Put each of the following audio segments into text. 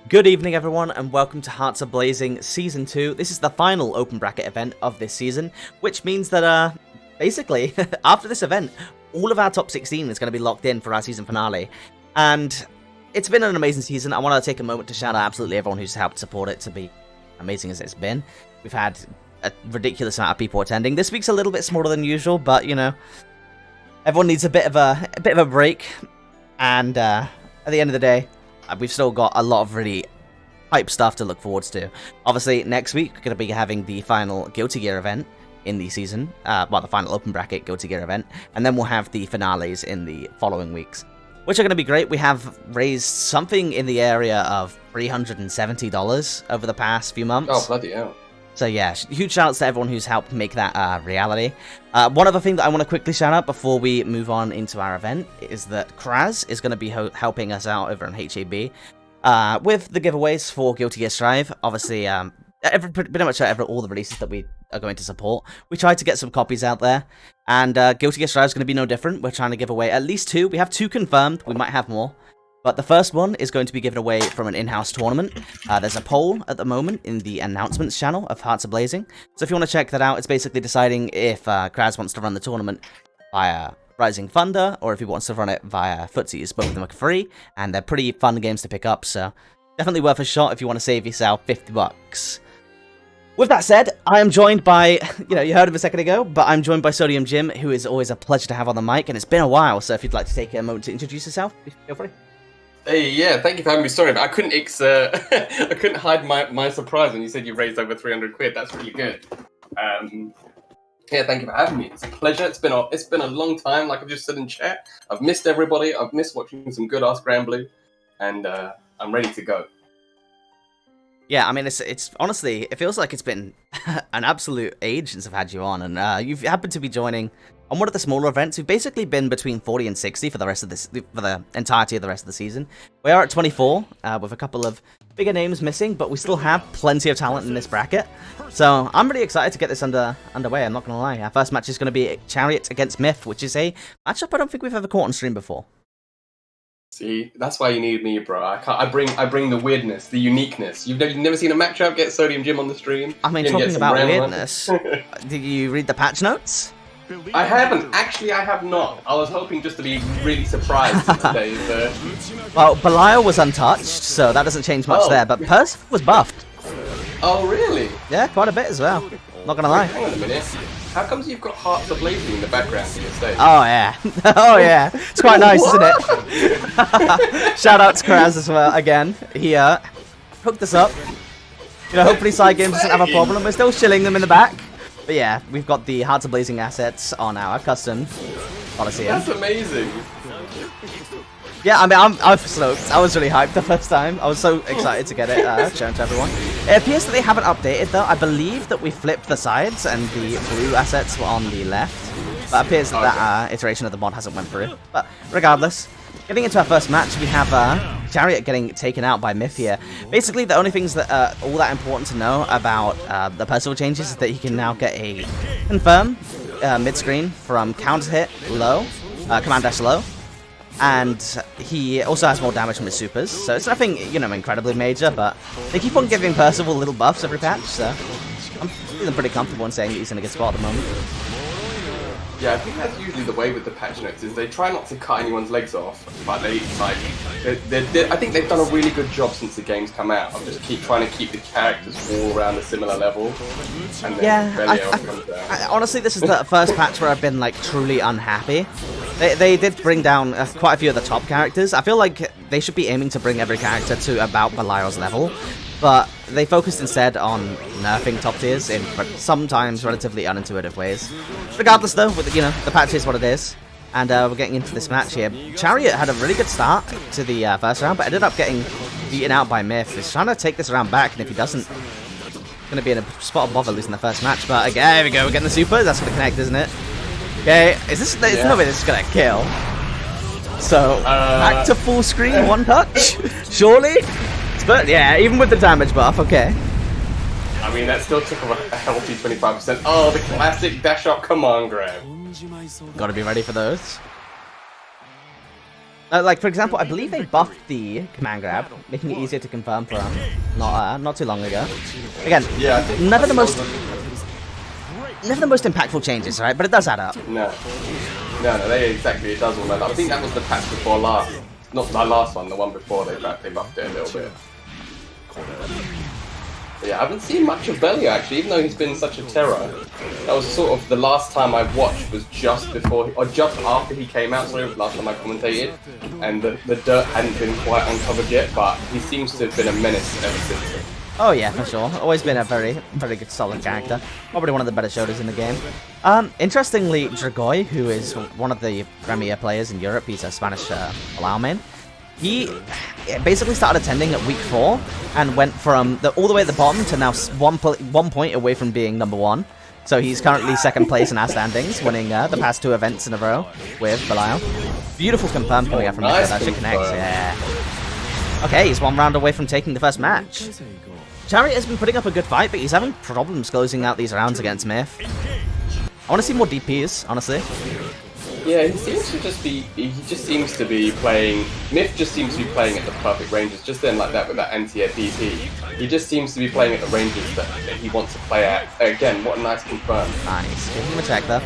Good evening everyone and welcome to Hearts of Blazing Season 2. This is the final open bracket event of this season, which means that basically after this event all of our top 16 is going to be locked in for our season finale. And it's been an amazing season. I want to take a moment to shout out absolutely everyone who's helped support it to be amazing as it's been. We've had a ridiculous amount of people attending. This week's a little bit smaller than usual, but you know, everyone needs a bit of a break. And at the end of the day, we've still got a lot of really hype stuff to look forward to. Obviously, next week we're going to be having the final Guilty Gear event in the season. Well, the final open bracket Guilty Gear event. And then we'll have the finales in the following weeks, which are going to be great. We have raised something in the area of $370 over the past few months. Oh, bloody hell. So yeah, huge shout outs to everyone who's helped make that reality. One other thing that I want to quickly shout out before we move on into our event is that Kraz is going to be helping us out over on HAB with the giveaways for Guilty Gear Strive. Obviously, pretty much all the releases that we are going to support. We tried to get some copies out there, and Guilty Gear Strive is going to be no different. We're trying to give away at least 2. We have 2 confirmed. We might have more. But the first one is going to be given away from an in-house tournament. There's a poll at the moment in the announcements channel of Hearts of Blazing. So if you want to check that out, it's basically deciding if Kraz wants to run the tournament via Rising Thunder, or if he wants to run it via Footsies. Both of them are free, and they're pretty fun games to pick up, so definitely worth a shot if you want to save yourself $50. With that said, I am joined by, you know, you heard him a second ago, but I'm joined by Sodium Jim, who is always a pleasure to have on the mic, and it's been a while, so if you'd like to take a moment to introduce yourself, feel free. Hey, yeah, thank you for having me. Sorry, but I couldn't I couldn't hide my surprise when you said you raised over 300 quid. That's really good. Yeah, thank you for having me. It's a pleasure. It's been a long time. Like I've just said in chat, I've missed everybody. I've missed watching some good ass Granblue, and I'm ready to go. Yeah, I mean, it's honestly, it feels like it's been an absolute age since I've had you on, and you've happened to be joining on one of the smaller events. We've basically been between 40 and 60 for the entirety of the rest of the season. We are at 24 with a couple of bigger names missing, but we still have plenty of talent in this bracket. So I'm really excited to get this underway. I'm not gonna lie. Our first match is going to be Chariot against Myth, which is a matchup I don't think we've ever caught on stream before. See, that's why you need me, bro. I bring the weirdness, the uniqueness. You've never seen a matchup get Sodium Jim on the stream. I mean, talking about weirdness, did you read the patch notes? I haven't. Actually, I have not. I was hoping just to be really surprised in today's... Well, Belial was untouched, so that doesn't change much there, but Percival was buffed. Oh, really? Yeah, quite a bit as well. Not gonna lie. Hang on a minute. How comes you've got Hearts of Blazing in the background of your stage? Oh, yeah. Oh, yeah. It's quite nice, isn't it? Shout out to Kraz as well, again. He hooked us up. You know, hopefully Side Games doesn't have a problem. We're still shilling them in the back. But yeah, we've got the Hearts of Blazing assets on our custom Coliseum. That's amazing. Yeah, I mean, I'm stoked. I was really hyped the first time. I was so excited to get it shown to everyone. It appears that they haven't updated, though. I believe that we flipped the sides and the blue assets were on the left. But it appears that that iteration of the mod hasn't went through. But regardless, getting into our first match, we have Chariot getting taken out by Myth here. Basically, the only things that are all that important to know about the Percival changes is that he can now get a confirm mid-screen from counter hit low, command dash low. And he also has more damage from his supers, so it's nothing, you know, incredibly major, but they keep on giving Percival little buffs every patch, so I'm feeling pretty comfortable in saying that he's in a good spot at the moment. Yeah, I think that's usually the way with the patch notes, is they try not to cut anyone's legs off, but I think they've done a really good job since the game's come out of just trying to keep the characters all around a similar level. And then yeah, honestly, this is the first patch where I've been like truly unhappy They did bring down quite a few of the top characters. I feel like they should be aiming to bring every character to about Belial's level, but they focused instead on nerfing top tiers in sometimes relatively unintuitive ways. Regardless, though, the patch is what it is, and we're getting into this match here. Chariot had a really good start to the first round, but ended up getting beaten out by Myth. He's trying to take this round back, and if he doesn't, going to be in a spot of bother losing the first match. But again, there we go, we're getting the super. That's going to connect, isn't it? Okay, there's no way this is gonna kill. So, back to full screen, one touch? Surely? But yeah, even with the damage buff, okay. I mean, that still took a healthy 25%. Oh, the classic dash up, come on, Graham. Gotta be ready for those. Like, for example, I believe they buffed the command grab, making it easier to confirm for not too long ago. Again, yeah, never the most impactful changes, right? But it does add up. No, it does all that. I think that was the patch before last. Not the last one, the one before they buffed it a little bit. But yeah, I haven't seen much of Belly actually, even though he's been such a terror. That was sort of the last time I watched was just before, or just after he came out, sorry, last time I commentated. And the dirt hadn't been quite uncovered yet, but he seems to have been a menace ever since. Oh yeah, for sure. Always been a very, very good, solid character. Probably one of the better shoulders in the game. Interestingly, Dragoy, who is one of the premier players in Europe, he's a Spanish Palau main. He basically started attending at week 4 and went from all the way at the bottom to now 1 point away from being number 1. So he's currently 2nd place in our standings, winning the past 2 events in a row with Belial. Beautiful confirm coming out from nice that should connect. Yeah. Okay, he's 1 round away from taking the first match. Chariot has been putting up a good fight, but he's having problems closing out these rounds against Myth. I want to see more DPs, honestly. Yeah, he just seems to be playing, Myth just seems to be playing at the perfect ranges, just then like that with that anti-air DP. He just seems to be playing at the ranges that he wants to play at. Again, what a nice confirm. Nice, give him a check there.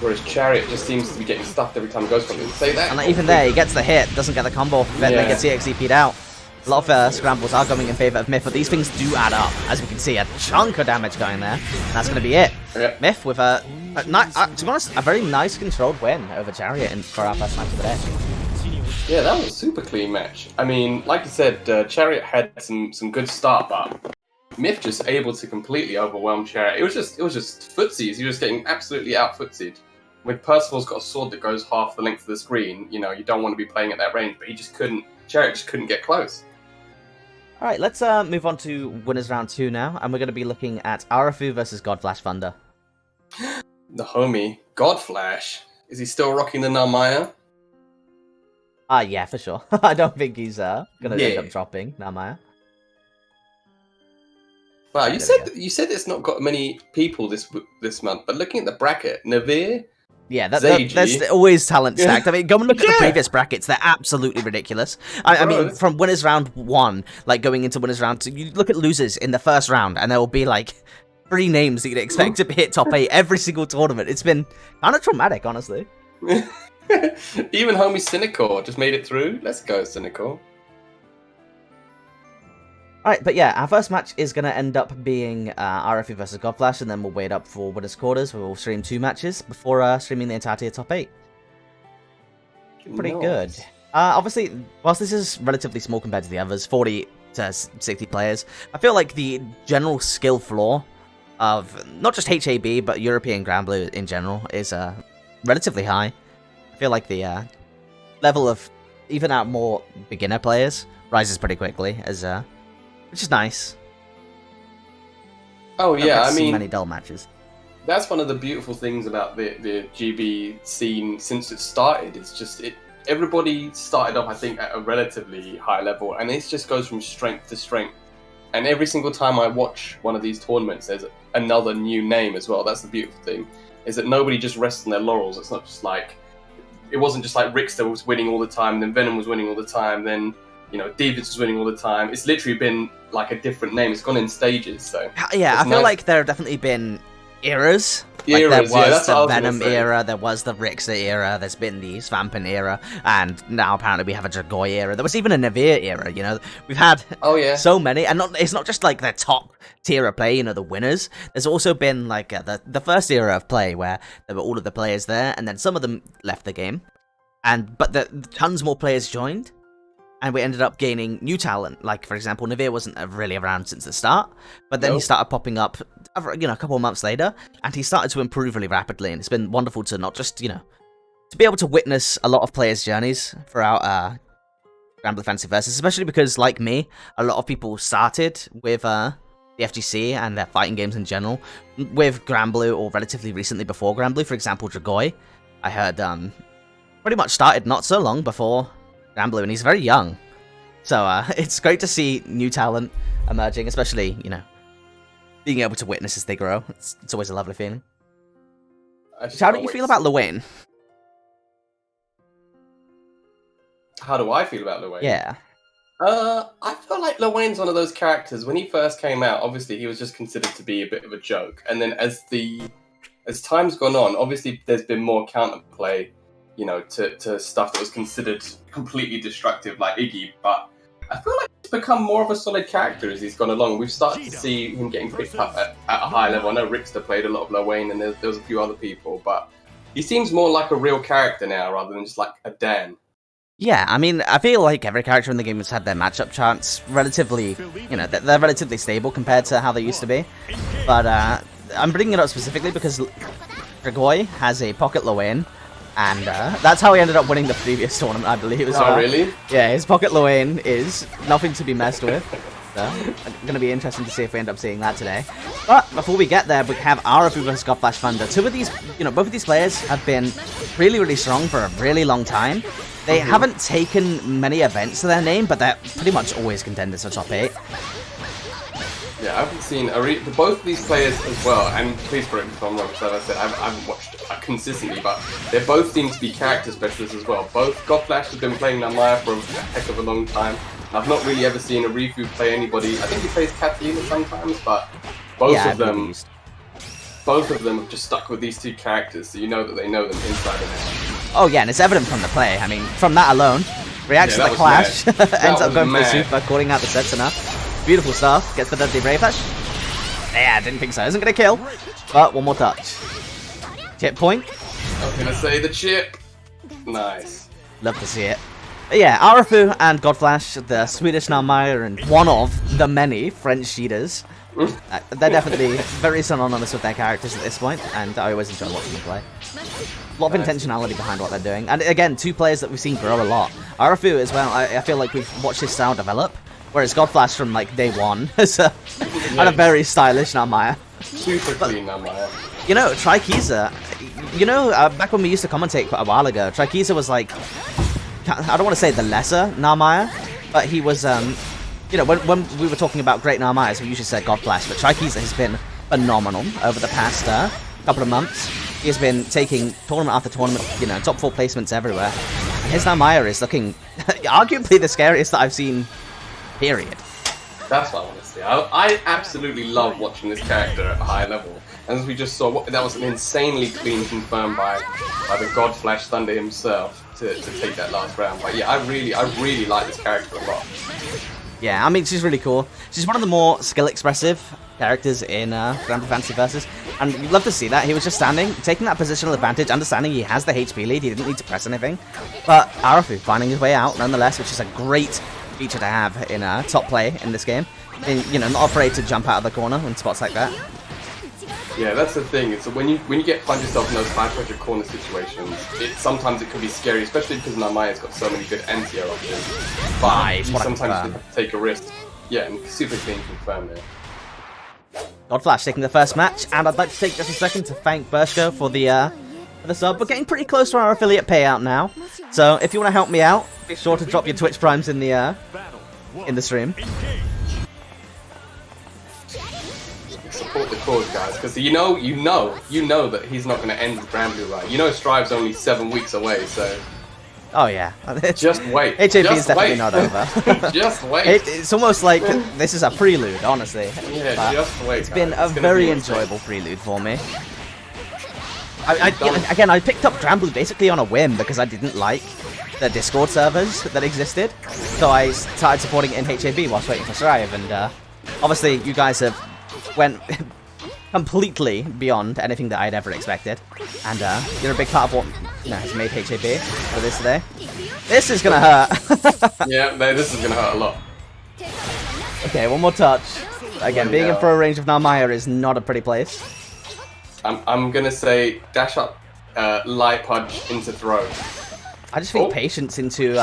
Whereas Chariot just seems to be getting stuffed every time he goes from him. Say that. And like, even there, he gets the hit, doesn't get the combo, then gets EXEP'd out. A lot of scrambles are going in favour of Myth, but these things do add up. As we can see, a chunk of damage going there. And that's going to be it. Yep. Myth with to be honest, a very nice controlled win over Chariot for our first match of the day. Yeah, that was a super clean match. I mean, like you said, Chariot had some good start, but Myth just able to completely overwhelm Chariot. It was just footsies. He was getting absolutely out footsied. When Percival's got a sword that goes half the length of the screen, you don't want to be playing at that range, but Chariot just couldn't get close. Alright, let's move on to Winners Round 2 now, and we're going to be looking at Arafu versus Godflash Thunder. The homie, Godflash. Is he still rocking the Narmaya? Yeah, for sure. I don't think he's going to end up dropping Narmaya. Wow, you said it's not got many people this month, but looking at the bracket, Navir, yeah, there's always talent stacked. I mean, go and look at the previous brackets. They're absolutely ridiculous. I mean, from Winners Round 1, like going into Winners Round 2, you look at losers in the first round, and there will be like 3 names that you'd expect to hit top 8 every single tournament. It's been kind of traumatic, honestly. Even homie Cynical just made it through. Let's go, Cynical. Alright, but yeah, our first match is going to end up being RFU versus Godflash, and then we'll wait up for Winners Quarters, where we'll stream 2 matches before streaming the entirety of top 8. Pretty good. Obviously, whilst this is relatively small compared to the others, 40 to 60 players, I feel like the general skill floor of not just HAB, but European Granblue in general is relatively high. I feel like the level of even our more beginner players rises pretty quickly, which is nice. Oh yeah, I mean, many dull matches. That's one of the beautiful things about the GB scene since it started. It's just everybody started off, I think, at a relatively high level, and it just goes from strength to strength. And every single time I watch one of these tournaments, there's another new name as well. That's the beautiful thing, is that nobody just rests on their laurels. It's not just like, it wasn't just like Rickster was winning all the time, then Venom was winning all the time, then Davids was winning all the time. It's literally been like a different name. It's gone in stages. So yeah, I feel like there have definitely been eras. Like, there was the Venom era, there was the Rixer era, there's been the Svampin era, and now apparently we have a Dragoi era. There was even a Navir era, you know? We've had so many, and it's not just like the top tier of play, you know, the winners. There's also been like the first era of play where there were all of the players there, and then some of them left the game, but tons more players joined. And we ended up gaining new talent. Like, for example, Navir wasn't really around since the start, but then he started popping up, you know, a couple of months later, and he started to improve really rapidly. And it's been wonderful to not just, you know, to be able to witness a lot of players' journeys throughout Granblue Fantasy Versus, especially because, like me, a lot of people started with the FGC and their fighting games in general with Granblue or relatively recently before Granblue. For example, Dragoi, I heard, pretty much started not so long before Granblue, and he's very young. So it's great to see new talent emerging, especially, you know, being able to witness as they grow. It's always a lovely feeling. How do you feel about Luwayne? How do I feel about Luwayne? Yeah. I feel like Luwayne's one of those characters. When he first came out, obviously he was just considered to be a bit of a joke. And then as time's gone on, obviously there's been more counterplay, you know, to stuff that was considered completely destructive, like Iggy. But I feel like he's become more of a solid character as he's gone along. We've started to see him getting picked up at a high level. I know Rickster played a lot of Luwayne, and there was a few other people, but he seems more like a real character now rather than just like a Dan. Yeah, I mean, I feel like every character in the game has had their matchup charts relatively, you know, they're relatively stable compared to how they used to be. But I'm bringing it up specifically because Dragoi has a pocket Luwayne, and that's how he ended up winning the previous tournament, I believe, as well. Oh, really? Yeah, his pocket Luwayne is nothing to be messed with. So, it's going to be interesting to see if we end up seeing that today. But before we get there, we have Arafu versus Godflash Thunder. Two of these, you know, both of these players have been really, really strong for a really long time. They haven't taken many events to their name, but they're pretty much always contenders for top 8. Yeah, I haven't seen both of these players as well, and please correct me if I'm wrong, because as I said, I haven't watched consistently, but they both seem to be character specialists as well. Both Godflash has been playing Namaya for a heck of a long time. I've not really ever seen Arifu play anybody. I think he plays Katarina sometimes, but both of them have just stuck with these two characters, so you know that they know them inside and out. Oh yeah, and it's evident from the play. I mean, from that alone, reacts to the clash, ends up going for the super, calling out the sets enough. Beautiful stuff, gets the Deadly Brave Touch. Yeah, didn't think so, isn't gonna kill, but one more touch. Chip point. I was gonna say the chip. Nice. Love to see it. But yeah, Arafu and Godflash, the Swedish Narmaya, and one of the many French cheaters. They're definitely very synonymous with their characters at this point, and I always enjoy watching them play. A lot of intentionality behind what they're doing. And again, two players that we've seen grow a lot. Arafu as well, I feel like we've watched his style develop, whereas Godflash from like day one has had a very stylish Narmaya. Super clean Narmaya. You know, Trikiza, you know, back when we used to commentate quite a while ago, Trikiza was like, I don't want to say the lesser Narmaya, but he was, you know, when we were talking about great Narmayas, we usually said Godflash, but Trikiza has been phenomenal over the past couple of months. He has been taking tournament after tournament, you know, top 4 placements everywhere. And his Narmaya is looking arguably the scariest that I've seen, period. That's what I want to see. I absolutely love watching this character at a high level. And as we just saw, that was an insanely clean confirmed by the Godflash Thunder himself to take that last round. But yeah, I really like this character a lot. Yeah, I mean, she's really cool. She's one of the more skill-expressive characters in Granblue Fantasy Versus, and you'd love to see that. He was just standing, taking that positional advantage, understanding he has the HP lead, he didn't need to press anything. But Arafu finding his way out, nonetheless, which is a great feature to have in top play in this game. And, you know, not afraid to jump out of the corner in spots like that. Yeah, that's the thing. So when you find yourself in those high-pressure corner situations, sometimes it can be scary, especially because Narmaya's got so many good anti-air options. But Nice, you sometimes have to take a risk. Yeah, and super clean confirm there. Godflash taking the first match, and I'd like to take just a second to thank Bershko for the sub. We're getting pretty close to our affiliate payout now, so if you want to help me out, be sure to drop your Twitch primes in the stream. Support the cause, guys, because you know that he's not going to end with Granblue, right? You know Strive's only 7 weeks away, so Oh yeah. Just wait. HAB Just is definitely wait. not over. Just wait. It's almost like this is a prelude, honestly. Yeah, But just wait. it's been a gonna very be enjoyable prelude for me. Again, I picked up Granblue basically on a whim because I didn't like the Discord servers that existed. So I started supporting it in HAB whilst waiting for Strive, and obviously you guys have went completely beyond anything that I'd ever expected. And you're a big part of what has made HAB for this today. This is gonna hurt. Yeah, no, this is gonna hurt a lot. Okay, one more touch. Again, being in throw range of Narmaya is not a pretty place. I'm gonna say dash up, light punch into throw. I just think patience into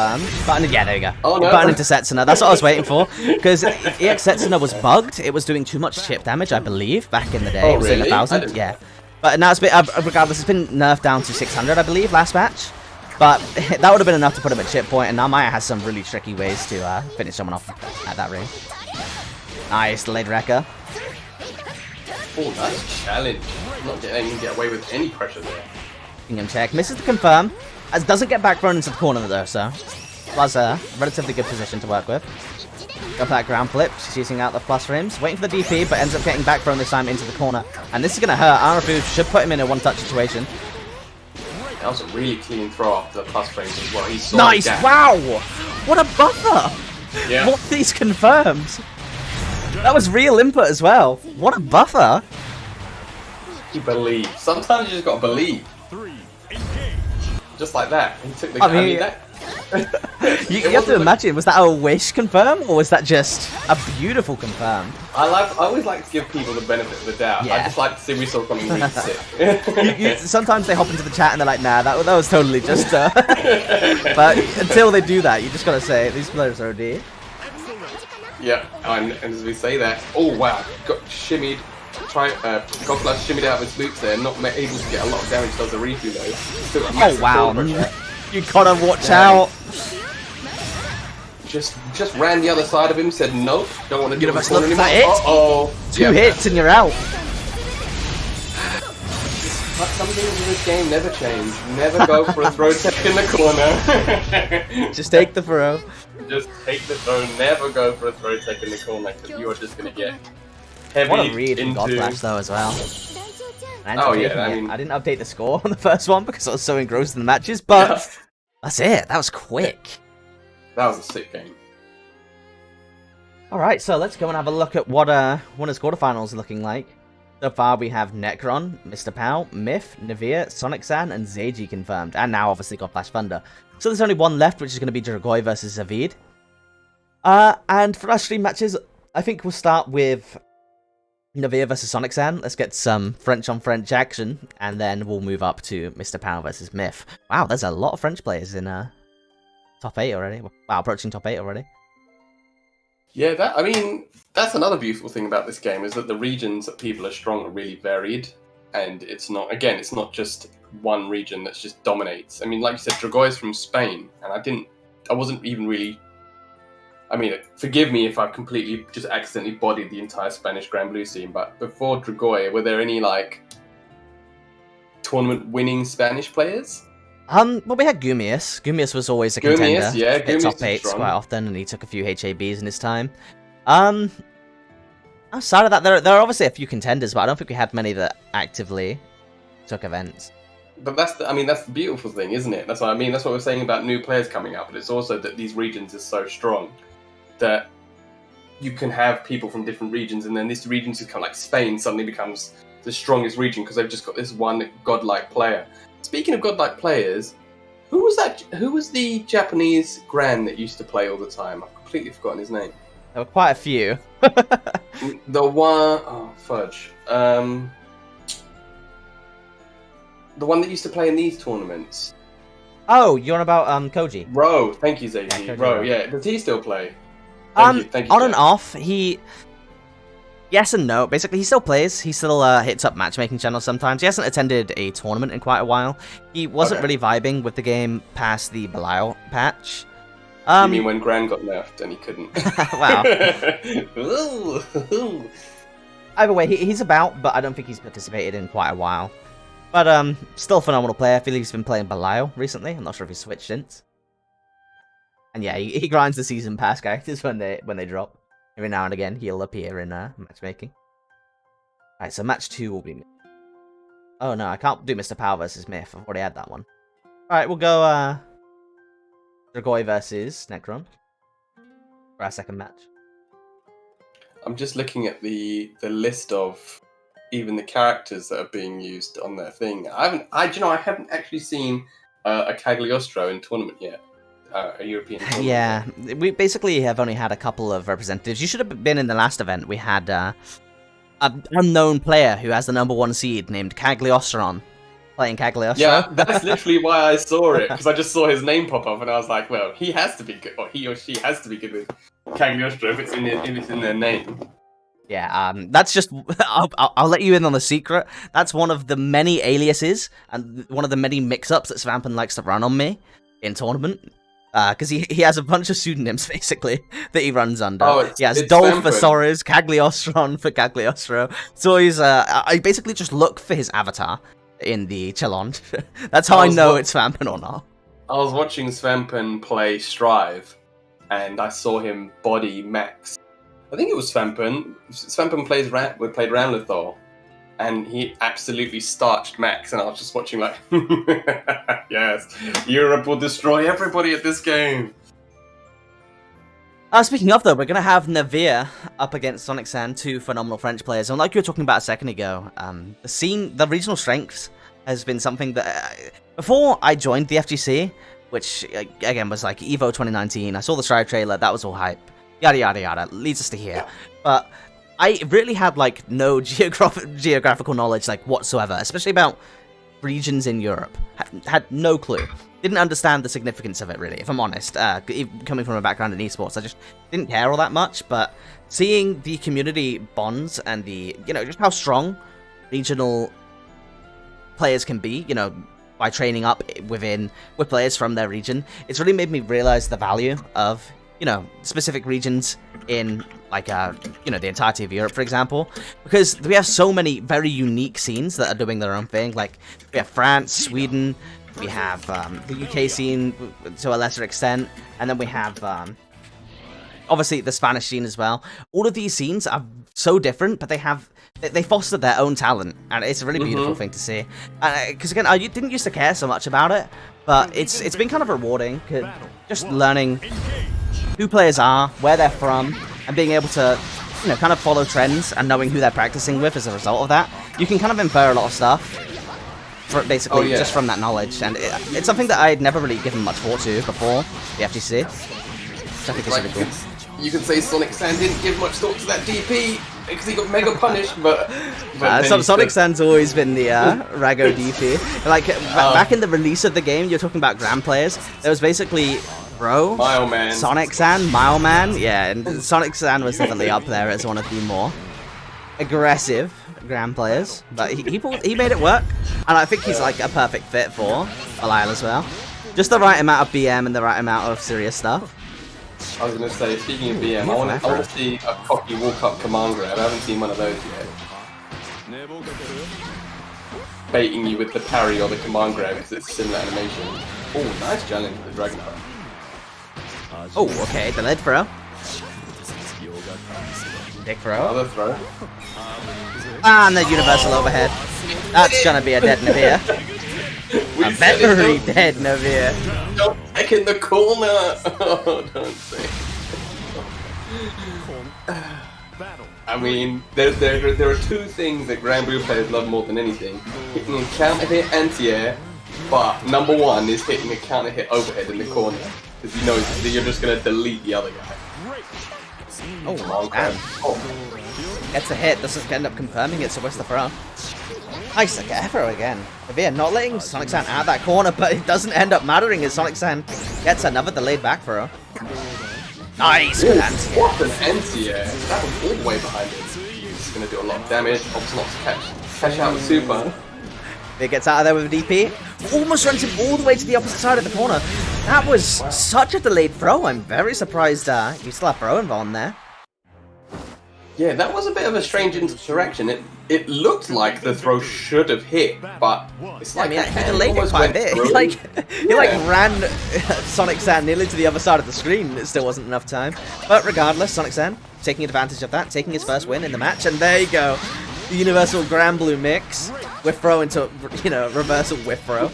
button. Yeah, there you go. Oh, no. Button into Setsuna. That's what I was waiting for. Because EX Setsuna was bugged. It was doing too much chip damage, I believe, back in the day. Oh, It was doing really? 1,000. Yeah. But now it's been, regardless, it's been nerfed down to 600, I believe, last match. But that would have been enough to put him at chip point, and now Maya has some really tricky ways to finish someone off at that range. Nice, delayed wrecker. Oh, nice challenge. Not getting to get away with any pressure there. Kingdom check. Misses the confirm. As doesn't get back thrown into the corner though, so was a relatively good position to work with. Go for that ground flip. She's using out the plus frames. Waiting for the DP, but ends up getting back thrown this time into the corner. And this is going to hurt. Arafu should put him in a one-touch situation. That was a really clean throw after the plus frames as well. He saw Nice! the gap. Wow! What a buffer! Yeah. What are these confirms? That was real input as well. What a buffer! You believe. Sometimes you just gotta believe. Just like that. He took the. I mean, you have to imagine, was that a wish confirm, or was that just a beautiful confirm? I always like to give people the benefit of the doubt. Yeah. I just like to see we saw coming weak sit. Sometimes they hop into the chat and they're like, nah, that was totally just... But until they do that, you just gotta say, these players are OD. Yeah, and as we say that, oh wow, got shimmied. Godflash shimmied out of his boots there, not able to get a lot of damage, does the refill though. Still got Oh massive wow, kill pressure. you gotta watch out. Just ran the other side of him, said nope, don't want to do Universe this look, anymore. that it? Uh-oh. Two hits and you're out. But some things in this game never change. Never go for a throw tech in the corner. Just take the throw. Just take the throw, never go for a throw tech in the corner, because you are just going to get heavy What a read from into... Godflash though as well. Oh, yeah, I mean- I didn't update the score on the first one because I was so engrossed in the matches, but Yeah. that's it. That was quick. That was a sick game. Alright, so let's go and have a look at what winners quarterfinals are looking like. So far we have Necron, Mr. Pow, Myth, Navia, Sonic-san, and Zeiji confirmed. And now obviously Godflash Thunder. So there's only one left, which is going to be Dragoi versus Zavid. And for our stream matches, I think we'll start with Navia versus Sonic-san. Let's get some French-on-French action, and then we'll move up to Mr. Pow versus Myth. Wow, there's a lot of French players in top 8 already. Wow, approaching top 8 already. Yeah, that's another beautiful thing about this game, is that the regions that people are strong are really varied, and it's not just one region that just dominates. I mean, like you said, Dragoi is from Spain, and I wasn't even really... I mean, forgive me if I've completely just accidentally bodied the entire Spanish Granblue scene, but before Dragoi, were there any, like, tournament-winning Spanish players? Well, we had Gumius. Gumius was always a contender. Yeah, Hit Gumius top is 8s strong. quite often, and he took a few HABs in his time. Outside of that, there are obviously a few contenders, but I don't think we had many that actively took events. But that's the beautiful thing, isn't it? That's what I mean. That's what we're saying about new players coming up. But it's also that these regions are so strong that you can have people from different regions, and then this region just kind of like Spain suddenly becomes the strongest region because they've just got this one godlike player. Speaking of godlike players, who was the Japanese Gran that used to play all the time? I've completely forgotten his name. There were quite a few. The one, oh fudge, the one that used to play in these tournaments. Oh, you're on about Koji. Ro, thank you, Zayji. Yeah, Koji Ro, Ro. yeah. Does he still play? Thank you, on Jack. and off, yes and no. Basically, he still plays. He still hits up matchmaking channels sometimes. He hasn't attended a tournament in quite a while. He wasn't really vibing with the game past the Belial patch. You mean when Gran got nerfed and he couldn't? Wow. Ooh. Either way, he's about, but I don't think he's participated in quite a while. But still a phenomenal player. I feel he's been playing Belial recently. I'm not sure if he's switched since. And yeah, he grinds the season pass characters when they drop. Every now and again, he'll appear in matchmaking. Alright, so match 2 will be... Oh no, I can't do Mr. Power versus Myth. I've already had that one. Alright, we'll go Dragoi versus Necron for our second match. I'm just looking at the list of even the characters that are being used on their thing. I haven't actually seen a Cagliostro in tournament yet. A European tournament. Yeah, we basically have only had a couple of representatives. You should have been in the last event. We had an unknown player who has the #1 seed named Cagliostron playing Cagliostro. Yeah, that's literally why I saw it, because I just saw his name pop up and I was like, well, he has to be good, or he or she has to be good with Cagliostro if it's in their name. Yeah, that's just... I'll let you in on the secret. That's one of the many aliases and one of the many mix-ups that Svampen likes to run on me in tournament. Because he has a bunch of pseudonyms, basically, that he runs under. Oh, he has Dolph for Soros, Cagliostron for Cagliostro. So he's, I basically just look for his avatar in the challenge. That's how I know it's Svampen or not. I was watching Svampen play Strive, and I saw him body Max. I think it was Svampen. Svampen played Ramlethal, and he absolutely starched Max, and I was just watching like, yes, Europe will destroy everybody at this game. Speaking of, though, we're going to have Navir up against Sonic San, 2 phenomenal French players. And like you were talking about a second ago, the regional strengths has been something that... before I joined the FGC, which, again, was like EVO 2019, I saw the Strive trailer, that was all hype. Yada, yada, yada, leads us to here. But I really had, like, no geographical knowledge, like, whatsoever, especially about regions in Europe. Had no clue. Didn't understand the significance of it, really, if I'm honest. Coming from a background in esports, I just didn't care all that much, but seeing the community bonds and the, just how strong regional players can be, by training up with players from their region, it's really made me realize the value of, specific regions in, like, the entirety of Europe, for example, because we have so many very unique scenes that are doing their own thing. Like, we have France, Sweden, we have the UK scene to a lesser extent, and then we have, obviously, the Spanish scene as well. All of these scenes are so different, but they foster their own talent, and it's a really beautiful thing to see. Because, again, I didn't used to care so much about it, but it's been kind of rewarding, just learning who players are, where they're from, and being able to, kind of follow trends and knowing who they're practicing with as a result of that. You can kind of infer a lot of stuff, basically, just from that knowledge. And it's something that I'd never really given much thought to before the FGC, which I think is really cool. You can say Sonic San didn't give much thought to that DP because he got mega punished, but Sonic San's always been the Rago DP. Like, back in the release of the game, you're talking about Grand players, there was basically Bro, Mileman, Sonic San, Mileman, yeah, and Sonic San was definitely up there as one of the more aggressive Grand players, but he made it work, and I think he's like a perfect fit for Belial as well. Just the right amount of BM and the right amount of serious stuff. I was going to say, speaking of BM, I want to see a cocky walk-up command grab. I haven't seen one of those yet. Baiting you with the parry or the command grab because it's similar animation. Oh, nice challenge with the Dragon Ball. Oh, okay, the lead throw. Dick throw. Another throw. And the universal overhead. That's gonna be a dead Navir. A very dead Navir. Don't back in the corner! Oh, don't say. I mean, there are two things that Granblue players love more than anything. Hitting a counter hit anti-air, but number one is hitting a counter hit overhead in the corner. Because you know that you're just going to delete the other guy. Oh, damn. Oh. Gets a hit, doesn't end up confirming it, so where's the throw? Nice, like throw again. Navir not letting Sonic San out of that corner, but it doesn't end up mattering as Sonic San gets another delayed back throw. Nice, good anti-air. What an anti-air. That was all the way behind it. It's going to do a lot of damage. Ops catch out with super. It gets out of there with a DP. Almost runs him all the way to the opposite side of the corner. That was such a delayed throw. I'm very surprised you still have throw involved there. Yeah, that was a bit of a strange interaction. It it looked like the throw should have hit, but it's like he delayed it quite a bit. He ran Sonic Sand nearly to the other side of the screen. It still wasn't enough time. But regardless, Sonic Sand taking advantage of that, taking his first win in the match, and there you go. The universal Granblue mix. Whiff throw into, reversal whiff throw.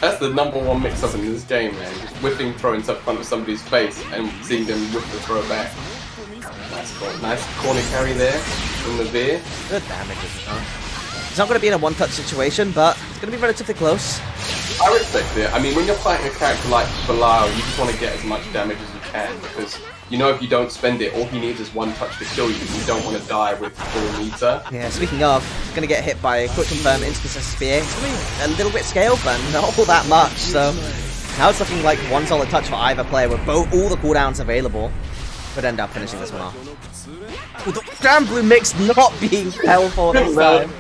That's the #1 mix-up in this game, man. Just whiffing throw into front of somebody's face and seeing them whiff the throw back. Nice corner carry there from Navir. Good damage as well. It's not going to be in a one-touch situation, but it's going to be relatively close. I respect it. I mean, when you're fighting a character like Belial, you just want to get as much damage as you can, because you know if you don't spend it, all he needs is one touch to kill you. You don't want to die with full meter. Yeah, speaking of, going to get hit by a quick confirm instant spear. It's going to be a little bit scaled, but not all that much. So now it's looking like one solid touch for either player with all the cooldowns available. Could end up finishing this one off. With the Granblue mix not being held for this time.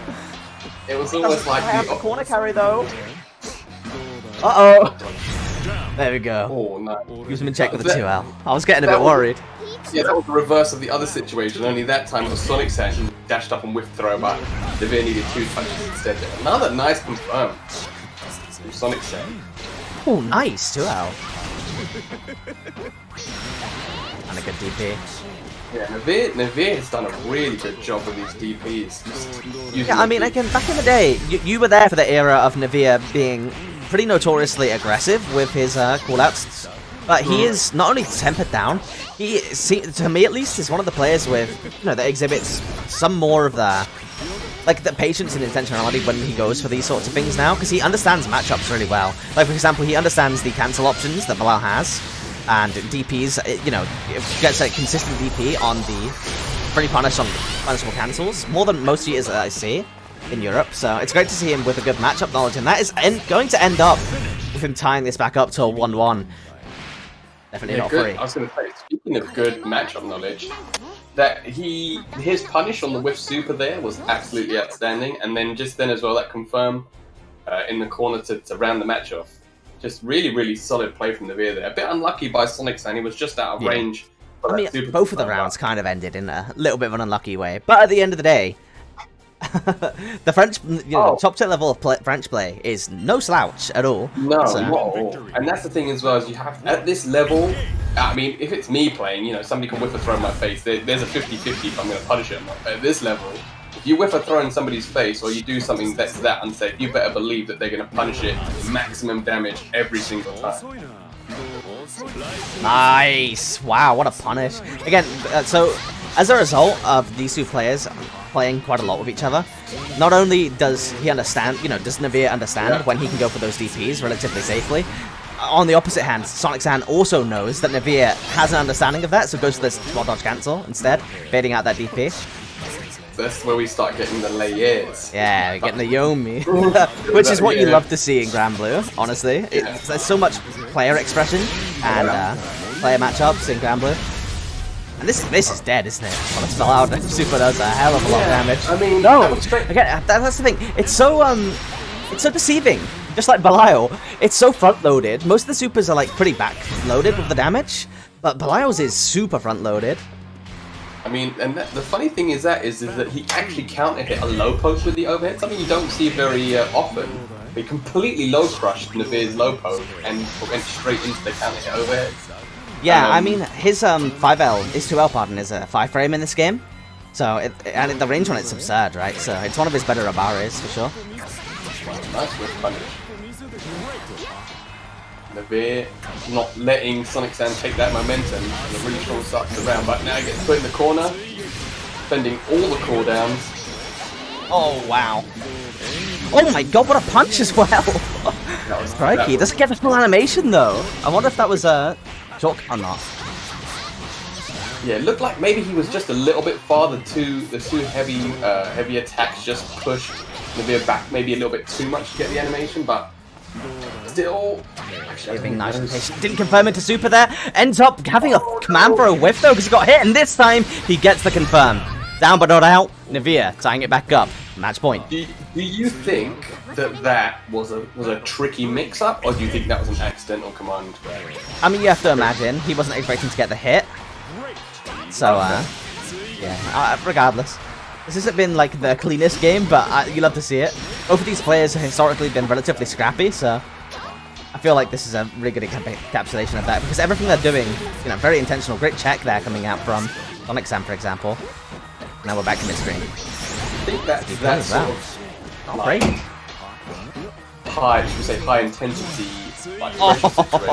It was almost like the corner carry though. Uh-oh. There we go. Oh, no. Use him in check with the 2L. I was getting a bit worried. Yeah, that was the reverse of the other situation. Only that time it was Sonic Sand who dashed up and whiff throw, but Devere needed 2 punches instead. Another nice confirm from Sonic Sand. Oh, nice 2L. And a good DP. Yeah, Navir has done a really good job with these DPs. Yeah, I mean, again, back in the day, you were there for the era of Navir being pretty notoriously aggressive with his callouts. But he is not only tempered down, he, to me at least, is one of the players with, that exhibits some more of the patience and intentionality when he goes for these sorts of things now, because he understands matchups really well. Like, for example, he understands the cancel options that Bilal has. And DPs, gets a consistent DP on the pretty punishable cancels, more than most cheaters that I see in Europe. So it's great to see him with a good matchup knowledge, and that is going to end up with him tying this back up to a 1-1. Definitely not free. I was going to say, speaking of good matchup knowledge, that his punish on the whiff super there was absolutely outstanding, and then just then as well that confirm in the corner to round the match off. Just really, really solid play from Navir there. A bit unlucky by Sonic Sand. He was just out of range. I mean, both of the rounds kind of ended in a little bit of an unlucky way. But at the end of the day, the French, top tier level of French play is no slouch at all. No, not at all. And that's the thing as well, is you have, at this level, I mean, if it's me playing, somebody can whiff a throw in my face. There's a 50-50 if I'm going to punish him. At this level, if you whiff a throw in somebody's face or you do something that's that unsafe, you better believe that they're going to punish it maximum damage every single time. Nice! Wow, what a punish. Again, so as a result of these two players playing quite a lot with each other, not only does he understand, does Navir understand when he can go for those DPs relatively safely, on the opposite hand, Sonic Sand also knows that Navir has an understanding of that, so goes for this spot dodge cancel instead, baiting out that DP. That's where we start getting the layers. Yeah, getting the Yomi. Which is what you love to see in Granblue, honestly. There's so much player expression and player matchups in Granblue. And this is dead, isn't it? Well, it's fell out. Super does a hell of a lot of damage. I mean, again, that's the thing. It's so deceiving. Just like Belial, it's so front-loaded. Most of the supers are pretty back-loaded with the damage, but Belial's is super front-loaded. I mean, and the funny thing is that he actually counter-hit a low poke with the overhead, something you don't see very often. He completely low-crushed Navir's low poke and went straight into the counter-hit overhead. Yeah, I mean, his 5L, his 2L, pardon, is a 5-frame in this game. So, and the range on it's absurd, right? So, it's one of his better Abares, for sure. Nice whiff punish. Navir not letting Sonic Sand take that momentum and a really strong start to the round, but now he gets put in the corner, spending all the cooldowns. Oh, wow. Oh my god, what a punch as well! Crikey, he doesn't get the full animation though. I wonder if that was a chalk or not. Yeah, it looked like maybe he was just a little bit farther to the two heavy attacks just pushed Navir back maybe a little bit too much to get the animation, but still... Giving nice and patient. Didn't confirm into super there. Ends up having a command for a whiff though, because he got hit, and this time he gets the confirm. Down but not out. Navir tying it back up. Match point. Do you think that was a tricky mix-up, or do you think that was an accidental command? I mean, you have to imagine he wasn't expecting to get the hit. So, yeah, regardless. This hasn't been like the cleanest game, but you love to see it. Both of these players have historically been relatively scrappy, so I feel like this is a really good encapsulation of that, because everything they're doing, you know, very intentional. Great check there coming out from Sonic Sam, for example. Now we're back to mid-screen. I think that's sort of like high intensity, like pressure situation.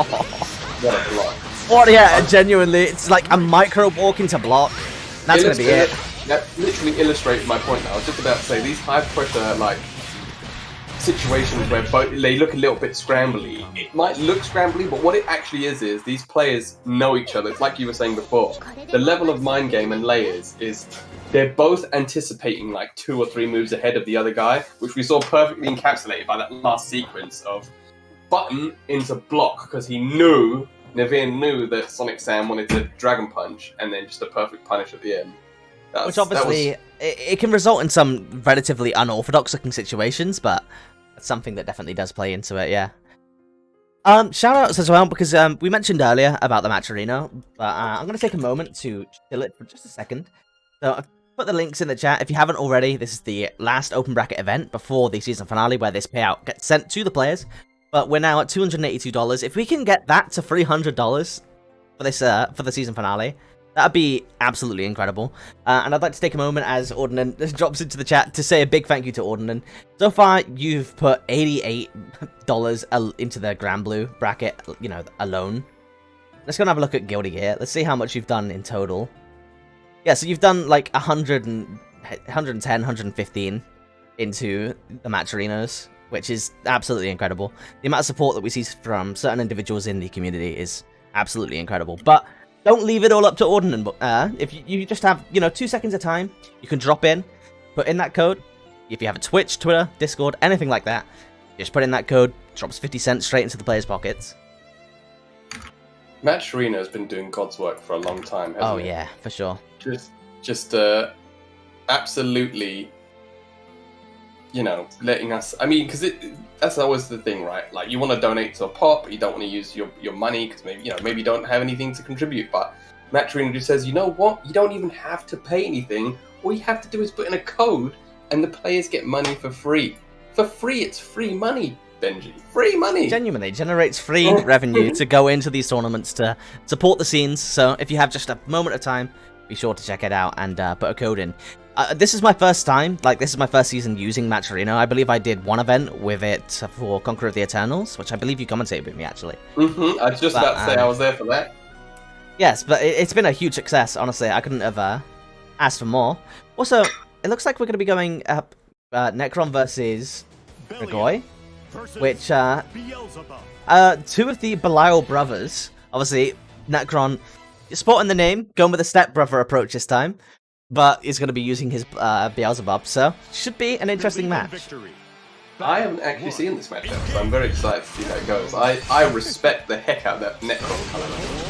What a block. What, yeah, genuinely, it's like a micro walk into block. That's gonna be it. That literally illustrates my point now. I was just about to say, these high pressure, like, situations where they look a little bit scrambly. It might look scrambly, but what it actually is these players know each other. It's like you were saying before. The level of mind game and layers is they're both anticipating like 2 or 3 moves ahead of the other guy, which we saw perfectly encapsulated by that last sequence of button into block, because Naveen knew that Sonic Sam wanted to Dragon Punch, and then just a perfect punish at the end. Which obviously, it can result in some relatively unorthodox looking situations, but that's something that definitely does play into it, yeah. Shoutouts as well, because we mentioned earlier about the match arena, but I'm going to take a moment to chill it for just a second. So I've put the links in the chat. If you haven't already, this is the last open bracket event before the season finale, where this payout gets sent to the players. But we're now at $282. If we can get that to $300 for this for the season finale, that'd be absolutely incredible. And I'd like to take a moment as Ordnan drops into the chat to say a big thank you to Ordnan. So far, you've put $88 into the Granblue bracket, you know, alone. Let's go and have a look at Guilty Gear. Let's see how much you've done in total. Yeah, so you've done like 110, 115 into the match arenas, which is absolutely incredible. The amount of support that we see from certain individuals in the community is absolutely incredible. But don't leave it all up to Ordnan. If you just have, you know, 2 seconds of time, you can drop in, put in that code. If you have a Twitch, Twitter, Discord, anything like that, just put in that code, drops 50 cents straight into the players' pockets. Match Arena has been doing God's work for a long time, hasn't it? Yeah, for sure. Just absolutely, you know, letting us. I mean, because that's always the thing, right? Like, you want to donate to a pot, but you don't want to use your money because maybe you don't have anything to contribute. But Match Arena just says, you know what? You don't even have to pay anything. All you have to do is put in a code, and the players get money for free. For free, it's free money. Benji. Free money! Genuinely, generates free revenue to go into these tournaments to support the scenes, so if you have just a moment of time, be sure to check it out and put a code in. This is my first time, this is my first season using Match Arena. I believe I did one event with it for Conqueror of the Eternals, which I believe you commentated with me, actually. I was just about to say I was there for that. Yes, but it's been a huge success, honestly. I couldn't have asked for more. Also, it looks like we're going to be going up Necron versus Grigoi, which, two of the Belial brothers, obviously, Necron, sporting the name, going with a stepbrother approach this time, but he's going to be using his Beelzebub, so should be an interesting match. I haven't actually seen this matchup, so I'm very excited to see how it goes. I respect the heck out of that Necron colour.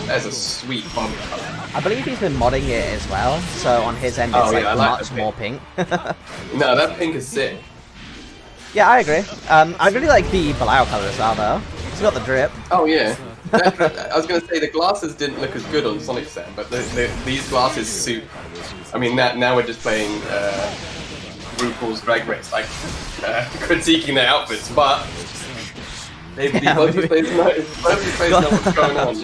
That's a sweet bomb colour. I believe he's been modding it as well, so on his end it's much more pink. No, that pink is sick. Yeah, I agree. I really like the Belial colour as well, though. It's got the drip. Oh, yeah. I was going to say, the glasses didn't look as good on Sonic Sam, but these glasses suit. I mean, now we're just playing RuPaul's Drag Race, critiquing their outfits, but both these players know what's going on.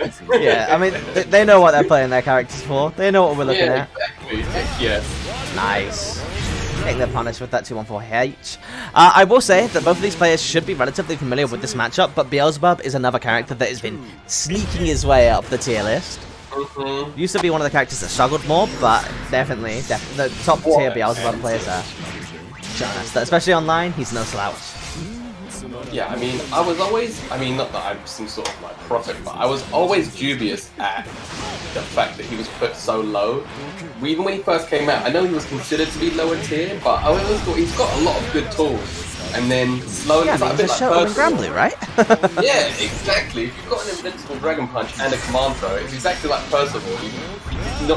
Yeah, I mean, they know what they're playing their characters for. They know what we're looking at. Exactly. Yes. Nice. Getting the punish with that 214H. I will say that both of these players should be relatively familiar with this matchup, but Beelzebub is another character that has been sneaking his way up the tier list. Used to be one of the characters that struggled more, but definitely the top tier Beelzebub players are just, especially online, he's no slouch. Yeah, I mean, not that I'm some sort of prophet, but I was always dubious at the fact that he was put so low. Even when he first came out, I know he was considered to be lower tier, but I always thought he's got a lot of good tools. And then slowly, yeah, he's a shuttle in Granblue, right? Yeah, exactly. If you've got an invincible Dragon Punch and a Command Throw, it's exactly like Percival.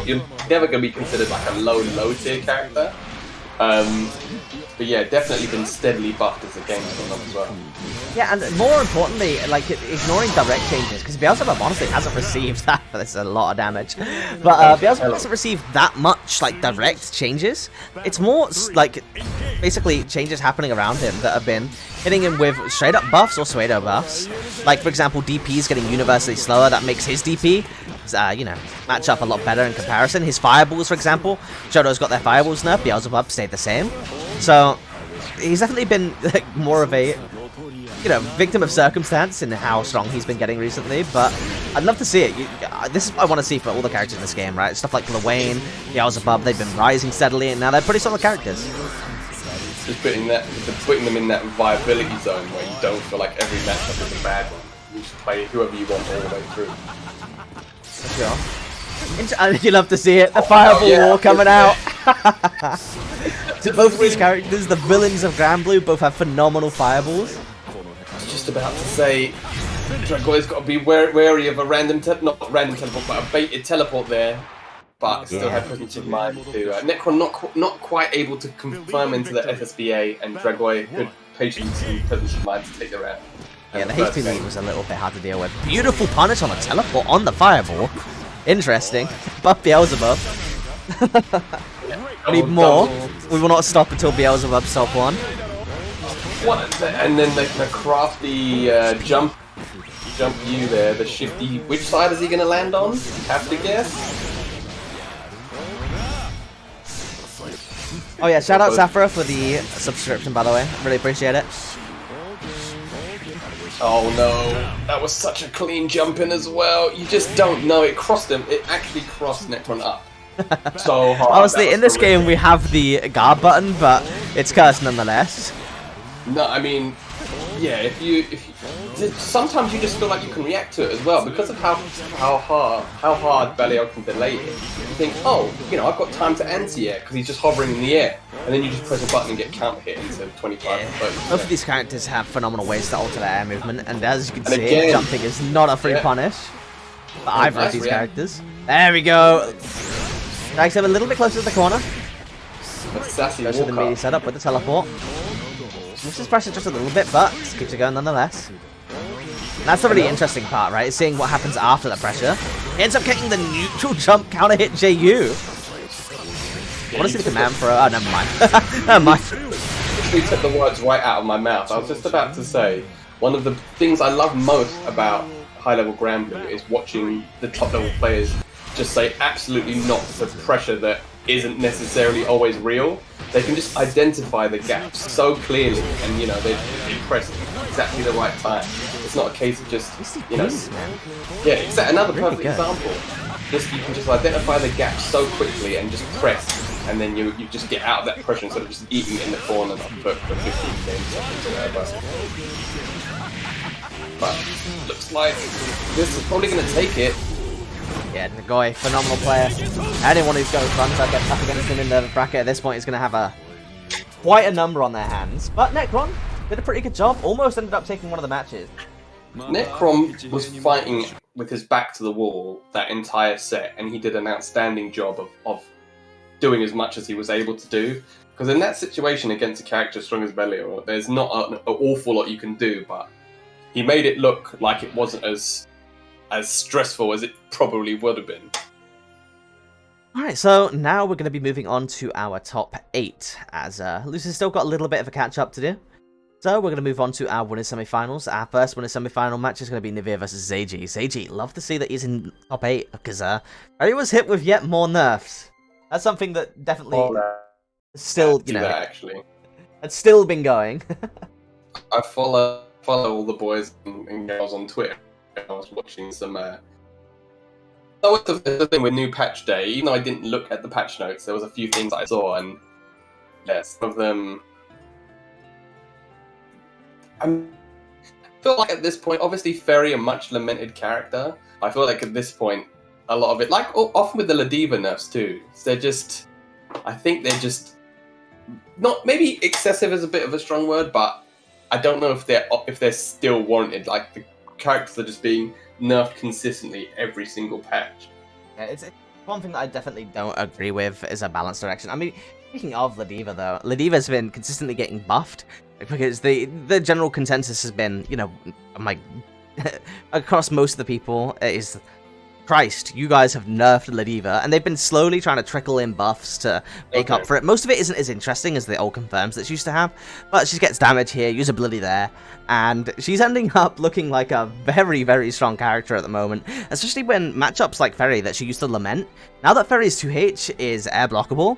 You're never going to be considered like a low tier character. But yeah, definitely been steadily buffed as the game's gone on as well. Yeah, and more importantly, like ignoring direct changes, because Beelzebub honestly hasn't received that. That's a lot of damage, but Beelzebub hasn't received that much like direct changes. It's more like basically changes happening around him that have been hitting him with straight up buffs or pseudo buffs. Like for example, DP is getting universally slower. That makes his DP, you know, match up a lot better in comparison. His fireballs, for example, Shoto's got their fireballs nerfed. Beelzebub stayed the same. So he's definitely been like more of a, you know, victim of circumstance in how strong he's been getting recently, but I'd love to see it. This is what I want to see for all the characters in this game, right? Stuff like Gawain, Beelzebub, they've been rising steadily, and now they're pretty solid characters. Just putting them in that viability zone where you don't feel like every matchup is a bad one. You just play whoever you want all the way through. For sure. You love to see it. The fireball war coming out. Both of these characters, the villains of Granblue, both have phenomenal fireballs. I was just about to say, Dragoy's got to be wary of a not random teleport, but a baited teleport there. But still had presence of mind to Necron not quite able to confirm into the SSBA, and Dragoy good patience and presence of mind to take the round. Yeah, the HP lead was a little bit hard to deal with. Beautiful punish on a teleport on the fireball. Interesting. But Beelzebub. We need more. We will not stop until Beelzebub's top one. And then the crafty jump you there, the shifty. Which side is he going to land on? Have to guess. Oh yeah, shout out Safra for the subscription, by the way. Really appreciate it. Oh no, that was such a clean jump in as well. You just don't know. It crossed him. It actually crossed Necron up. So hard. Honestly, in this game we have the guard button, but it's cursed nonetheless. No, I mean, yeah. If you sometimes you just feel like you can react to it as well because of how hard Belial can delay it. You think, oh, you know, I've got time to anti-air because he's just hovering in the air, and then you just press a button and get counter hit into 25 and 30. Both of these characters have phenomenal ways to alter their air movement, and as you can see, jumping is not a free punish for either of these characters. There we go. Drags him a little bit closer to the corner. Goes to the melee setup with the teleport. Misses pressure just a little bit, but keeps it going nonetheless. And that's the really interesting part, right? Is seeing what happens after the pressure. He ends up getting the neutral jump counter hit JU. I want to see the command throw. Oh, never mind. Never mind. You took the words right out of my mouth. I was just about to say, one of the things I love most about high-level Granblue is watching the top-level players just say absolutely not to pressure that isn't necessarily always real. They can just identify the gaps so clearly, and you know they press exactly the right time. It's not a case of just, you know, yeah, exactly. Another perfect example. Just you can just identify the gaps so quickly and just press, and then you just get out of that pressure instead of just eating it in the corner for 15 games or whatever. But looks like this is probably going to take it. Yeah, Nagoy, phenomenal player. Anyone who's got front up against him in the bracket at this point is going to have quite a number on their hands. But Necron did a pretty good job. Almost ended up taking one of the matches. Necron was fighting with his back to the wall that entire set, and he did an outstanding job of doing as much as he was able to do. Because in that situation against a character as strong as Belial, there's not an awful lot you can do, but he made it look like it wasn't as stressful as it probably would have been. Alright, so now we're going to be moving on to our top 8, as Lucy's still got a little bit of a catch-up to do. So we're going to move on to our winners semi-finals. Our first winners semi-final match is going to be Nivea versus Zeiji. Zeiji, love to see that he's in top 8, because he was hit with yet more nerfs. That's something that definitely still, you know, actually. It's still been going. I follow all the boys and girls on Twitter. I was watching some. That was the thing with new patch day. Even though I didn't look at the patch notes, there was a few things I saw, and yeah, some of them. I feel like at this point, obviously, Ferry a much lamented character. I feel like at this point, a lot of it, like often with the Ladiva nerfs too, I think they're just not maybe excessive is a bit of a strong word, but I don't know if they're still warranted. Like the characters are just being nerfed consistently every single patch. Yeah, it's one thing that I definitely don't agree with is a balanced direction. I mean, Speaking of Ladiva, though, Ladiva's been consistently getting buffed because the general consensus has been, you know, like across most of the people is, Christ, you guys have nerfed Ladiva, and they've been slowly trying to trickle in buffs to make up for it. Most of it isn't as interesting as the old confirms that she used to have, but she gets damage here, usability there, and she's ending up looking like a very, very strong character at the moment, especially when matchups like Ferry that she used to lament. Now that Ferry's 2H is air blockable,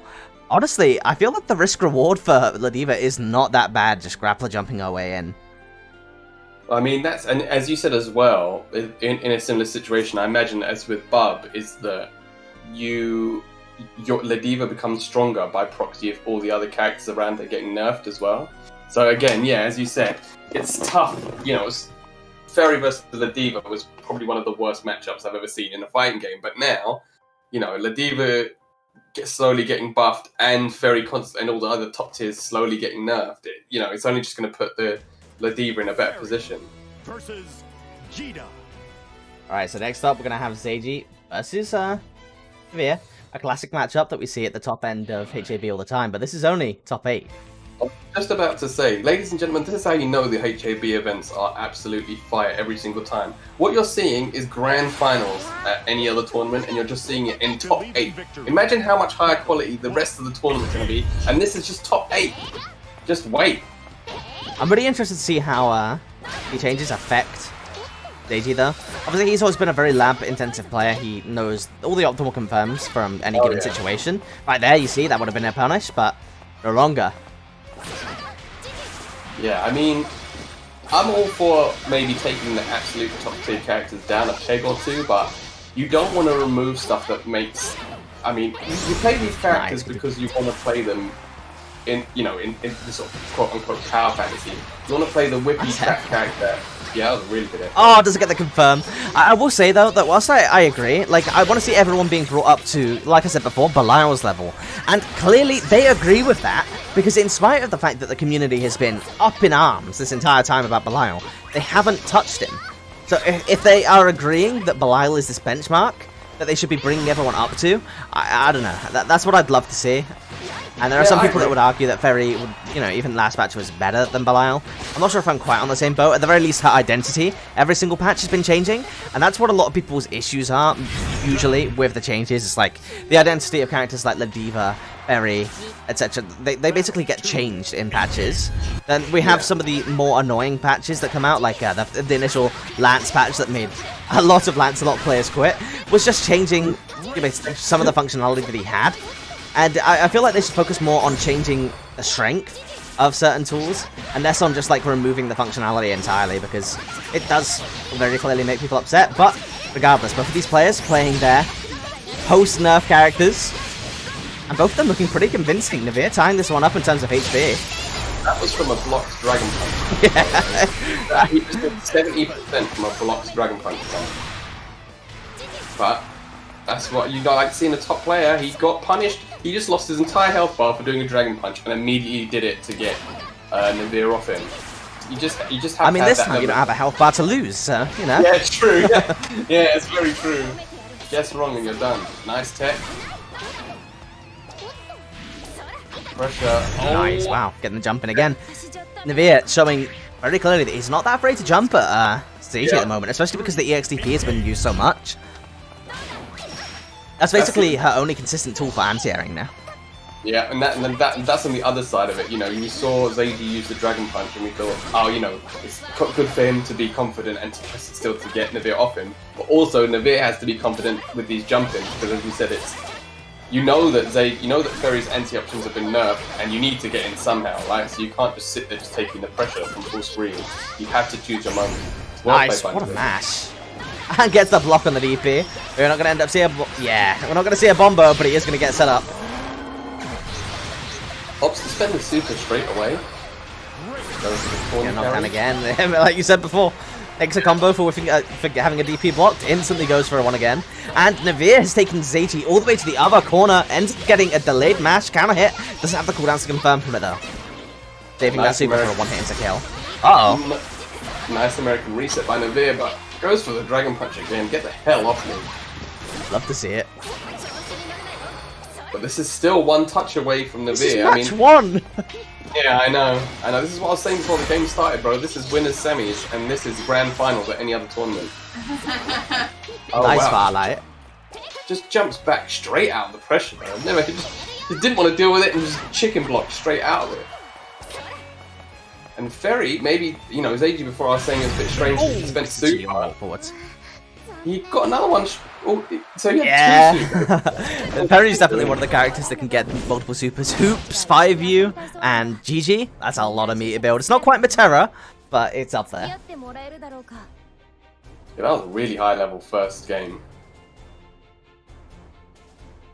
honestly, I feel like the risk-reward for Ladiva is not that bad, just grappler jumping her way in. I mean, that's, and as you said as well, in a similar situation, I imagine as with Bub, is that your Ladiva becomes stronger by proxy of all the other characters around her getting nerfed as well. So again, yeah, as you said, it's tough. You know, Ferry versus Ladiva was probably one of the worst matchups I've ever seen in a fighting game. But now, you know, Ladiva slowly getting buffed and Ferry and all the other top tiers slowly getting nerfed. You know, it's only just going to put the Ladiva in a better position. Versus Jida. Alright, so next up we're going to have Seiji versus Nivea, a classic matchup that we see at the top end of HAB all the time, but this is only top 8. I was just about to say, ladies and gentlemen, this is how you know the HAB events are absolutely fire every single time. What you're seeing is grand finals at any other tournament, and you're just seeing it in top 8. Imagine how much higher quality the rest of the tournament's going to be, and this is just top 8. Just wait. I'm really interested to see how the changes affect Seiji, though. Obviously, he's always been a very lab-intensive player. He knows all the optimal confirms from any given situation. Right there, you see, that would have been a punish, but no longer. Yeah, I mean, I'm all for maybe taking the absolute top tier characters down a peg or two, but you don't want to remove stuff that makes... I mean, you play these characters because you want to play them in this sort of quote-unquote power fantasy. You want to play the whippy trap character. Yeah, that was a really good effort. Oh, does it get the confirm? I will say, though, that whilst I agree, like, I want to see everyone being brought up to, like I said before, Belial's level. And clearly, they agree with that, because in spite of the fact that the community has been up in arms this entire time about Belial, they haven't touched him. So if they are agreeing that Belial is this benchmark that they should be bringing everyone up to, I don't know. That's what I'd love to see. And there are some people that would argue that Ferry would, you know, even last patch was better than Belial. I'm not sure if I'm quite on the same boat. At the very least, her identity, every single patch has been changing. And that's what a lot of people's issues are, usually, with the changes. It's like, the identity of characters like Ladiva, Ferry, etc. They basically get changed in patches. Then we have some of the more annoying patches that come out, like the initial Lance patch that made a lot of Lancelot players quit, was just changing some of the functionality that he had. And I feel like they should focus more on changing the strength of certain tools, and less on just like removing the functionality entirely, because it does very clearly make people upset. But regardless, both of these players playing their post-nerf characters, and both of them looking pretty convincing. Nivea tying this one up in terms of HP. That was from a blocked Dragon Punch. Yeah. He just did 70% from a blocked Dragon Punch. But that's what you got, like seeing a top player. He got punished. He just lost his entire health bar for doing a Dragon Punch, and immediately did it to get Nivea off him. You just have. I mean, this time you don't have a health bar to lose, so you know. Yeah, it's true. Yeah, yeah, it's very true. Guess wrong and you're done. Nice tech. Pressure. Oh. Nice. Wow, getting the jump in again. Nivea showing very clearly that he's not that afraid to jump at Seiji at the moment, especially because the EXDP has been used so much. That's basically her only consistent tool for anti-airing now. Yeah, and that's on the other side of it. You know, we saw Seiji use the Dragon Punch, and we thought, oh, you know, it's good for him to be confident and to press it still to get Nivea off him. But also, Nivea has to be confident with these jump-ins, because as we said, it's you know that Ferry's anti-options have been nerfed, and you need to get in somehow, right? So you can't just sit there just taking the pressure from full screen. You have to choose your moment. Well, nice, what a mash. And gets the block on the DP. We're not going to end up seeing we're not going to see a Bombo, but he is going to get set up. Opts to spend the super straight away. Knocked down again. Like you said before, takes a combo for having a DP blocked, instantly goes for a one again. And Nivea has taken Seiji all the way to the other corner, ends up getting a delayed mash, counter hit. Doesn't have the cooldowns to confirm from it though. Saving that super for a one hit into kill. Uh-oh. Nice American reset by Nivea, but goes for the Dragon Punch again. Get the hell off me. Love to see it. But this is still one touch away from This is Navir. match one! Yeah, I know. This is what I was saying before the game started, bro. This is winners semis, and this is grand finals at any other tournament. Oh, Nice wow. Firelight. Just jumps back straight out of the pressure, bro. Never, he didn't want to deal with it and just chicken blocked straight out of it. And Ferry, maybe, you know, Zeiji before I was saying it was a bit strange because he spent super. Forwards. He got another one. So he had two super. Perry's definitely one of the characters that can get multiple supers. Hoops, 5U, and GG. That's a lot of meter build. It's not quite Matera, but it's up there. Yeah, that was a really high level first game.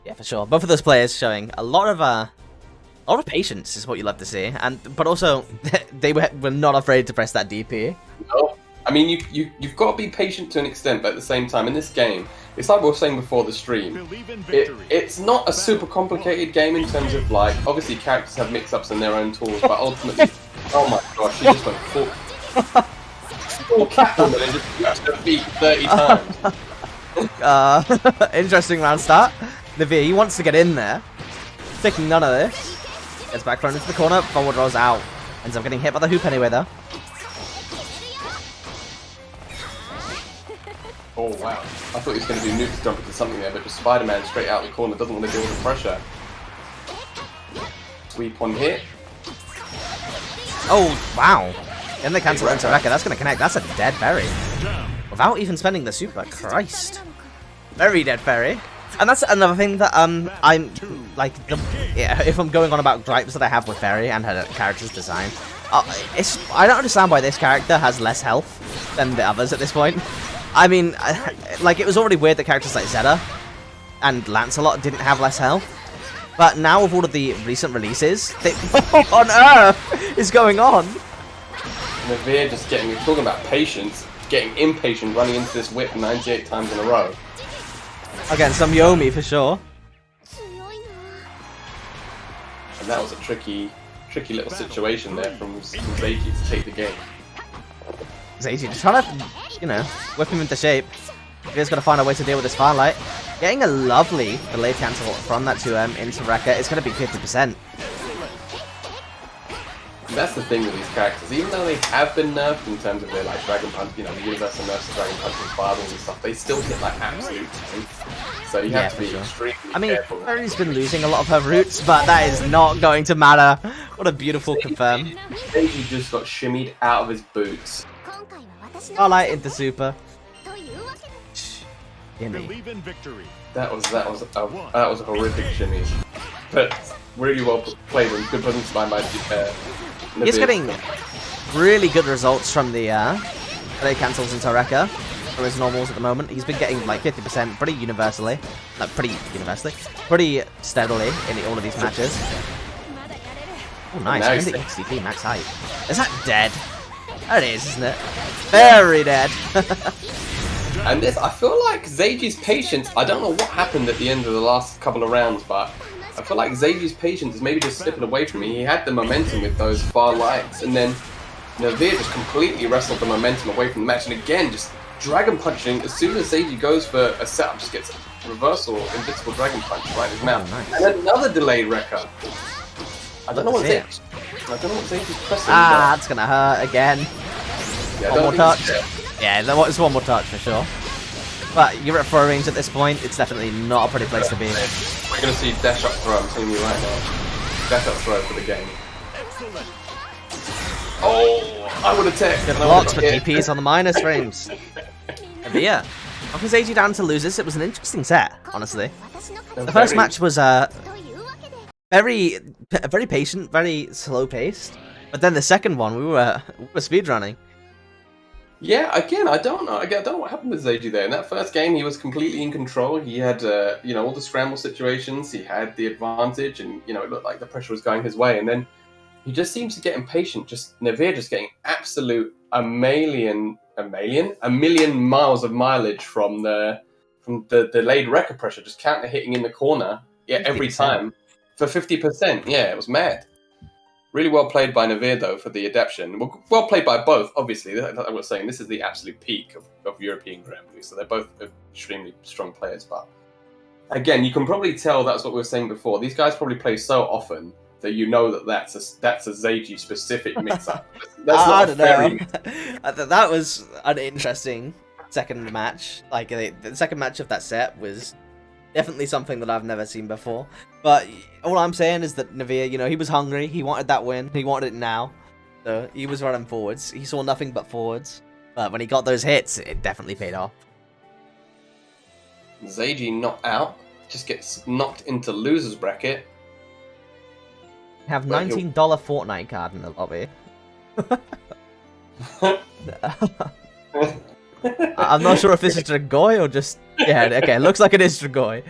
Yeah, for sure. Both of those players showing a lot of patience is what you love to see, but also they were not afraid to press that DP. No. I mean, you've got to be patient to an extent, but at the same time, in this game, it's like we were saying before the stream. It's not a super complicated game in terms of, like, obviously characters have mix-ups in their own tools, but ultimately, oh my gosh, she just went full Catwoman and just used her feet 30 times. Interesting round start. Navir, he wants to get in there. Taking none of this. Gets back thrown into the corner, forward rolls out. Ends up getting hit by the hoop anyway, though. Oh wow, I thought he was going to do nuke jump into something there, but just Spider-Man straight out the corner, doesn't want to deal with the pressure. Sweep on hit. Oh, wow. Then they cancel into Rekka. That's going to connect. That's a dead Ferry. Without even spending the super. Christ. Very dead Ferry. And that's another thing that I'm like, if I'm going on about gripes that I have with Ferry and her character's design, I don't understand why this character has less health than the others at this point. I mean, like, it was already weird that characters like Zeta and Lancelot didn't have less health. But now with all of the recent releases, what on earth is going on? Navir just we're talking about patience, getting impatient, running into this whip 98 times in a row. Again, some Yomi for sure. And that was a tricky little situation there from Zeiki to take the game. Zeiji just trying to, you know, whip him into shape. He's got to find a way to deal with this Firelight. Getting a lovely delayed cancel from that 2M into Rekka. It's going to be 50%. And that's the thing with these characters. Even though they have been nerfed in terms of their, like, Dragon Punch, you know, the universal nerfs of Dragon Punch and Fireballs and stuff, they still hit, like, absolute tanks. So you have to be extremely careful. Ferry's been losing a lot of her roots, but that is not going to matter. What a beautiful confirm. Zeiji just got shimmied out of his boots. Firelight into super. Gimme. That was a horrific shimmy, but really well played and good presence by my He's getting really good results from the play cancels into Rekka from his normals at the moment. He's been getting like 50% pretty universally, pretty steadily in all of these matches. Oh, nice. He's XDP max height. Is that dead? That is, isn't it? Very dead. And this, I feel like Zeiji's patience, I don't know what happened at the end of the last couple of rounds, but I feel like Zeiji's patience is maybe just slipping away from me. He had the momentum with those far lights, and then Navir just completely wrestled the momentum away from the match, and again, just Dragon Punching, as soon as Zeiji goes for a setup, just gets a reversal, invincible Dragon Punch right in his mouth. Oh, nice. And another delayed Rekka. I don't know what Zeiji's pressing. That's gonna hurt again. Yeah, One more touch. Yeah, it's one more touch for sure. But you're at throw range at this point. It's definitely not a pretty place to be. We're going to see dash up throw, I'm telling you right now. Dash up throw for the game. Oh, I would attack. Good blocks, but DPs on the minus frames. But yeah, after Zeiji down to losers, it was an interesting set, honestly. The first match was very patient, very slow paced. But then the second one, we were speedrunning. Yeah, again, I don't know. I don't know what happened with Zeiji there. In that first game, he was completely in control. He had, all the scramble situations. He had the advantage, and it looked like the pressure was going his way. And then he just seems to get impatient. Navir just getting absolute a million miles of mileage from the delayed Rekka pressure, just counter hitting in the corner. Yeah, every 50%. Time for 50%. Yeah, it was mad. Really well played by Navir, though, for the adaptation. Well played by both, obviously. Like I was saying, this is the absolute peak of European Granblue, so they're both extremely strong players. But again, you can probably tell that's what we were saying before. These guys probably play so often that you know that's a Zeiji specific mix-up. That's I not a don't fairy know. That was an interesting second match. Like the second match of that set was definitely something that I've never seen before. But all I'm saying is that Navia, you know, he was hungry. He wanted that win. He wanted it now. So he was running forwards. He saw nothing but forwards. But when he got those hits, it definitely paid off. Zeiji not out, just gets knocked into loser's bracket. Have $19 Fortnite card in the lobby. I'm not sure if this is Dragoi or just... Yeah, okay, looks like it is Dragoi.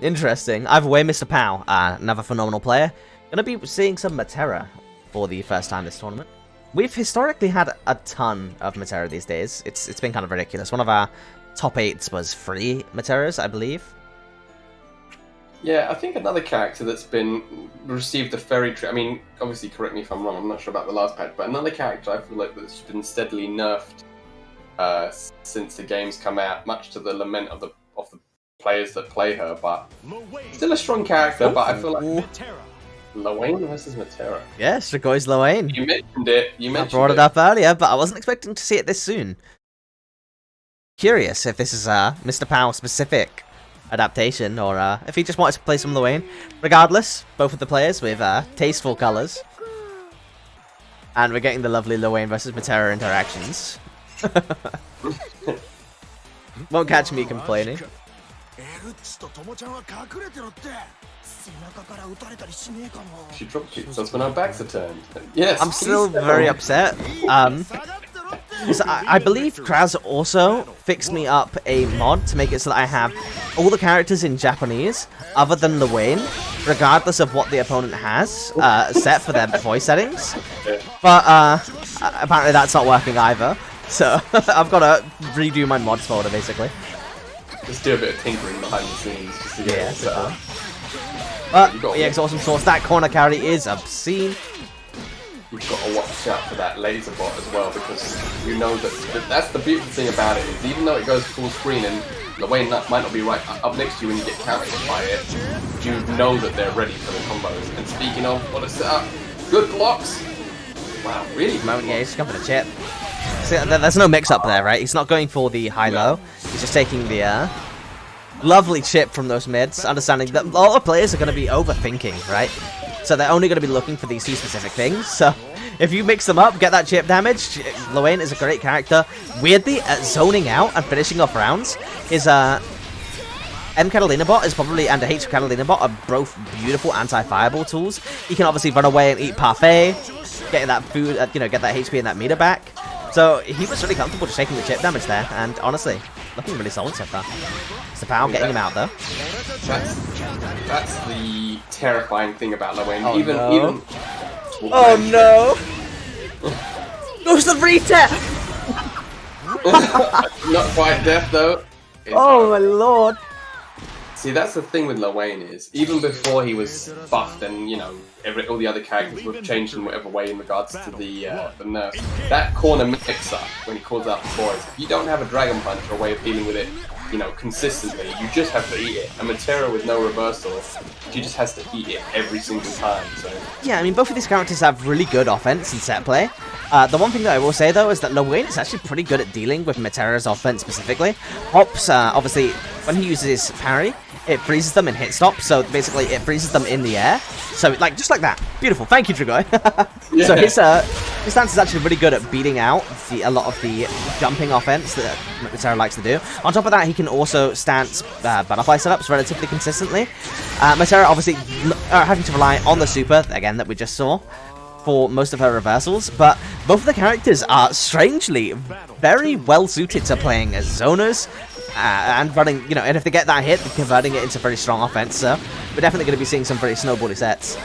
Interesting. Either way, Mr. Pow, another phenomenal player. Gonna be seeing some Matera for the first time this tournament. We've historically had a ton of Matera these days. It's been kind of ridiculous. One of our top 8s was 3 Materas, I believe. Yeah, I think another character that's been received a fairy treat. I mean, obviously, correct me if I'm wrong. I'm not sure about the last patch, but another character I feel like that's been steadily nerfed since the game's come out, much to the lament of the players that play her. But still a strong character. But I feel like Lowain versus Matera. Yes, Dragoi's Lowain. You mentioned it. I brought it up earlier, but I wasn't expecting to see it this soon. Curious if this is a Mr. Pow specific adaptation, or if he just wanted to play some Lowain. Regardless, both of the players with tasteful colours. And we're getting the lovely Lowain versus Matera interactions. Won't catch me complaining. She dropped kicks us when our backs are turned. Yes. I'm still very upset. So I believe Kraz also fixed me up a mod to make it so that I have all the characters in Japanese other than Lowain, regardless of what the opponent has set for their voice settings. But apparently that's not working either. So I've got to redo my mods folder basically. Just do a bit of tinkering behind the scenes just to get it set up. But EX Awesome Source, that corner carry is obscene. You've got to watch out for that laser bot as well, because you know that's the beautiful thing about it, is even though it goes full screen and Lowain might not be right up next to you when you get countered by it, you know that they're ready for the combos. And speaking of, what a setup, good blocks. Wow, really? Yeah, he's just going for the chip. See, there's no mix-up there, right? He's not going for the high-low. He's just taking the lovely chip from those mids, understanding that a lot of players are going to be overthinking, right? So they're only going to be looking for these 2 specific things. So if you mix them up, get that chip damage, Lowain is a great character. Weirdly, at zoning out and finishing off rounds, his M Catalina bot is probably, and the H Catalina bot are both beautiful anti-fireball tools. He can obviously run away and eat parfait, getting that food, get that HP and that meter back. So he was really comfortable just taking the chip damage there, and honestly, looking really solid so far. Mr. Pow getting him out though. That's the terrifying thing about Lowain. Oh, even oh no! Goes the reset! Not quite death though. Oh my lord! See, that's the thing with Lowain, is even before he was buffed and all the other characters were changed in whatever way in regards to the nerf, that corner mix-up when he calls out the boys, if you don't have a Dragon Punch or a way of dealing with it consistently, you just have to eat it. And Matera with no reversal, she just has to eat it every single time. So yeah, I mean, both of these characters have really good offense and set play. The one thing that I will say though is that Lowain is actually pretty good at dealing with Matera's offense specifically. Hops, obviously, when he uses his parry, it freezes them in hit stop, so basically it freezes them in the air. So just like that. Beautiful. Thank you, Dragoi. Yeah. So his stance is actually really good at beating out a lot of the jumping offense that Matera likes to do. On top of that, he can also stance butterfly setups relatively consistently. Matera obviously having to rely on the super, again, that we just saw, for most of her reversals, but both of the characters are strangely very well suited to playing as zoners and running, and if they get that hit, converting it into very strong offense. So we're definitely going to be seeing some pretty snowbally sets.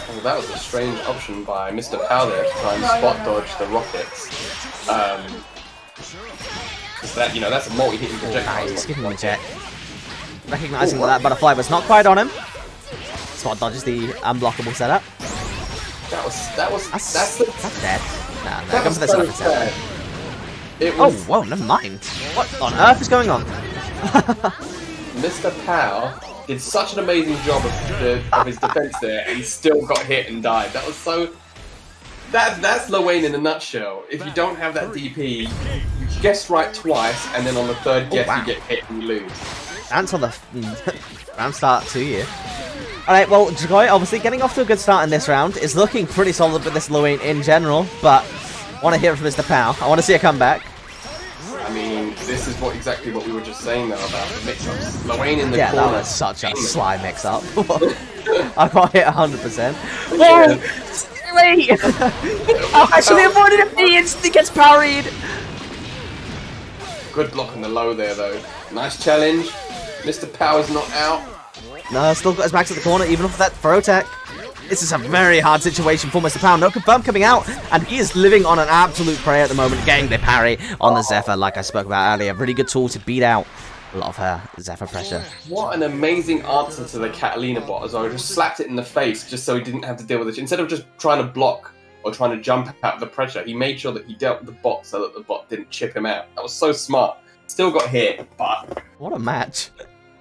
Well, that was a strange option by Mr. Pow there to try and spot dodge the rockets. Because that's a multi-hitting projectile. Nice, giving him a jet. Recognizing that butterfly was not quite on him. Spot dodges the unblockable setup. That's dead. No, go for the setup instead. Oh, whoa, never mind. What on earth is going on? Mr. Pow did such an amazing job of his defense there, and he still got hit and died. That was so. That's Lowain in a nutshell. If you don't have that DP, you guess right twice, and then on the third guess you get hit and you lose. Dance on the round start to you. Alright, well, Dragoi obviously getting off to a good start in this round. Is looking pretty solid with this Lowain in general, but I want to hear it from Mr. Pow. I want to see a comeback. I mean, this is exactly what we were just saying though about the mix-ups. Lowain in the yeah, corner. That was such a sly mix-up. I got hit 100%. Oh! Wait! I actually avoided it, he instantly gets parried! Good block on the low there though. Nice challenge. Mr. Power's not out. No, still got his max at the corner, even with that throw tech. This is a very hard situation for Mr. Power. No confirm coming out, and he is living on an absolute prey at the moment, getting the parry on the Zephyr, like I spoke about earlier. Really good tool to beat out a lot of her Zephyr pressure. What an amazing answer to the Catalina bot as well. Just slapped it in the face just so he didn't have to deal with it. Instead of just trying to block or trying to jump out of the pressure, he made sure that he dealt with the bot so that the bot didn't chip him out. That was so smart. Still got hit, but... What a match.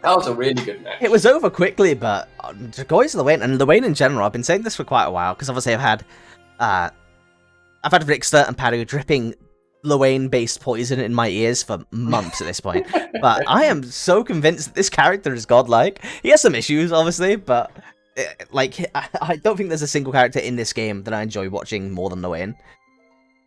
That was a really good match. It was over quickly, but Dragoi's Lowain, and Lowain in general, I've been saying this for quite a while, because obviously I've had Rickster and Paru dripping Lowain-based poison in my ears for months at this point. But I am so convinced that this character is godlike. He has some issues, obviously, but I don't think there's a single character in this game that I enjoy watching more than Lowain.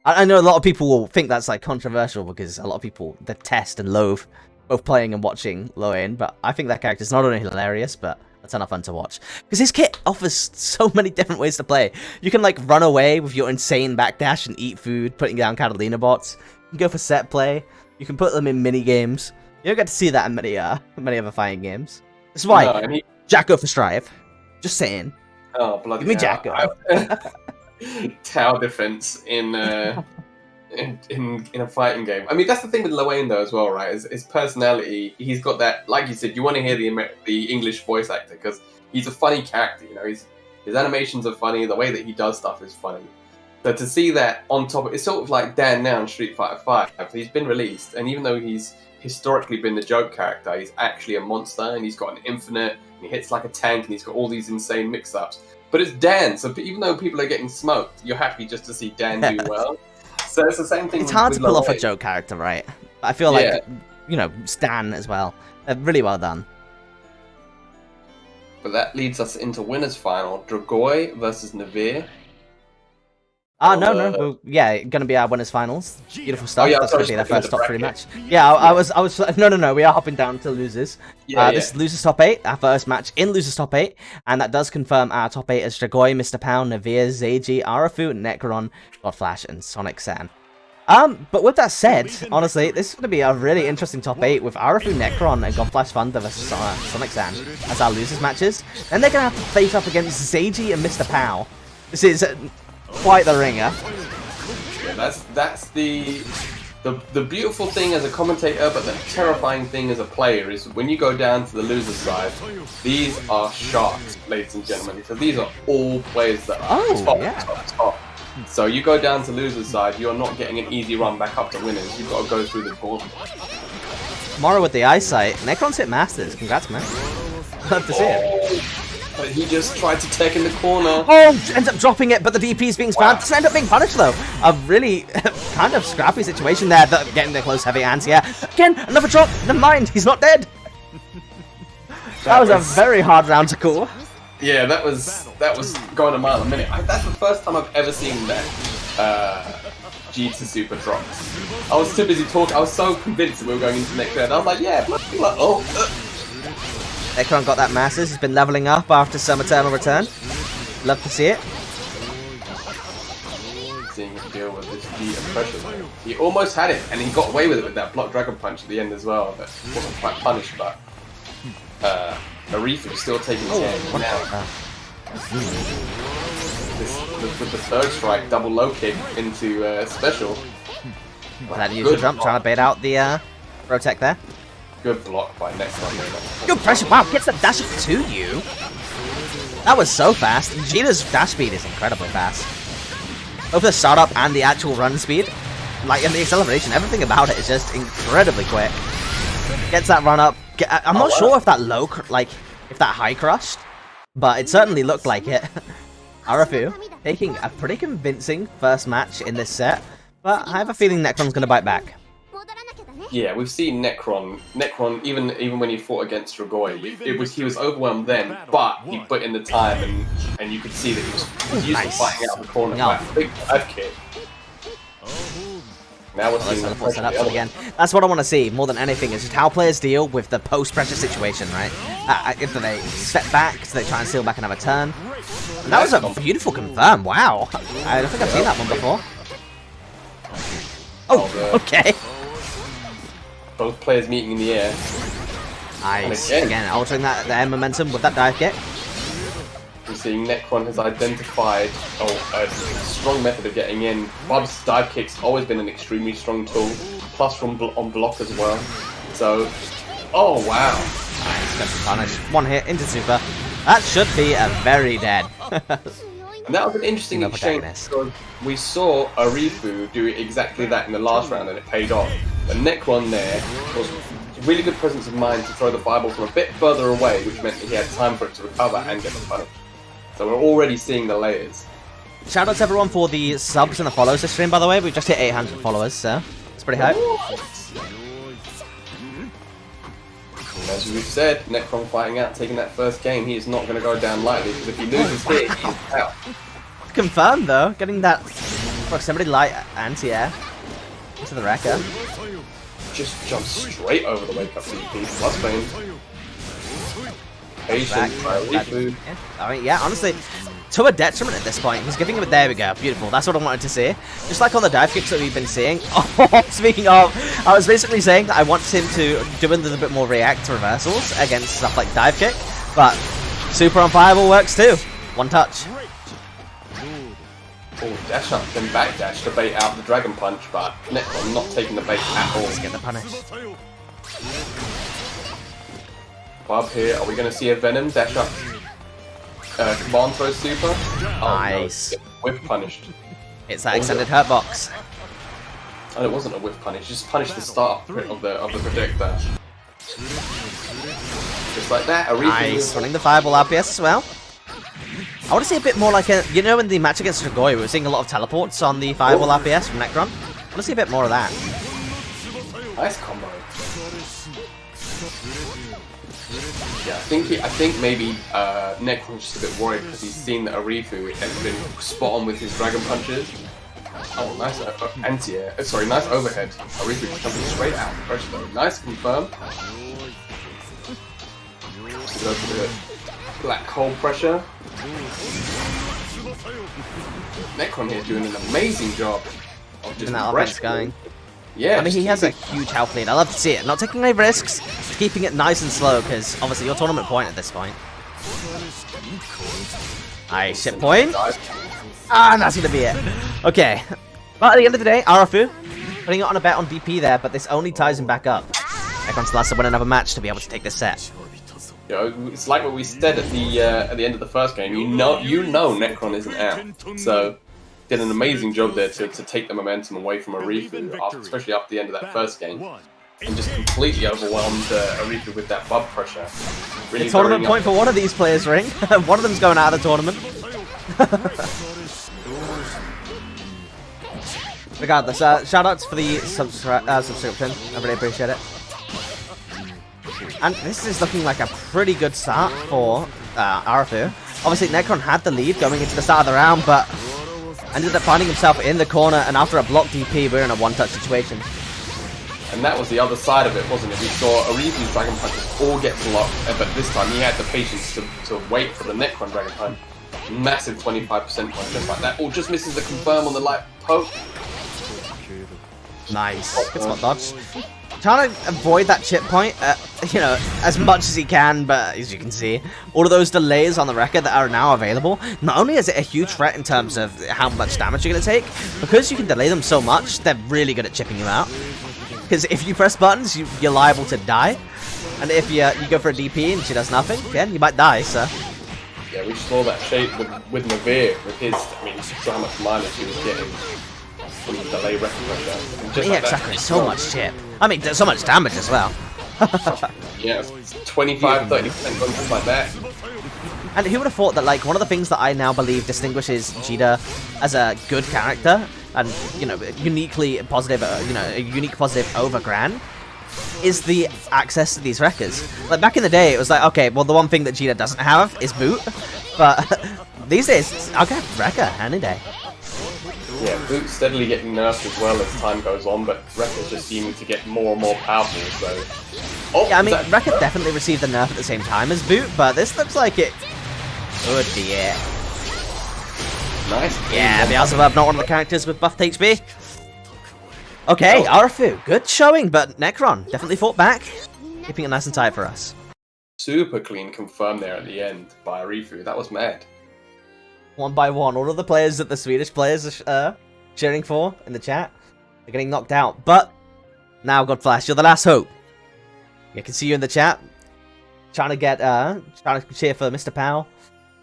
I know a lot of people will think that's like controversial because a lot of people detest and loathe both playing and watching Lowain, but I think that character is not only hilarious, but a ton of fun to watch. Because his kit offers so many different ways to play. You can like run away with your insane backdash and eat food, putting down Catalina bots. You can go for set play. You can put them in mini games. You don't get to see that in many other fighting games. That's why Jacko for Strive. Just saying. Oh bloody! Give me Jacko. Tower defense in a fighting game. I mean, that's the thing with Lowain though as well, right? His personality. He's got that, like you said, you want to hear the English voice actor because he's a funny character. You know, his animations are funny. The way that he does stuff is funny. So to see that on top of it's sort of like Dan now in Street Fighter 5. He's been released, and even though he's historically been the joke character, he's actually a monster, and he's got an infinite. And he hits like a tank, and he's got all these insane mix-ups. But it's Dan, so even though people are getting smoked, you're happy just to see Dan do well. So it's the same thing. It's hard to pull off a joke character, right? I feel like, you know, Stan as well. Really well done. But that leads us into winners final: Dragoi versus Navir. No. Yeah, gonna be our winners finals. Beautiful stuff. That's gonna be their first top 3 match. Yeah, No. We are hopping down to losers. This is losers top 8, our first match in losers top 8, and that does confirm our top 8 as Dragoi, Mr. Pow, Navir, Zeiji, Arafu, Necron, Godflash, and Sonic San. But with that said, honestly, this is gonna be a really interesting top 8 with Arafu, Necron, and Godflash Thunder versus Sonic San as our losers matches. Then they're gonna have to face up against Zeiji and Mr. Pow. This is quite the ringer. Yeah, that's the beautiful thing as a commentator, but the terrifying thing as a player is when you go down to the loser side, these are sharks, ladies and gentlemen. So these are all players that are top. So you go down to loser side, you're not getting an easy run back up to winners. You've got to go through the gauntlet. Tomorrow with the eyesight, Necron's hit Masters. Congrats, man. Love to see it. But he just tried to tech in the corner. Oh, ends up dropping it, but the DP is being spammed. Doesn't end up being punished, though. A really kind of scrappy situation there. Getting the close heavy hands here. Again, another drop. Never mind, he's not dead. That was a very hard round to call. Yeah, that was going a mile a minute. That's the first time I've ever seen that G to super drops. I was too busy talking. I was so convinced that we were going into the next round. I was like, yeah, Necron got that Masters. He's been leveling up after some Eternal Return. Love to see it. Seeing him deal with this G and pressure. He almost had it, and he got away with it with that block Dragon Punch at the end as well. But wasn't quite punished, but Arifu still taking his hand now. With the third strike, double low kick into special. Well, that user jump, trying to bait out the Protect there. Good block by Necron. Good pressure. Wow, gets the dash to you. That was so fast. Gina's dash speed is incredibly fast. Both the startup and the actual run speed, like and the acceleration, everything about it is just incredibly quick. Gets that run up. I'm not sure if that low, like if that high crushed, but it certainly looked like it. Arafu taking a pretty convincing first match in this set, but I have a feeling Necron's going to bite back. Yeah, we've seen Necron. Even when he fought against Dragoi, he was overwhelmed then, but he put in the time, and you could see that he was used to fighting out the corner. Big dive kick. Now we're seeing the set up again. That's what I want to see more than anything, is just how players deal with the post-pressure situation, right? If they step back, so they try and steal back and have a turn. And that was a beautiful confirm. Wow, I don't think I've seen that one before. Oh, okay. Both players meeting in the air. Nice. Again, altering that air momentum with that dive kick. We're seeing Necron has identified a strong method of getting in. Bob's dive kick's always been an extremely strong tool, plus on block as well. So, oh wow. Nice, gets punished. One hit into super. That should be a very dead. And that was an interesting exchange because we saw Arifu do exactly that in the last round and it paid off. But Necron there was really good presence of mind to throw the fireball from a bit further away, which meant that he had time for it to recover and get the punish. So we're already seeing the layers. Shout out to everyone for the subs and the follows this stream, by the way. We've just hit 800 followers, so it's pretty high. As we've said, Necron fighting out, taking that first game, he is not going to go down lightly, because if he loses here, he's out. Confirmed, though, getting that proximity light anti-air into the wrecker. Just jumps straight over the wake-up CP, plus fame. Patient, Arifu. I mean, yeah, honestly, to a detriment at this point. He's giving him a... There we go. Beautiful. That's what I wanted to see. Just like on the dive kicks that we've been seeing. Oh, speaking of, I was basically saying that I want him to do a little bit more react reversals against stuff like dive kick. But super on fireball works too. One touch. Oh, dash up, then back dash to bait out the dragon punch, but Necron not taking the bait at all. Let's get the punish. Bob here, are we going to see a Venom dash up? Command throw super? Oh, nice. No, whiff punished. It's that extended hurt box. And it wasn't a whiff punish, just punished the start of the projector. Just like that. Nice, running the fireball RPS as well. I want to see a bit more like a, you know, in the match against Dragoi, we were seeing a lot of teleports on the fireball RPS from Necron. I want to see a bit more of that. Nice combo. Yeah, I think maybe Necron's just a bit worried because he's seen that Arifu has been spot on with his dragon punches. Oh, nice anti-air. Sorry, nice overhead. Arifu just jumping straight out. Pressure though. Nice confirm. Just go for the black hole pressure. Necron here doing an amazing job of just that offense going. Yeah, I mean, he has a huge health lead. I love to see it. Not taking any risks, just keeping it nice and slow, because obviously your tournament point at this point. Nice shit point. Ah, and that's going to be it. Okay. But at the end of the day, Arafu putting it on a bet on DP there, but this only ties him back up. Necron still has to win another match to be able to take this set. You know, it's like what we said at the end of the first game. You know Necron isn't out, so did an amazing job there to take the momentum away from Arifu, especially after the end of that first game, and just completely overwhelmed Arifu with that bub pressure. Really the tournament point for one of these players, Ring. One of them's going out of the tournament. Regardless, shoutouts for the subscription. I really appreciate it. And this is looking like a pretty good start for Arafu. Obviously, Necron had the lead going into the start of the round, but ended up finding himself in the corner, and after a block DP, we're in a one-touch situation. And that was the other side of it, wasn't it? We saw Arifu's Dragon Punches all get blocked, but this time he had the patience to wait for the Necron Dragon Punch. Massive 25% punch, just like that. Or just misses the confirm on the light poke. Nice. Good spot dodge. Trying to avoid that chip point, you know, as much as he can, but as you can see, all of those delays on the record that are now available, not only is it a huge threat in terms of how much damage you're going to take, because you can delay them so much, they're really good at chipping you out. Because if you press buttons, you're liable to die, and if you go for a DP and she does nothing, again, you might die, so... Yeah, we saw that shape with Navir, with his, I mean, you saw how much mileage he was getting from the delay record pressure. Yeah, exactly, so much chip. I mean, so much damage as well. Yeah, 25, 30% going just like that. And who would have thought that, like, one of the things that I now believe distinguishes Jida as a good character, and, you know, uniquely positive, a unique positive over Gran, is the access to these wreckers. Like, back in the day, it was like, okay, well, the one thing that Jida doesn't have is boot, but these days, I'll get wrecker any day. Yeah, boot's steadily getting nerfed as well as time goes on, but wrecker's just seeming to get more and more powerful, so... Oh, yeah, I mean, Wrecker definitely received the nerf at the same time as boot, but this looks like it could be it. Nice. Yeah, Beelzebub, not one of the characters with buffed HP. Okay, Arafu, good showing, but Necron definitely fought back, keeping it nice and tight for us. Super clean confirmed there at the end by Arifu. That was mad. One by one, all of the players that the Swedish players are cheering for in the chat are getting knocked out. But now, Godflash, you're the last hope. I can see you in the chat, trying to cheer for Mr. Powell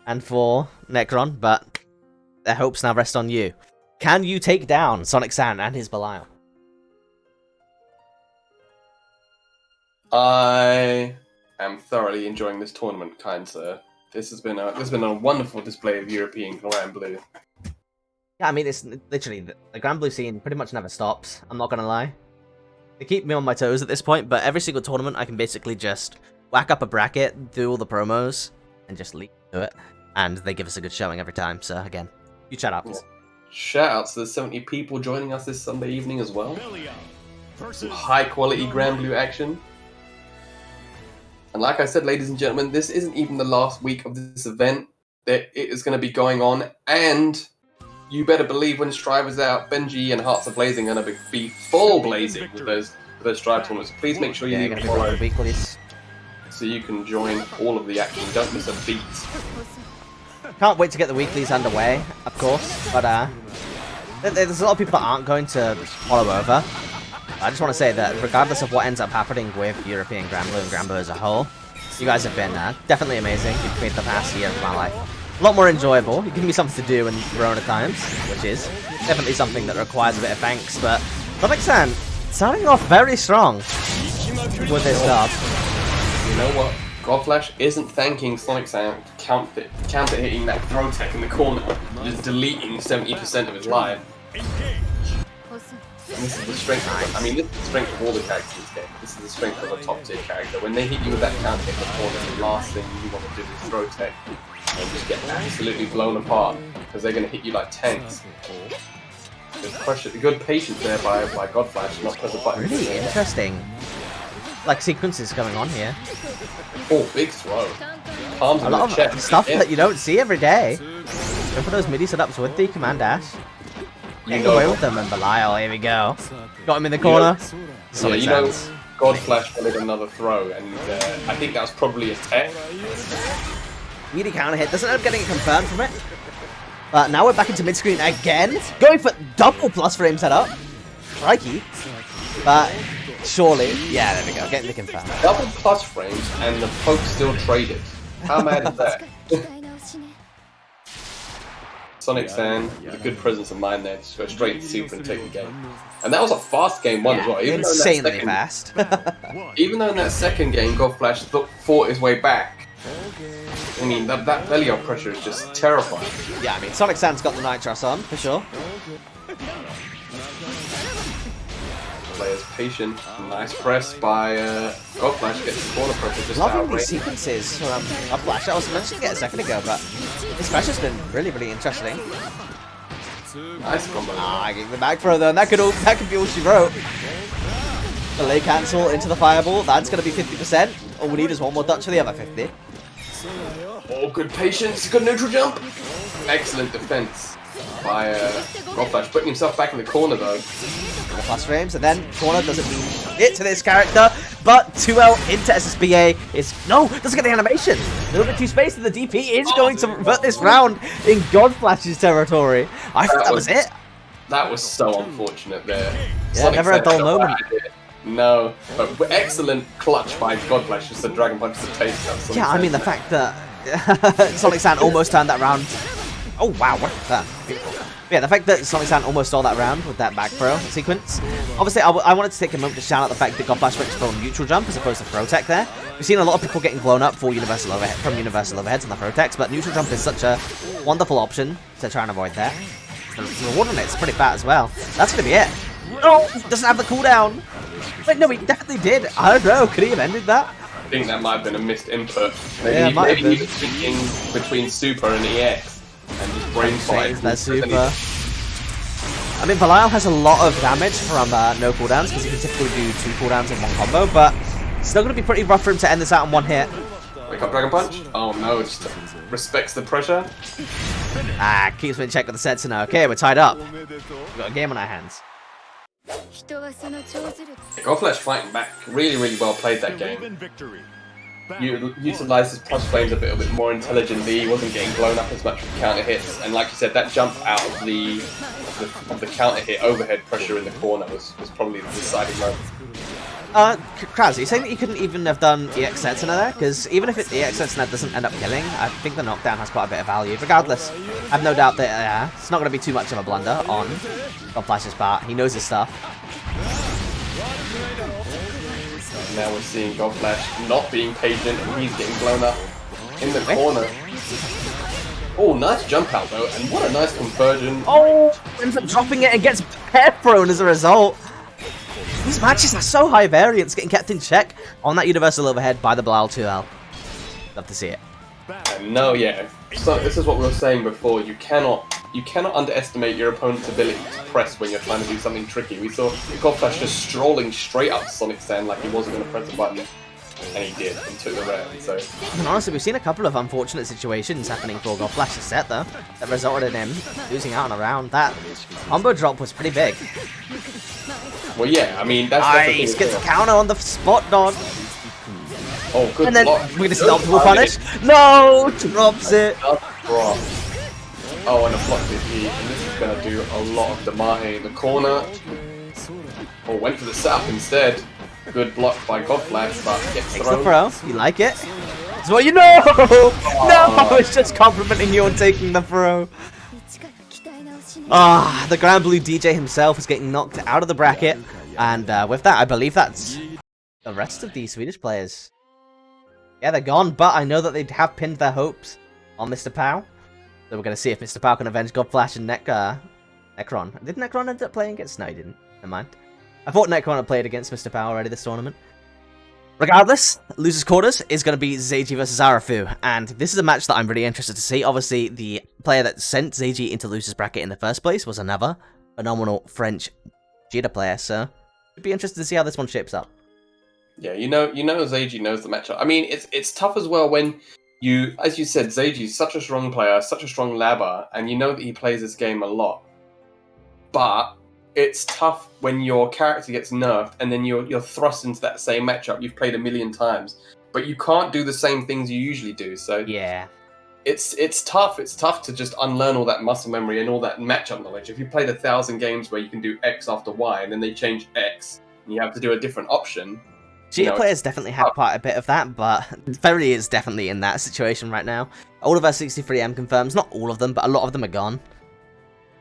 and for Necron, but their hopes now rest on you. Can you take down Sonic San and his Belial? I am thoroughly enjoying this tournament, kind sir. This has been a wonderful display of European Granblue. Yeah, I mean, it's literally the Granblue scene pretty much never stops. I'm not gonna lie. They keep me on my toes at this point, but every single tournament I can basically just whack up a bracket, do all the promos, and just leave to it. And they give us a good showing every time. So again, huge shout outs. Yeah. Shout outs to the 70 people joining us this Sunday evening as well. Some high quality Granblue action. And like I said, ladies and gentlemen, this isn't even the last week of this event. It is going to be going on, and you better believe when Strive is out, Benji and Hearts of Blazing are going to be full blazing with those Strive tournaments. Please make sure you leave a follow so you can join all of the action. Don't miss a beat. Can't wait to get the weeklies underway, of course, but there's a lot of people that aren't going to follow over. I just want to say that regardless of what ends up happening with European Granblue and Granblue as a whole, you guys have been definitely amazing. You've made the past year of my life a lot more enjoyable. You've given me something to do in Corona times, which is definitely something that requires a bit of thanks, but Sonic San starting off very strong with this dub. You know what? Godflash isn't thanking Sonic San counter hitting that throw tech in the corner, just deleting 70% of his life. And this is the strength of, I mean, this is the strength of all the characters in this game. This is the strength of a top tier character. When they hit you with that counter hit in the corner, the last thing you want to do is throw tech and just get absolutely blown apart because they're going to hit you like tanks. Good patience there by Godflash, not press a button. Really interesting, like, sequences going on here. Oh, big throw. Palms in the chest. Stuff that you don't see every day. Go for those MIDI setups with the command dash. Getting away with them, and Belial, here we go. Got him in the corner. Yeah, you know, Godflash wanted another throw, and I think that was probably a tech. MIDI counter hit, doesn't end up getting it confirmed from it. But now we're back into mid-screen again. Going for double plus frame setup. Crikey. But surely, yeah, there we go, getting the confirm. Double plus frames, and the poke still traded. How mad is that? Sonic San, with a good presence of mind there, just go straight into Super and take the game. And that was a fast game one as well. Even insanely fast. Even though in that second game, Godflash fought his way back. I mean, that belly up pressure is just terrifying. Yeah, I mean, Sonic San's got the Nitros on, for sure. Players patient. Nice press by Godflash, gets the corner pressure just out. Loving these sequences from Godflash. I was mentioning it a second ago, but this pressure's been really, really interesting. Nice combo. Ah, getting the back throw though, and that could be all she wrote. Delay cancel into the fireball, that's going to be 50%. All we need is one more Dutch for the other 50. Oh, good patience, good neutral jump. Excellent defense by Godflash, putting himself back in the corner though. Plus frames, and then corner doesn't mean it to this character, but 2L into SSBA is, no, doesn't get the animation. A little bit too spaced, and the DP is going to revert this round in Godflash's territory. I thought that was it. That was so unfortunate there. Yeah, Sonic never a dull moment. No, but excellent clutch by Godflash, just a Dragon Punch to taste that. Yeah, I mean, the fact that Sonic San almost turned that round. Oh, wow, what is that? Beautiful. Yeah, the fact that Sonic Sand almost stole that round with that back throw sequence. Obviously, I wanted to take a moment to shout out the fact that God Flash went for neutral jump as opposed to throw tech there. We've seen a lot of people getting blown up for universal overhead from universal overheads on the throw techs, but neutral jump is such a wonderful option to try and avoid that. The reward on it is pretty fat as well. That's gonna be it. Oh, doesn't have the cooldown. Wait, no, he definitely did. I don't know. Could he have ended that? I think that might have been a missed input. Yeah, Maybe he was thinking between Super and EX and just brain farted. There's Super. I mean, Belial has a lot of damage from no cooldowns because he can typically do 2 cooldowns in one combo, but it's still going to be pretty rough for him to end this out in one hit. Wake up, Dragon Punch. Oh no, just respects the pressure. Ah, keeps me in check with the Setsuna. Okay, we're tied up. We've got a game on our hands. Godflesh fighting back. Really, really well played that game. Victory. You utilised his plus flames a bit more intelligently. He wasn't getting blown up as much with counter hits, and like you said, that jump out of the counter hit overhead pressure in the corner was probably the deciding moment. Kraz, are you saying that you couldn't even have done EX Setsuna there? Because even if EX Setsuna doesn't end up killing, I think the knockdown has quite a bit of value. Regardless, I have no doubt that it's not going to be too much of a blunder on Godflash's part. He knows his stuff. Now we're seeing Godflash not being patient, and he's getting blown up in the corner. Oh, nice jump out though, and what a nice conversion. Oh, ends up dropping it and gets pair thrown as a result. These matches are so high variance, getting kept in check on that universal overhead by the Belial 2L. Love to see it. No, yeah. So this is what we were saying before. You cannot underestimate your opponent's ability to press when you're trying to do something tricky. We saw Godflash just strolling straight up Sonic Sand like he wasn't going to press a button, and he did, and took the round. So, and honestly, we've seen a couple of unfortunate situations happening for Godflash's set though, that resulted in him losing out on a round. That combo drop was pretty big. Well, yeah, I mean that's nice, gets a counter on the spot dodge. Oh, good and then block. we're gonna see the optimal punish. No, drops it. Drop. Oh, and a block DP, and this is gonna do a lot of damage in the corner. Oh, went for the setup instead. Good block by Godflash, but gets Takes thrown. the throw. You like it? That's what you know. No, it's just complimenting you on taking the throw. Ah, the Granblue DJ himself is getting knocked out of the bracket, and with that, I believe that's the rest of the Swedish players. Yeah, they're gone, but I know that they have pinned their hopes on Mr. Pow. So we're going to see if Mr. Pow can avenge Godflash and Necron. Did Necron end up playing against? No, he didn't. Never mind. I thought Necron had played against Mr. Pow already this tournament. Regardless, losers quarters is going to be Zeiji versus Arafu, and this is a match that I'm really interested to see. Obviously, the player that sent Zeiji into losers bracket in the first place was another phenomenal French Jida player, so it'd be interested to see how this one shapes up. Yeah, you know, Zeiji knows the matchup. I mean, it's tough as well when you, as you said, Zeiji's such a strong player, such a strong labber, and you know that he plays this game a lot. But it's tough when your character gets nerfed and then you're thrust into that same matchup you've played a million times, but you can't do the same things you usually do. So yeah, it's tough. It's tough to just unlearn all that muscle memory and all that matchup knowledge. If you played 1,000 games where you can do X after Y and then they change X and you have to do a different option. Jida players definitely had quite a bit of that, but Ferry is definitely in that situation right now. All of our 63M confirms, not all of them, but a lot of them are gone.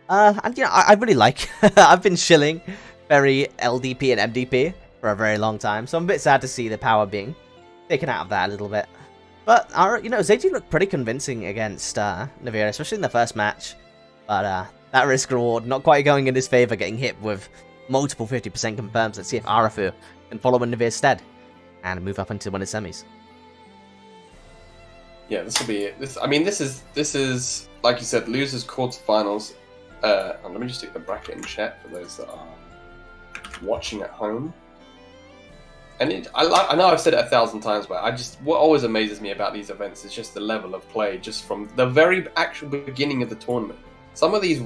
And you know, I really like, I've been shilling Ferry, LDP, and MDP for a very long time, so I'm a bit sad to see the power being taken out of that a little bit. But, you know, Zeiji looked pretty convincing against Navira, especially in the first match. But that risk reward not quite going in his favor, getting hit with multiple 50% confirms. Let's see if Arafu can follow in Navir's stead and move up into one of the semis. Yeah, this will be it. I mean, this is like you said, losers quarterfinals. Let me just stick the bracket in chat for those that are watching at home. And I know I've said it 1,000 times, but what always amazes me about these events is just the level of play, just from the very actual beginning of the tournament. Some of these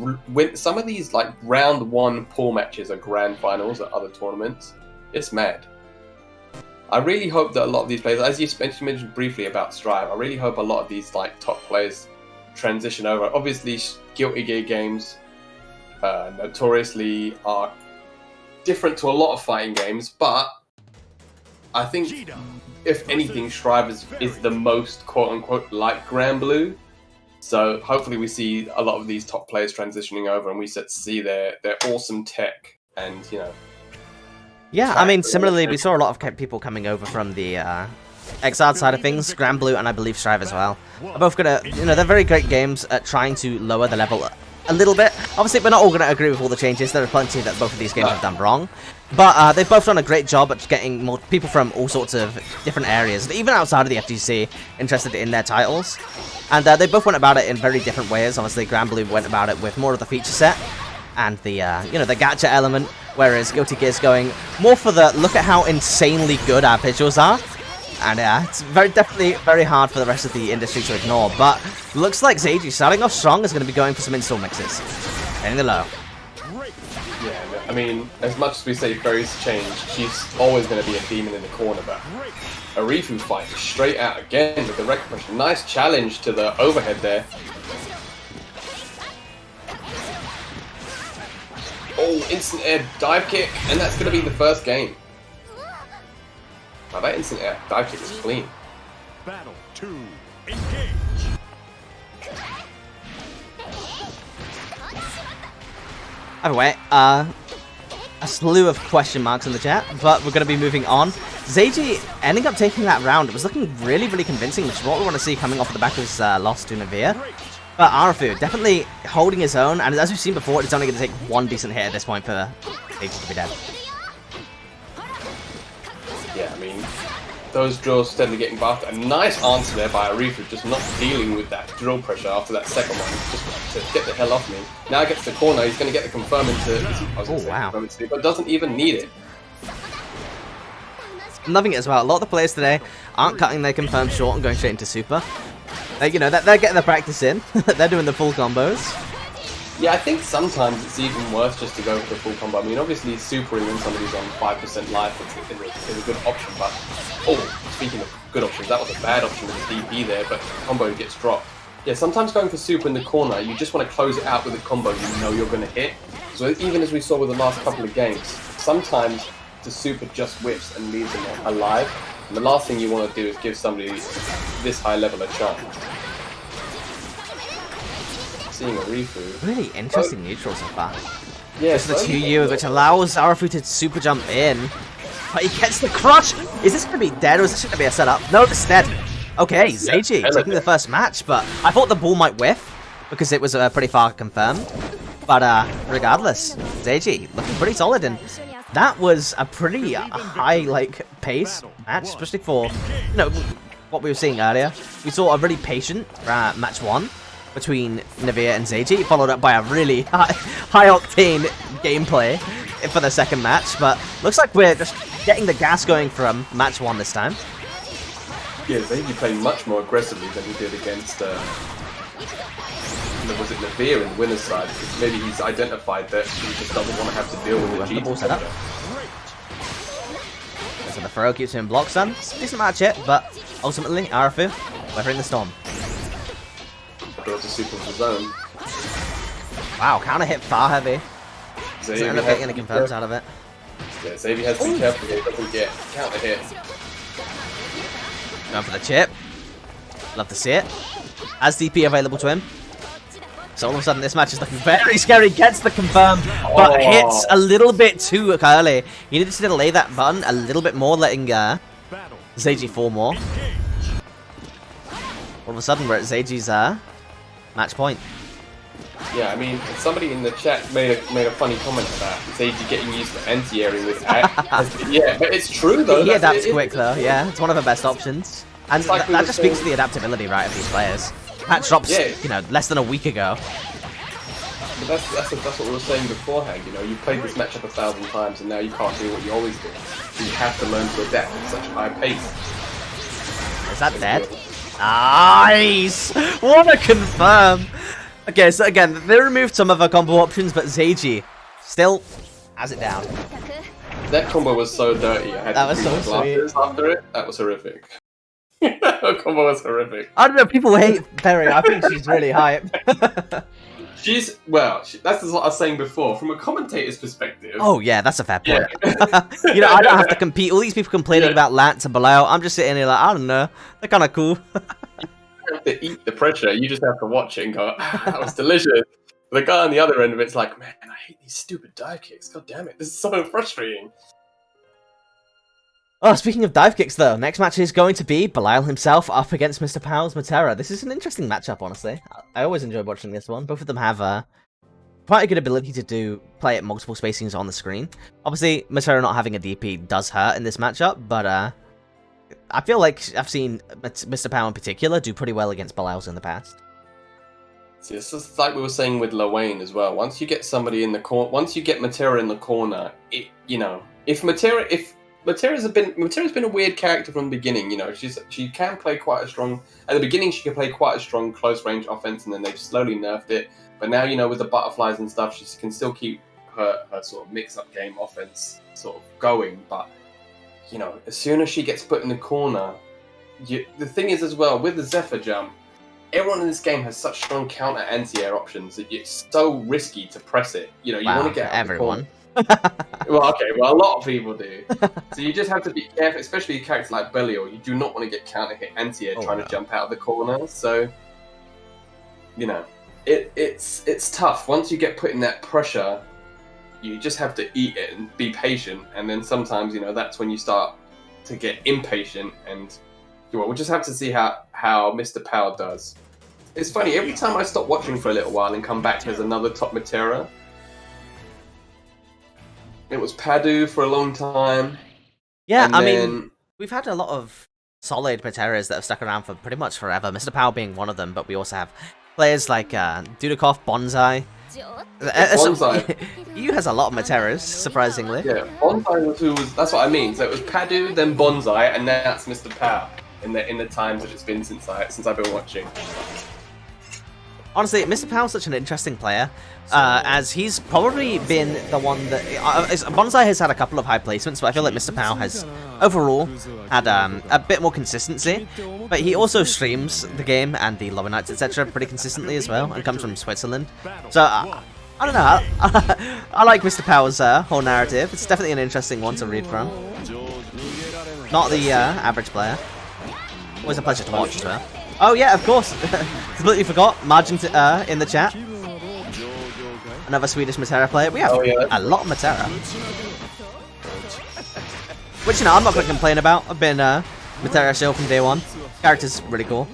like round one pool matches are grand finals at other tournaments. It's mad. I really hope that a lot of these players, as you mentioned briefly about Strive, I really hope a lot of these like top players transition over. Obviously, Guilty Gear games notoriously are different to a lot of fighting games, but I think if anything, Strive is the most quote-unquote like Granblue. So hopefully we see a lot of these top players transitioning over, and we get to see their awesome tech and Yeah, I mean, similarly, we saw a lot of people coming over from the XR side of things. Granblue and I believe Strive as well are both gonna, they're very great games at trying to lower the level a little bit. Obviously, we're not all gonna agree with all the changes. There are plenty that both of these games have done wrong, but they've both done a great job at getting more people from all sorts of different areas, even outside of the FGC, interested in their titles. And they both went about it in very different ways. Obviously, Granblue went about it with more of the feature set and the the gacha element, whereas Guilty Gear's going more for the look at how insanely good our visuals are. And it's definitely very hard for the rest of the industry to ignore. But looks like Seiji, starting off strong, is going to be going for some install mixes. Hitting the low. Yeah, I mean, as much as we say Fairy's changed, she's always going to be a demon in the corner, but Arifu fight straight out again with the wreck pressure. Nice challenge to the overhead there. Oh, instant air dive kick, and that's going to be the first game. Wow, that instant air dive kick was clean. Battle 2, engage. Either way, a slew of question marks in the chat, but we're going to be moving on. Seiji ending up taking that round. It was looking really, really convincing, which is what we want to see coming off of the back of his loss to Navia. But Arifu definitely holding his own, and as we've seen before, it's only going to take one decent hit at this point for Seiji to be dead. Yeah, I mean, those drills steadily getting buffed. A nice answer there by Arifu, just not dealing with that drill pressure after that second one, just to get the hell off me. Now gets the corner, he's going to get the confirm into, wow. But doesn't even need it. I'm loving it as well. A lot of the players today aren't cutting their confirm short and going straight into super. They're getting the practice in. They're doing the full combos. Yeah, I think sometimes it's even worth just to go for the full combo. I mean, obviously, supering when somebody's on 5% life is a good option, but... Oh, speaking of good options, that was a bad option with the DP there, but combo gets dropped. Yeah, sometimes going for super in the corner, you just want to close it out with a combo you know you're going to hit. So even as we saw with the last couple of games, sometimes the super just whiffs and leaves them alive. And the last thing you want to do is give somebody this high level a chance. Seeing Arifu. Really interesting neutral so far. Yeah, this is the 2U, which allows Arifu to super jump in. But he gets the crush! Is this going to be dead, or is this going to be a setup? No, it's dead. Okay, Seiji taking the first match, but I thought the ball might whiff, because it was pretty far confirmed. But regardless, Seiji looking pretty solid, and that was a pretty high, pace match, especially for, what we were seeing earlier. We saw a really patient match 1 between Navia and Seiji, followed up by a really high-octane gameplay for the second match, but looks like we're just getting the gas going from match 1 this time. Yeah, Seiji playing much more aggressively than he did against, was it Navia in the winner's side? Because maybe he's identified that he just doesn't want to have to deal with the G. Ball set up. So the throw keeps him blocked, son. Decent match hit, but ultimately, Arifu weathering the storm. Draws a super of his own. Wow, counter hit far heavy. Xavier End up getting any confirms out of it. Yeah, Xavier has to be careful here. He doesn't get counter hit. Going for the chip. Love to see it. As DP available to him. So all of a sudden this match is looking very scary. Gets the confirm, but hits a little bit too early. He needed to delay that button a little bit more, letting Seiji fall more. All of a sudden we're at Seiji's match point. Yeah, I mean, somebody in the chat made a funny comment about Seiji getting used to anti-airing with yeah, but it's true though. He adapts quick though, yeah. It's one of the best options. And like that just speaks to the adaptability, right, of these players. Patch drops, less than a week ago. But that's what we were saying beforehand, you played this matchup 1,000 times and now you can't do what you always do. So you have to learn to adapt at such a high pace. Is that dead? Nice! What a confirm! Okay, so again, they removed some of our combo options, but Seiji still has it down. That combo was so dirty. I had that was so sweet. After it, that was horrific. That combo was horrific. I don't know, people hate Perry. I think she's really hype. That's what I was saying before. From a commentator's perspective. Oh yeah, that's a fair point. Yeah. I don't have to compete. All these people complaining about Lance and Bilal. I'm just sitting here like, I don't know. They're kind of cool. have to eat the pressure. You just have to watch it and go, that was delicious. The guy on the other end of it's like, man, I hate these stupid dive kicks. God damn it, this is so frustrating. Oh, speaking of dive kicks, though, next match is going to be Belial himself up against Mr. Powell's Matera. This is an interesting matchup, honestly. I always enjoy watching this one. Both of them have quite a good ability to play at multiple spacings on the screen. Obviously, Matera not having a DP does hurt in this matchup, but I feel like I've seen Mr. Powell in particular do pretty well against Belial's in the past. See, it's just like we were saying with Lowain as well. Once you get somebody in the corner, once you get Matera in the corner, if Matera's been a weird character from the beginning. She can play quite a strong. At the beginning, she could play quite a strong close range offense, and then they've slowly nerfed it. But now, with the butterflies and stuff, she can still keep her sort of mix-up game offense sort of going. But as soon as she gets put in the corner, the thing is as well with the Zephyr jump, everyone in this game has such strong counter anti-air options that it's so risky to press it. You want to get out everyone. Well, a lot of people do. So you just have to be careful, especially a character like Belial. You do not want to get counter hit anti-air trying to jump out of the corner. So, it's tough. Once you get put in that pressure, you just have to eat it and be patient. And then sometimes, that's when you start to get impatient. And we'll just have to see how Mr. Powell does. It's funny, every time I stop watching for a little while and come back, there's another top Matera. It was Padu for a long time. Yeah, I mean, we've had a lot of solid Materas that have stuck around for pretty much forever. Mr. Powell being one of them, but we also have players like Dudikov, Bonsai. Bonsai. Yu has a lot of Materas, surprisingly. Yeah, Bonsai that's what I mean. So it was Padu, then Bonsai, and now that's Mr. Powell in the times that it's been since I've been watching. Honestly, Mr. Powell's such an interesting player, as he's probably been the one that... Bonsai has had a couple of high placements, but I feel like Mr. Powell has, overall, had a bit more consistency. But he also streams the game and the Lower Nights, etc. pretty consistently as well, and comes from Switzerland. So, I don't know, I like Mr. Powell's whole narrative. It's definitely an interesting one to read from. Not the average player. Always a pleasure to watch as well. Oh yeah, of course. Completely forgot. Margin in the chat. Another Swedish Matera player. We have a lot of Matera. Which, I'm not going to complain about. I've been Matera shield from day one. Character's really cool.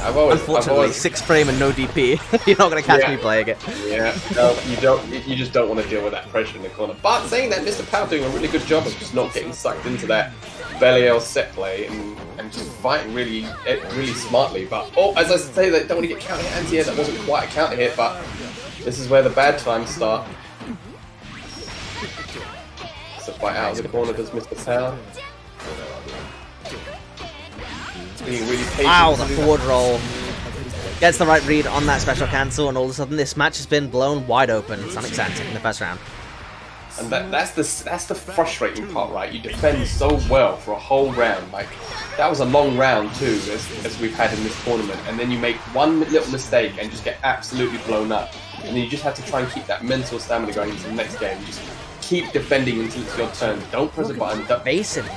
Unfortunately, 6 frame and no DP. You're not going to catch me playing it. Yeah, no, you don't. You just don't want to deal with that pressure in the corner. But saying that, Mr. Powell doing a really good job of just not getting sucked into that Belial set play and just fighting really smartly. But as I say, that don't want to get counter hit anti-air. That wasn't quite a counter hit, but this is where the bad times start. So fight out of the corner does Mr. Powell. Being really patient. Wow, the forward roll. Gets the right read on that special cancel, and all of a sudden this match has been blown wide open. Sonic Xantic in the first round. And that's the frustrating part, right? You defend so well for a whole round. Like, that was a long round too, as we've had in this tournament. And then you make one little mistake and just get absolutely blown up. And then you just have to try and keep that mental stamina going into the next game. Just keep defending until it's your turn. Don't press a button. Base and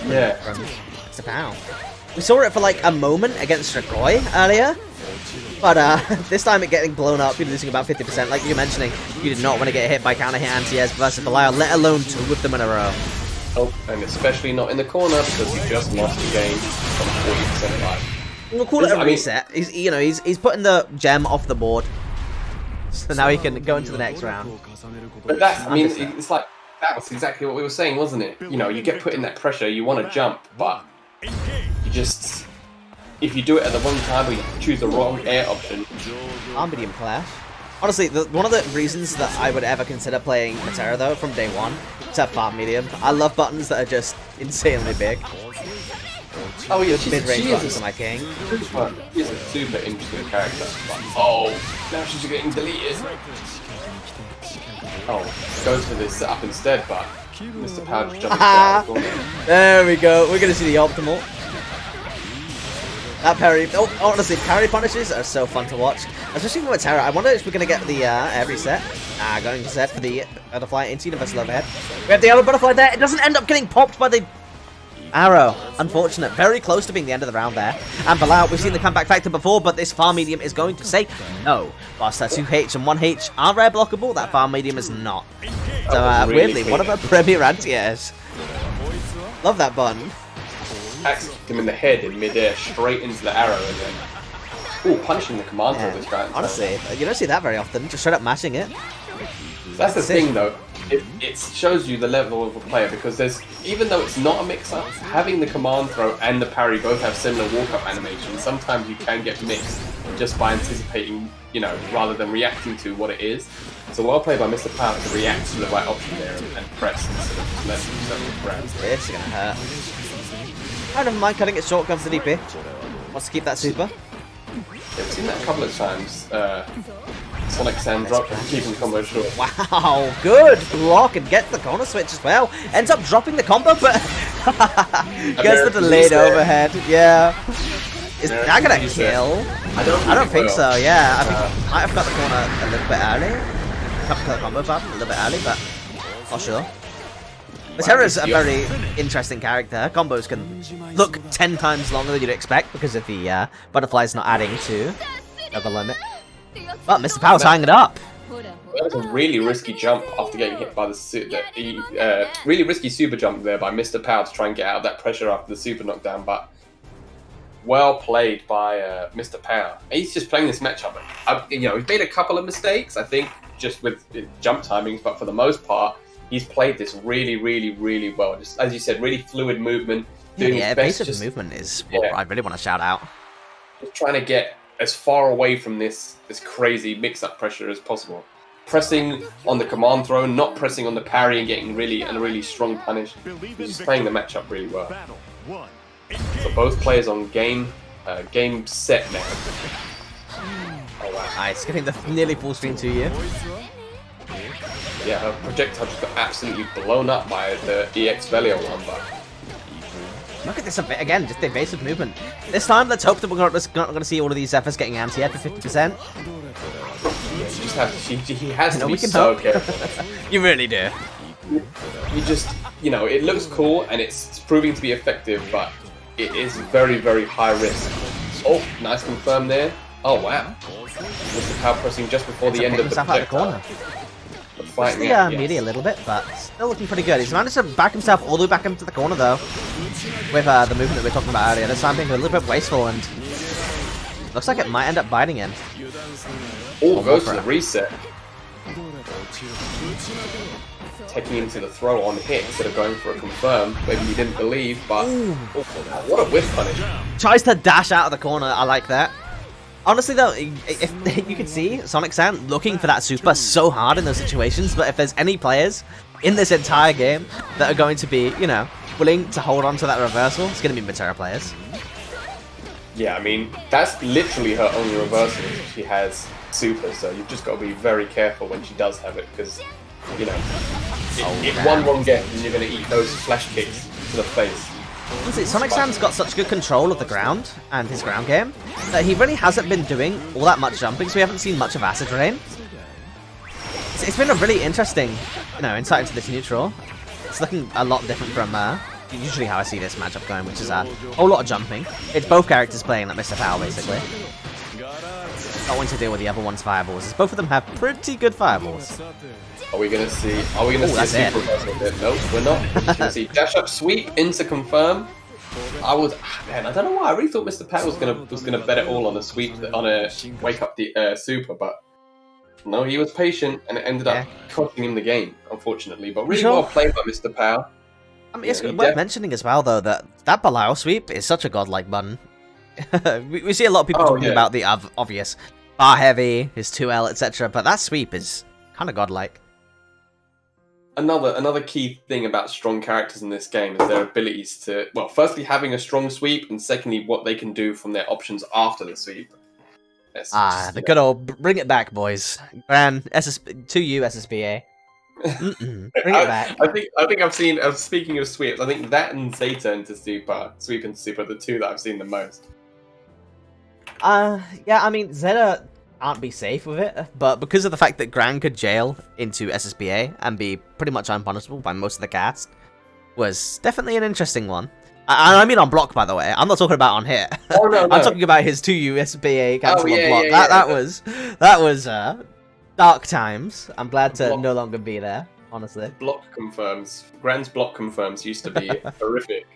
yeah. From Mr. Powell. We saw it for like a moment against Strigoi earlier. But this time it getting blown up, you're losing about 50%. Like you're mentioning, you did not want to get hit by counter hit anti-airs versus Belial, let alone 2 of them in a row. Oh, and especially not in the corner because you just lost the game from 40% life. We'll call it a reset. He's putting the gem off the board, so now he can go into the next round. But it's like that was exactly what we were saying, wasn't it? You get put in that pressure, you want to jump, but you just. If you do it at the wrong time or you choose the wrong air option. Medium clash. Honestly, one of the reasons that I would ever consider playing Matera though from day one is have farm medium. I love buttons that are just insanely big. Oh yeah, mid-range buttons are my king. She's a super interesting character. But, now she's getting deleted. Goes for this setup instead, but Mr. Powell just jumping down. There we go. We're gonna see the optimal. That parry, honestly, parry punishes are so fun to watch, especially from Matera. I wonder if we're going to get the air reset. Going to set for the butterfly into universal overhead. We have the other butterfly there. It doesn't end up getting popped by the Arrow, unfortunate, very close to being the end of the round there. And Bilal, we've seen the comeback factor before, but this far medium is going to say no. Whilst that 2H and 1H are rare blockable, that far medium is not. So weirdly, one of our premier anti-airs. Love that button. Axe kicked him in the head in midair, straight into the arrow, and then punching the command throw this guy. Honestly, you don't see that very often. Just straight up mashing it. That's the thing, though. It shows you the level of a player, because even though it's not a mix-up, having the command throw and the parry both have similar walk-up animations. Sometimes you can get mixed just by anticipating, rather than reacting to what it is. So well played by Mr. Power to react to the right option there and press instead of just letting himself grab. It's gonna hurt. I don't mind cutting it short, comes the DP. Wants to keep that super. Yeah, we've seen that a couple of times. Sonic Sand drop, keeping the combo short. Wow, good block and gets the corner switch as well. Ends up dropping the combo, but gets the delayed overhead. Yeah. Is that gonna kill? I don't think so. Yeah, I think might have got the corner a little bit early. Cut the combo button a little bit early, but not sure. This hero is a very interesting character. Combos can look 10 times longer than you'd expect because of the butterflies not adding to the limit. But Mr. Power's tying it up. That was a really risky jump after getting hit by the really risky super jump there by Mr. Power to try and get out of that pressure after the super knockdown, but well played by Mr. Power. He's just playing this matchup. He's made a couple of mistakes, I think, just with jump timings, but for the most part, he's played this really, really, really well. Just as you said, really fluid movement. Doing his best. Basic movement is what I really want to shout out. Just trying to get as far away from this crazy mix-up pressure as possible. Pressing on the command throw, not pressing on the parry, and getting a really strong punish. He's just playing the matchup really well. So both players on game set now. Oh wow! Nice, getting the nearly full screen to you. Yeah, her projectile just got absolutely blown up by the EX Velio one, but look at this again, just the evasive movement. This time, let's hope that we're not going to see all of these efforts getting anti-air for 50%. He has to be so careful. You really do. You just, it looks cool and it's proving to be effective, but it is very, very high risk. Oh, nice confirm there. Oh wow. Mr. Power pressing just before the end of the projectile. Just the melee a little bit, but still looking pretty good. He's managed to back himself all the way back into the corner, though, with the movement that we were talking about earlier. This time being a little bit wasteful, and looks like it might end up biting him. Oh, goes for the reset. Taking into the throw on hit instead of going for a confirm. Maybe he didn't believe, but what a whiff punish. Tries to dash out of the corner. I like that. Honestly, though, if you can see Sonic Sand looking for that super so hard in those situations, but if there's any players in this entire game that are going to be, willing to hold on to that reversal, it's going to be Matera players. Yeah, I mean, that's literally her only reversal. She has super, so you've just got to be very careful when she does have it, because, if one wrong guess, then you're going to eat those flash kicks to the face. Honestly, Sonic Sand's got such good control of the ground and his ground game that he really hasn't been doing all that much jumping, so we haven't seen much of Acid Rain. It's been a really interesting, insight into this neutral. It's looking a lot different from usually how I see this matchup going, which is a whole lot of jumping. It's both characters playing like Mr. Fowl, basically. Not wanting to deal with the other one's fireballs, as both of them have pretty good fireballs. Are we gonna see a super reversal there? Nope, we're not. We're just gonna see dash up sweep into confirm. I don't know why. I really thought Mr. Pat was gonna bet it all on a sweep, on a wake up the super, but no, he was patient and it ended up costing him the game, unfortunately. But really well played by Mr. Pow. I mean, it's worth mentioning as well, though, that Bilal sweep is such a godlike button. we see a lot of people talking about the obvious bar heavy, his 2L, etc., but that sweep is kind of godlike. Another key thing about strong characters in this game is their abilities to, well, firstly having a strong sweep, and secondly what they can do from their options after the sweep. The good old bring it back, boys. Gran to you, SSBA. Bring it back. I think I've seen. Speaking of sweeps, I think that and Zeta into super, sweep into super, are the two that I've seen the most. Yeah, I mean Zeta aren't be safe with it, but because of the fact that Gran could jail into SSBA and be pretty much unpunishable by most of the cast, was definitely an interesting one. I mean on block, by the way. I'm not talking about on hit. Oh no, I'm talking about his 2 USB-A cancel yeah, on block. yeah, That was dark times. I'm glad to Block. no longer be there, honestly. Block confirms. Grand's block confirms used to be horrific,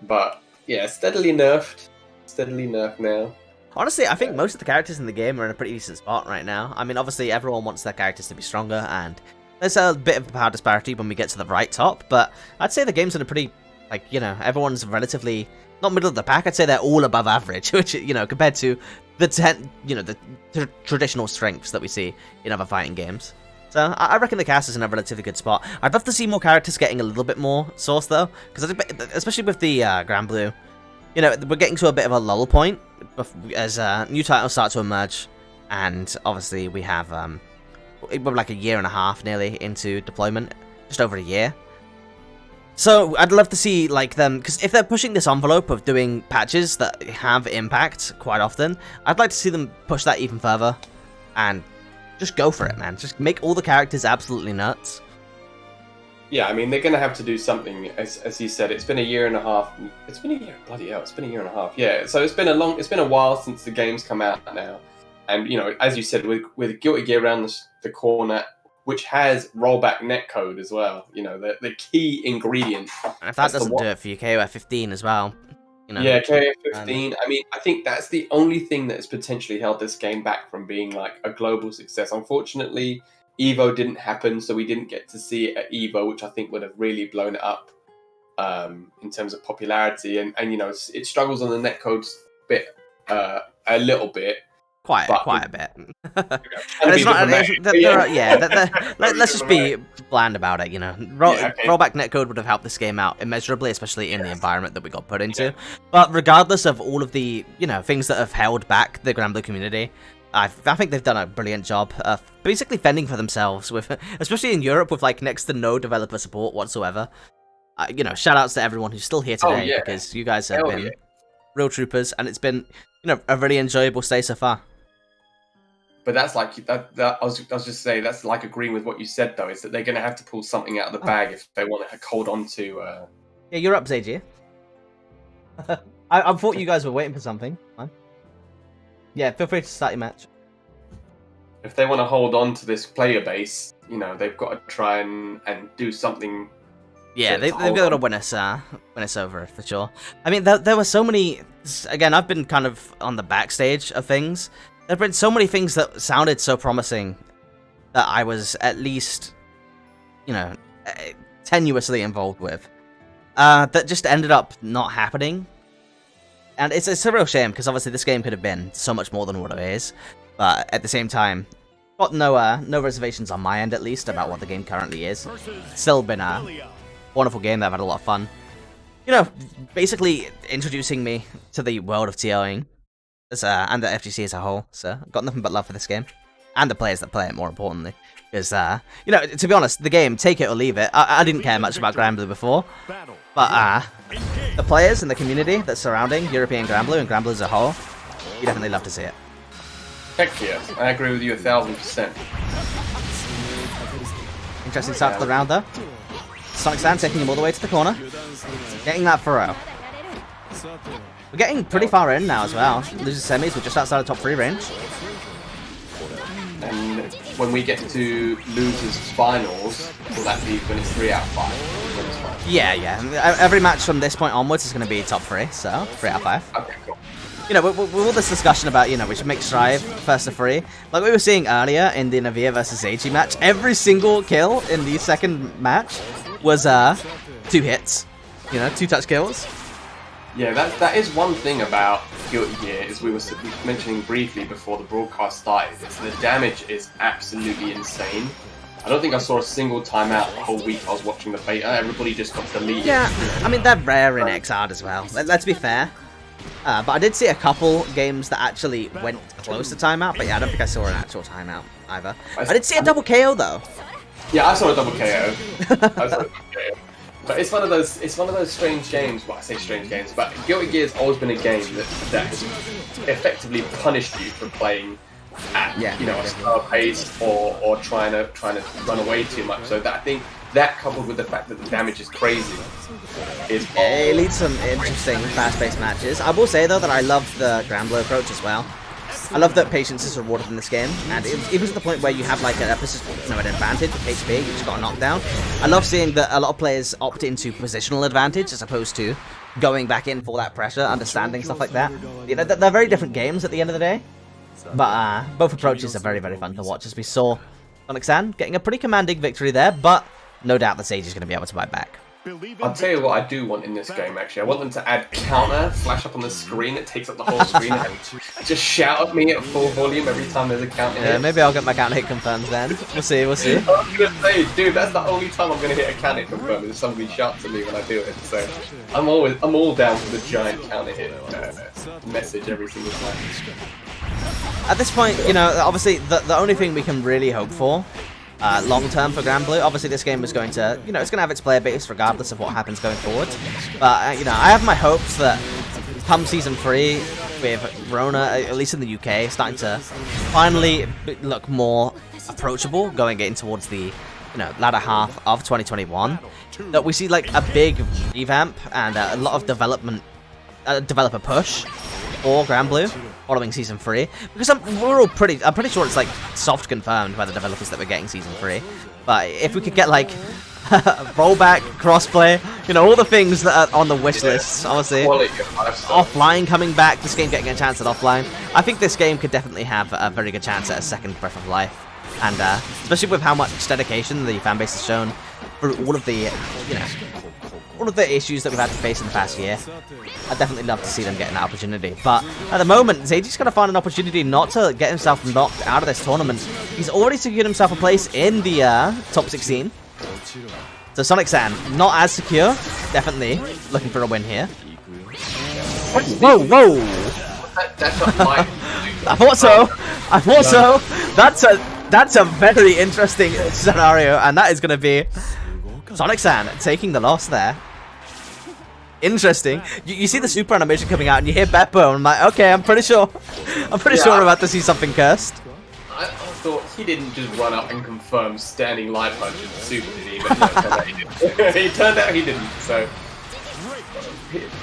but yeah, steadily nerfed. Steadily nerfed now. Honestly, I think most of the characters in the game are in a pretty decent spot right now. I mean, obviously, everyone wants their characters to be stronger, and there's a bit of a power disparity when we get to the right top, but I'd say the game's in a pretty, like, you know, everyone's relatively, not middle of the pack, I'd say they're all above average, which, you know, compared to the traditional strengths that we see in other fighting games. So, I reckon the cast is in a relatively good spot. I'd love to see more characters getting a little bit more source, though, because especially with the Granblue, you know, we're getting to a bit of a lull point as new titles start to emerge, and obviously we have we're like a year and a half nearly into deployment, just over a year. So I'd love to see like them, because if they're pushing this envelope of doing patches that have impact quite often, I'd like to see them push that even further and just go for it, man. Just make all the characters absolutely nuts. Yeah, I mean, they're going to have to do something. As you said, it's been a year and a half. It's been a year, bloody hell, it's been a year and a half. Yeah, so it's been a while since the game's come out now. And, you know, as you said, with Guilty Gear around the corner, which has rollback netcode as well, you know, the key ingredient. And if that doesn't do it for you, KOF 15 as well. You know, yeah, KOF 15. I mean, I think that's the only thing that has potentially held this game back from being like a global success. Unfortunately, Evo didn't happen, so we didn't get to see it at Evo, which I think would have really blown it up in terms of popularity. And you know, it struggles on the netcode bit a little bit. Quite a bit. And it's not. Let's just be bland about it. You know, rollback netcode would have helped this game out immeasurably, especially in the environment that we got put into. Yeah. But regardless of all of the things that have held back the Granblue community, I think they've done a brilliant job of basically fending for themselves, with, especially in Europe, with like next to no developer support whatsoever. Shout outs to everyone who's still here today, because you guys have been real troopers, and it's been a really enjoyable stay so far. But that's like that. I was just saying, that's like agreeing with what you said though, is that they're going to have to pull something out of the bag if they want to hold on to. Yeah, you're up, Zaji. I thought you guys were waiting for something. Fine. Yeah, feel free to start your match. If they want to hold on to this player base, they've got to try and do something. Yeah, they've got to win us over, for sure. I mean, there were so many. Again, I've been kind of on the backstage of things. There have been so many things that sounded so promising that I was at least, tenuously involved with, that just ended up not happening. And it's a real shame, because obviously this game could have been so much more than what it is. But at the same time, got no reservations on my end, at least, about what the game currently is. Still been a wonderful game that I've had a lot of fun. Basically introducing me to the world of TOing. And the FGC as a whole, so I've got nothing but love for this game. And the players that play it, more importantly. Because, to be honest, the game, take it or leave it, I didn't care much about Granblue before. But, the players and the community that's surrounding European Granblue and Granblue as a whole, you definitely love to see it. Heck yeah, I agree with you 1000%. Interesting start to the round, though. Sonic Sand taking him all the way to the corner. Getting that furrow. We're getting pretty far in now as well. Losers semis, we're just outside of top 3 range. And when we get to losers finals, will that be when it's 3 out of 5? Yeah. Every match from this point onwards is going to be top 3, so 3 out of 5. Okay, cool. With all this discussion about, we should make Strive first to 3. Like we were seeing earlier in the Navia versus Eiji match, every single kill in the second match was 2 hits. 2 touch kills. Yeah, that is one thing about Guilty Gear, as we were mentioning briefly before the broadcast started, is the damage is absolutely insane. I don't think I saw a single timeout the whole week I was watching the beta. Everybody just got deleted. Yeah, I mean, they're rare in XR as well. Let's be fair. But I did see a couple games that actually went close to timeout, but yeah, I don't think I saw an actual timeout either. I did see a double KO, though. Yeah, I saw a double KO. But it's one of those strange games. Well, I say strange games, but Guilty Gear has always been a game that has effectively punished you for playing at a slower pace or trying to run away too much. So that I think that coupled with the fact that the damage is crazy is... It leads some interesting fast-paced matches. I will say, though, that I love the Granblue approach as well. I love that patience is rewarded in this game, and even to the point where you have like an advantage with HP, you just got a knockdown. I love seeing that a lot of players opt into positional advantage as opposed to going back in for that pressure, understanding stuff like that. You know, they're very different games at the end of the day, but both approaches are very, very fun to watch, as we saw Sonic-san getting a pretty commanding victory there, but no doubt that Sage is going to be able to bite back. I'll tell you what I do want in this game, actually. I want them to add counter, flash up on the screen, it takes up the whole screen, and just shout at me at full volume every time there's a counter hit. Yeah, maybe I'll get my counter hit confirmed then. We'll see, we'll see. I was going to say, dude, that's the only time I'm going to hit a counter hit confirmed, is if somebody shouts at me when I do it. So I'm all down for the giant counter hit message every single time. At this point, you know, obviously the only thing we can really hope for long term for Granblue. Obviously, this game is going to, you know, it's going to have its player base regardless of what happens going forward. But, you know, I have my hopes that come Season 3, with Rona, at least in the UK, starting to finally look more approachable going in towards the, you know, latter half of 2021, that we see, like, a big revamp and a lot of developer push for Granblue following Season 3, because I'm pretty sure it's like soft confirmed by the developers that we're getting Season 3, but if we could get like rollback, crossplay, you know, all the things that are on the wish list, honestly, offline coming back, this game getting a chance at offline, I think this game could definitely have a very good chance at a second Breath of Life, and especially with how much dedication the fanbase has shown through all of the, you know, all of the issues that we've had to face in the past year. I'd definitely love to see them getting that opportunity. But at the moment, Seiji's going to find an opportunity not to get himself knocked out of this tournament. He's already secured himself a place in the top 16. So Sonic-san, not as secure. Definitely looking for a win here. Whoa, whoa! That's not my... I thought so. I thought so. That's a very interesting scenario, and that is going to be Sonic-san taking the loss there. Interesting. You see the super animation coming out, and you hear Beppo, and I'm like, okay, I'm pretty sure we're about to see something cursed. I thought he didn't just run up and confirm standing live punch in the super, did he? But no, it turned out he didn't. It turned out he didn't. So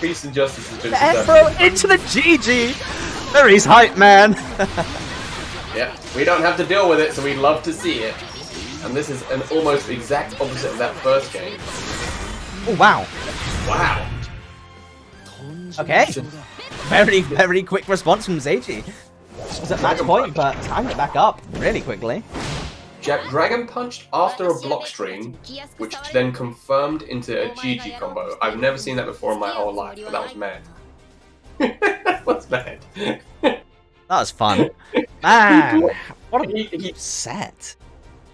peace and justice has been Beppo into the GG. Very hype, man. Yeah, we don't have to deal with it, so we love to see it. And this is an almost exact opposite of that first game. Oh wow. Wow. Okay. Very, very quick response from Seiji. It was at match point, but tying it back up really quickly. Dragon punched after a block string, which then confirmed into a GG combo. I've never seen that before in my whole life, but that was mad. That was mad. That was fun. Man, what a set.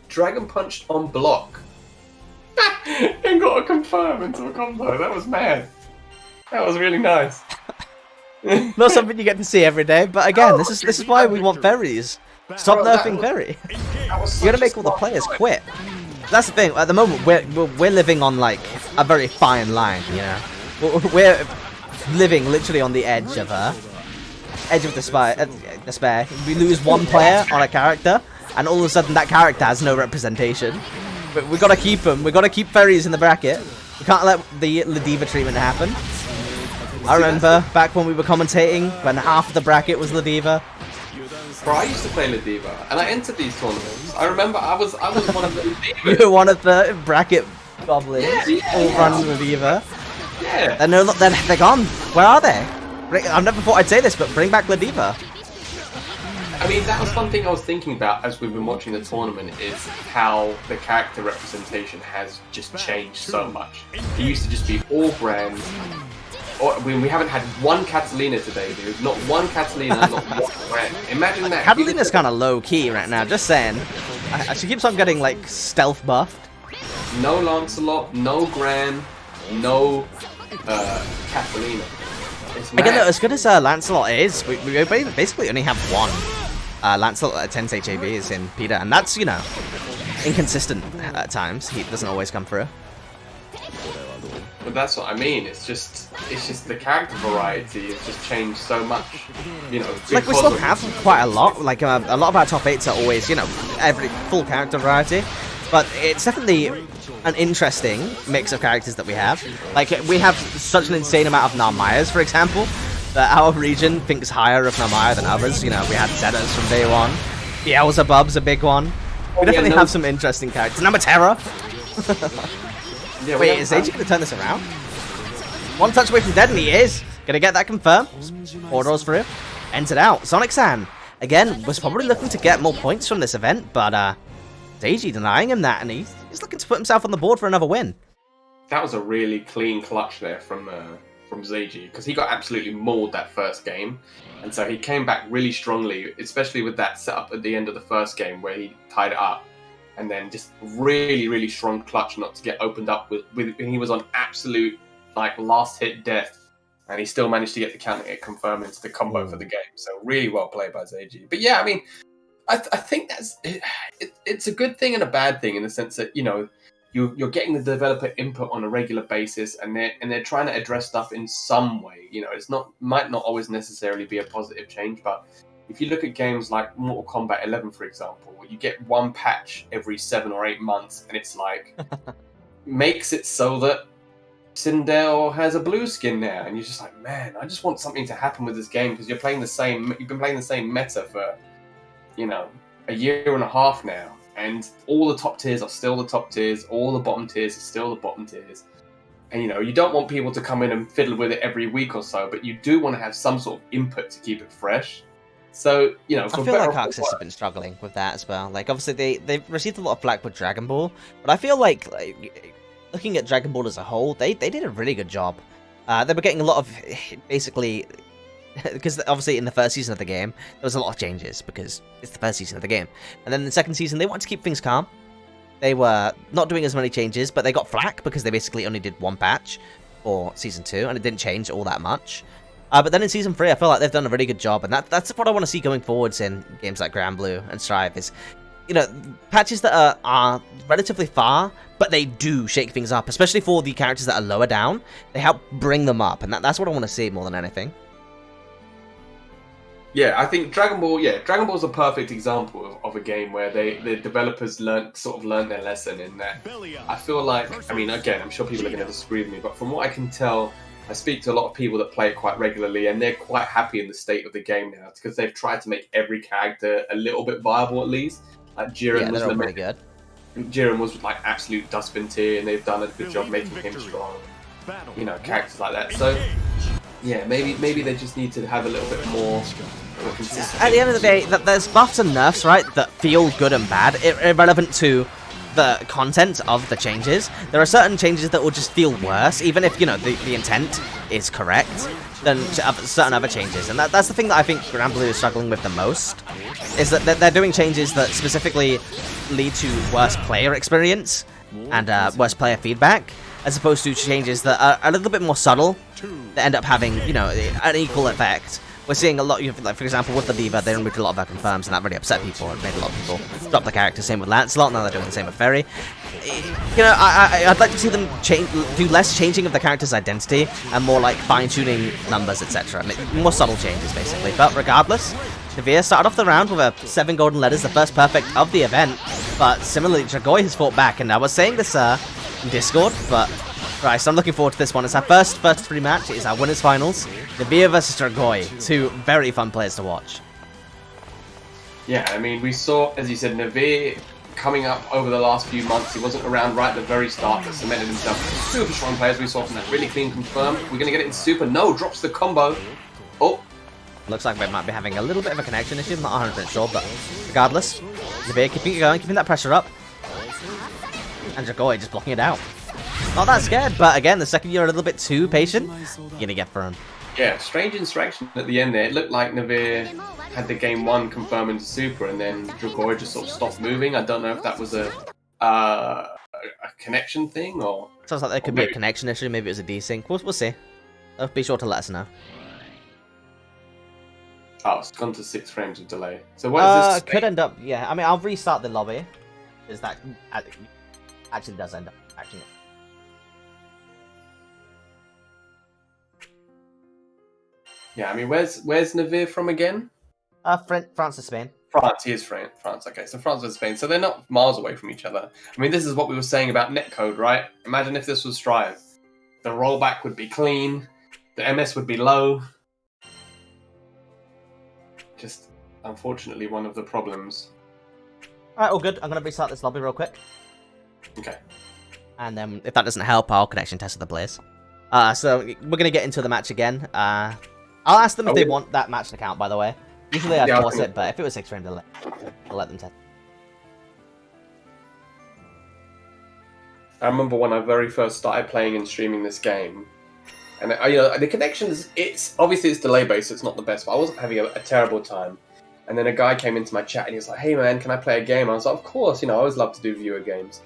Dragon punched on block. And got a confirm into a combo. That was mad. That was really nice. Not something you get to see every day, but again, this is why we want fairies. Stop nerfing fairy. You gotta make all the players quit. That's the thing. At the moment, we're living on like a very fine line. You know, we're living literally on the edge of despair. We lose one player on a character, and all of a sudden that character has no representation. But we gotta keep them. We gotta keep fairies in the bracket. We can't let the Ladiva treatment happen. I remember back when we were commentating when half of the bracket was Ladiva. Bro, I used to play Ladiva, and I entered these tournaments. I remember I was one of the Ladivas. You were one of the bracket goblins. Yeah. All run Ladiva. Yeah. They're gone. Where are they? I've never thought I'd say this, but bring back Ladiva. I mean, that was one thing I was thinking about as we've been watching the tournament, is how the character representation has just changed so much. It used to just be all Gran. We haven't had one Catalina today, dude. Not one Catalina, not one Gran. Imagine that. Catalina's kind of low key right now, just saying. She keeps on getting like stealth buffed. No Lancelot, no Gran, no Catalina. Again, as good as Lancelot is, we basically only have one Lancelot at 10 HABs in Peter, and that's, you know, inconsistent at times. He doesn't always come through. But that's what I mean. It's just the character variety has just changed so much. You know, like we still have quite a lot. Like a lot of our top 8s are always, you know, every full character variety. But it's definitely an interesting mix of characters that we have. Like, we have such an insane amount of Narmayas, for example, that our region thinks higher of Narmaya than others. You know, we had Zetas from day one. Beelzebub's a big one. We definitely have some interesting characters. Terra. Yeah, wait, is AJ going to turn this around? One touch away from dead, and he is. Going to get that confirmed. 4 doors through. Ends it out. Sonic-san, again, was probably looking to get more points from this event, but Seiji denying him that, and he's looking to put himself on the board for another win. That was a really clean clutch there from Seiji, because he got absolutely mauled that first game, and so he came back really strongly, especially with that setup at the end of the first game where he tied it up. And then just really, really strong clutch not to get opened up with and he was on absolute like last hit death, and he still managed to get the counter hit confirmed into the combo for the game. So really well played by Seiji. But yeah, I mean, I think that's it's a good thing and a bad thing in the sense that, you know, you're getting the developer input on a regular basis, and they're trying to address stuff in some way. You know, might not always necessarily be a positive change, but if you look at games like Mortal Kombat 11, for example, you get one patch every 7 or 8 months, and it's like makes it so that Sindel has a blue skin now, and you're just like, man, I just want something to happen with this game, because you've been playing the same meta for, you know, a year and a half now, and all the top tiers are still the top tiers, all the bottom tiers are still the bottom tiers. And, you know, you don't want people to come in and fiddle with it every week or so, but you do want to have some sort of input to keep it fresh. So, you know, I feel like Arxis have been struggling with that as well. Like, obviously, they've received a lot of flack with Dragon Ball, but I feel like looking at Dragon Ball as a whole, they did a really good job. They were getting a lot of, basically, because obviously in the first season of the game, there was a lot of changes, because it's the first season of the game. And then in the second season, they wanted to keep things calm. They were not doing as many changes, but they got flack, because they basically only did one patch for Season 2, and it didn't change all that much. But then in Season 3, I feel like they've done a really good job, and that's what I want to see going forwards in games like Granblue and Strive, is, you know, patches that are relatively far, but they do shake things up, especially for the characters that are lower down. They help bring them up, and that's what I want to see more than anything. Yeah, I think Dragon Ball's a perfect example of a game where the developers learned their lesson in that. I feel like, I mean, again, I'm sure people are going to disagree with me, but from what I can tell, I speak to a lot of people that play it quite regularly, and they're quite happy in the state of the game now, because they've tried to make every character a little bit viable at least. Like Jiren was pretty good. Jiren was like absolute dustbin tier, and they've done a good job making him strong. You know, characters like that. So yeah, maybe they just need to have a little bit more consistency. At the end of the day, there's buffs and nerfs, right, that feel good and bad, irrelevant to the content of the changes. There are certain changes that will just feel worse, even if, you know, the intent is correct, than certain other changes. And that's the thing that I think Granblue is struggling with the most, is that they're doing changes that specifically lead to worse player experience and worse player feedback, as opposed to changes that are a little bit more subtle, that end up having, you know, an equal effect. We're seeing a lot, like, for example, with the Diva, they removed a lot of her confirms, and that really upset people. It made a lot of people drop the character. Same with Lancelot, now they're doing the same with Ferry. You know, I'd like to see them do less changing of the character's identity, and more, like, fine-tuning numbers, etc. More subtle changes, basically. But regardless, Navia started off the round with a 7 golden letters, the first perfect of the event. But similarly, Dragoi has fought back, and I was saying this in Discord, but Christ, I'm looking forward to this one. It's our first free match. It is our winners finals. Navia versus Dragoi. 2 very fun players to watch. Yeah, I mean, we saw, as you said, Navia coming up over the last few months. He wasn't around right at the very start, but cemented himself. Super strong players we saw from that. Really clean confirmed. We're going to get it in super. No, drops the combo. Oh. Looks like we might be having a little bit of a connection issue. I'm not 100% sure, but regardless, Navia keeping it going, keeping that pressure up. And Dragoi just blocking it out. Not that scared, but again, the second you're a little bit too patient, you're gonna get thrown. Yeah, strange interaction at the end there. It looked like Navia had the game 1 confirm into super, and then Dragoi just sort of stopped moving. I don't know if that was a connection thing, or... Sounds like there could be a connection issue, maybe it was a desync. We'll see. Be sure to let us know. Oh, it's gone to 6 frames of delay. So what does this... could end up... Yeah, I mean, I'll restart the lobby. Because that actually does end up acting. Yeah, I mean, where's Navia from again? France to Spain. France, he is France. Okay, so France and Spain, so they're not miles away from each other. I mean, this is what we were saying about netcode, right? Imagine if this was Strive. The rollback would be clean, the MS would be low. Just, unfortunately, one of the problems. Alright, all good. I'm going to restart this lobby real quick. Okay. And then, if that doesn't help, I'll connection test with the players. So, we're going to get into the match again. I'll ask them if they want that match to count, by the way. Usually I'd force it, but if it was 6 frame delay, I'll let them test. I remember when I very first started playing and streaming this game, and you know, the connection it's obviously it's delay based, so it's not the best, but I wasn't having a terrible time. And then a guy came into my chat and he was like, "Hey man, can I play a game?" I was like, "Of course, you know, I always love to do viewer games."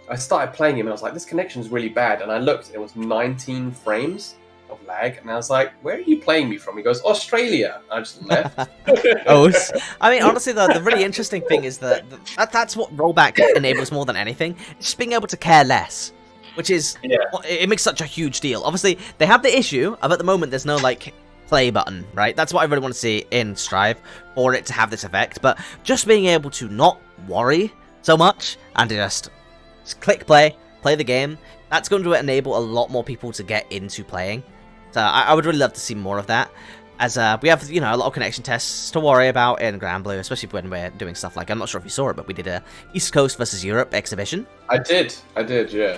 I started playing him and I was like, "This connection's really bad," and I looked, and it was 19 frames of lag, and I was like, "Where are you playing me from?" He goes, "Australia." I just left. I mean, honestly, though, the really interesting thing is that that's what rollback enables more than anything. It's just being able to care less, which is it makes such a huge deal. Obviously, they have the issue of at the moment there's no like play button, right? That's what I really want to see in Strive for it to have this effect. But just being able to not worry so much and to just click play the game, that's going to enable a lot more people to get into playing. So I would really love to see more of that, as we have, you know, a lot of connection tests to worry about in Granblue, especially when we're doing stuff like, I'm not sure if you saw it, but we did a East Coast versus Europe exhibition. I did, yeah.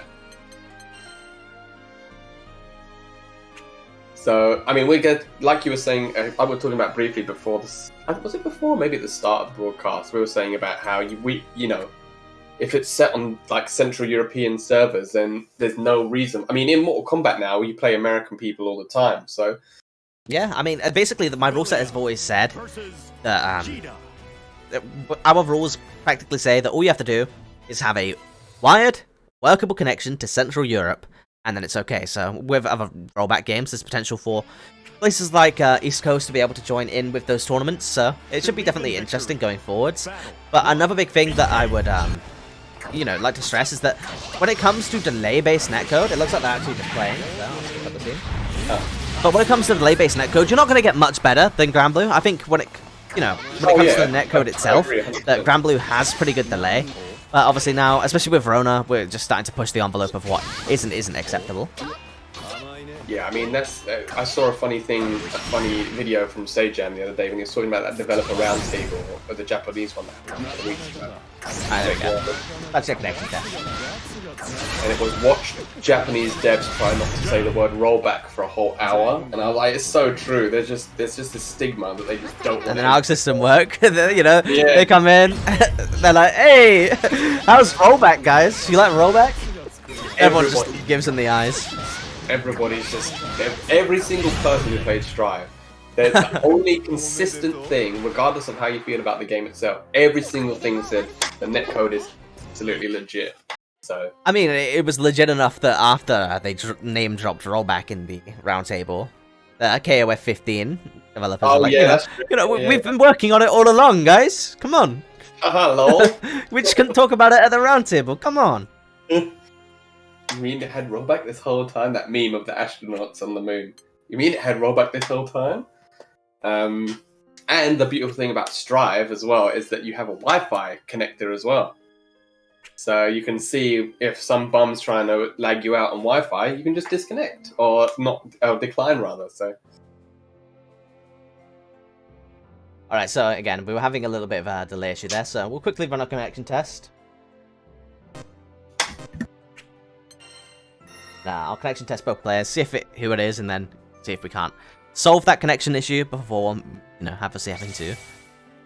So, I mean, we get, like you were saying, I was talking about briefly before this, was it before? Maybe at the start of the broadcast, we were saying about how you know, if it's set on like Central European servers, then there's no reason. I mean, in Mortal Kombat now, you play American people all the time, so... Yeah, I mean, basically, my rule set has always said that our rules practically say that all you have to do is have a wired, workable connection to Central Europe, and then it's okay. So with other rollback games, there's potential for places like East Coast to be able to join in with those tournaments, so it should be definitely interesting going forwards. But another big thing that I would... you know, like to stress is that when it comes to delay-based netcode, it looks like they're actually just playing. So I'll skip up the scene. But when it comes to delay-based netcode, you're not going to get much better than Granblue. I think when it, you know, when it comes to the netcode itself, that Granblue has pretty good delay. But obviously now, especially with Verona, we're just starting to push the envelope of what isn't acceptable. Yeah, I mean, that's. I saw a funny video from Sejam the other day when he was talking about that developer roundtable, or the Japanese one that happened a couple of weeks ago. There we go. That's your connection there. And it was watch Japanese devs try not to say the word rollback for a whole hour, and I was like, it's so true. There's just this stigma that they just don't want. And then our system work. You know, they come in, they're like, "Hey, how's rollback, guys? You like rollback?" Everyone just gives them the eyes. Everybody's just... Every single person who played Strive, there's the only consistent thing, regardless of how you feel about the game itself, every single thing said the netcode is absolutely legit. So I mean, it was legit enough that after they name-dropped rollback in the roundtable, KOF 15 developers are like, that's true. You know, we've been working on it all along, guys. Come on. Lol. We just couldn't talk about it at the roundtable. Come on. You mean it had rollback this whole time? That meme of the astronauts on the moon. You mean it had rollback this whole time? And the beautiful thing about Strive as well is that you have a Wi-Fi connector as well. So you can see if some bum's trying to lag you out on Wi-Fi, you can just disconnect or decline rather. So. All right. So again, we were having a little bit of a delay issue there, so we'll quickly run a connection test. I'll connection test both players, see who it is, and then see if we can't solve that connection issue before, you know, obviously having to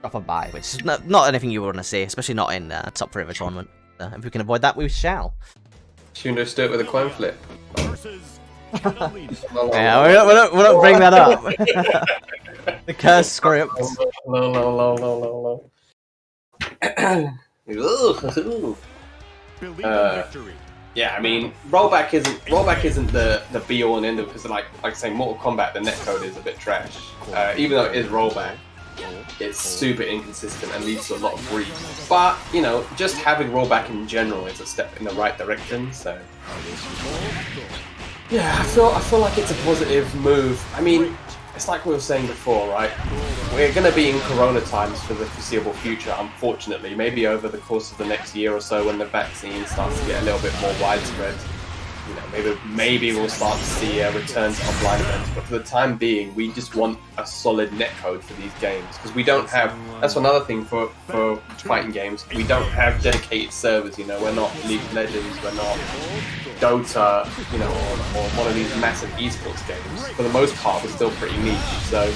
drop a buy, which is not anything you want to see, especially not in top 3 of a tournament. If we can avoid that, we shall. Shuno do it with a coin flip. Yeah, we're not bring that up. The curse script. Yeah, I mean, rollback isn't the be all and end all, because like I say, Mortal Kombat, the netcode is a bit trash. Even though it is rollback, it's super inconsistent and leads to a lot of grief. But you know, just having rollback in general is a step in the right direction. So yeah, I feel like it's a positive move. I mean, it's like we were saying before, right? We're going to be in Corona times for the foreseeable future, unfortunately. Maybe over the course of the next year or so, when the vaccine starts to get a little bit more widespread, you know, maybe we'll start to see a return to offline events. But for the time being, we just want a solid netcode for these games, because we don't have. That's another thing for fighting games. We don't have dedicated servers. You know, we're not League of Legends. We're not Dota, you know, or one of these massive esports games. For the most part, we're still pretty niche. So,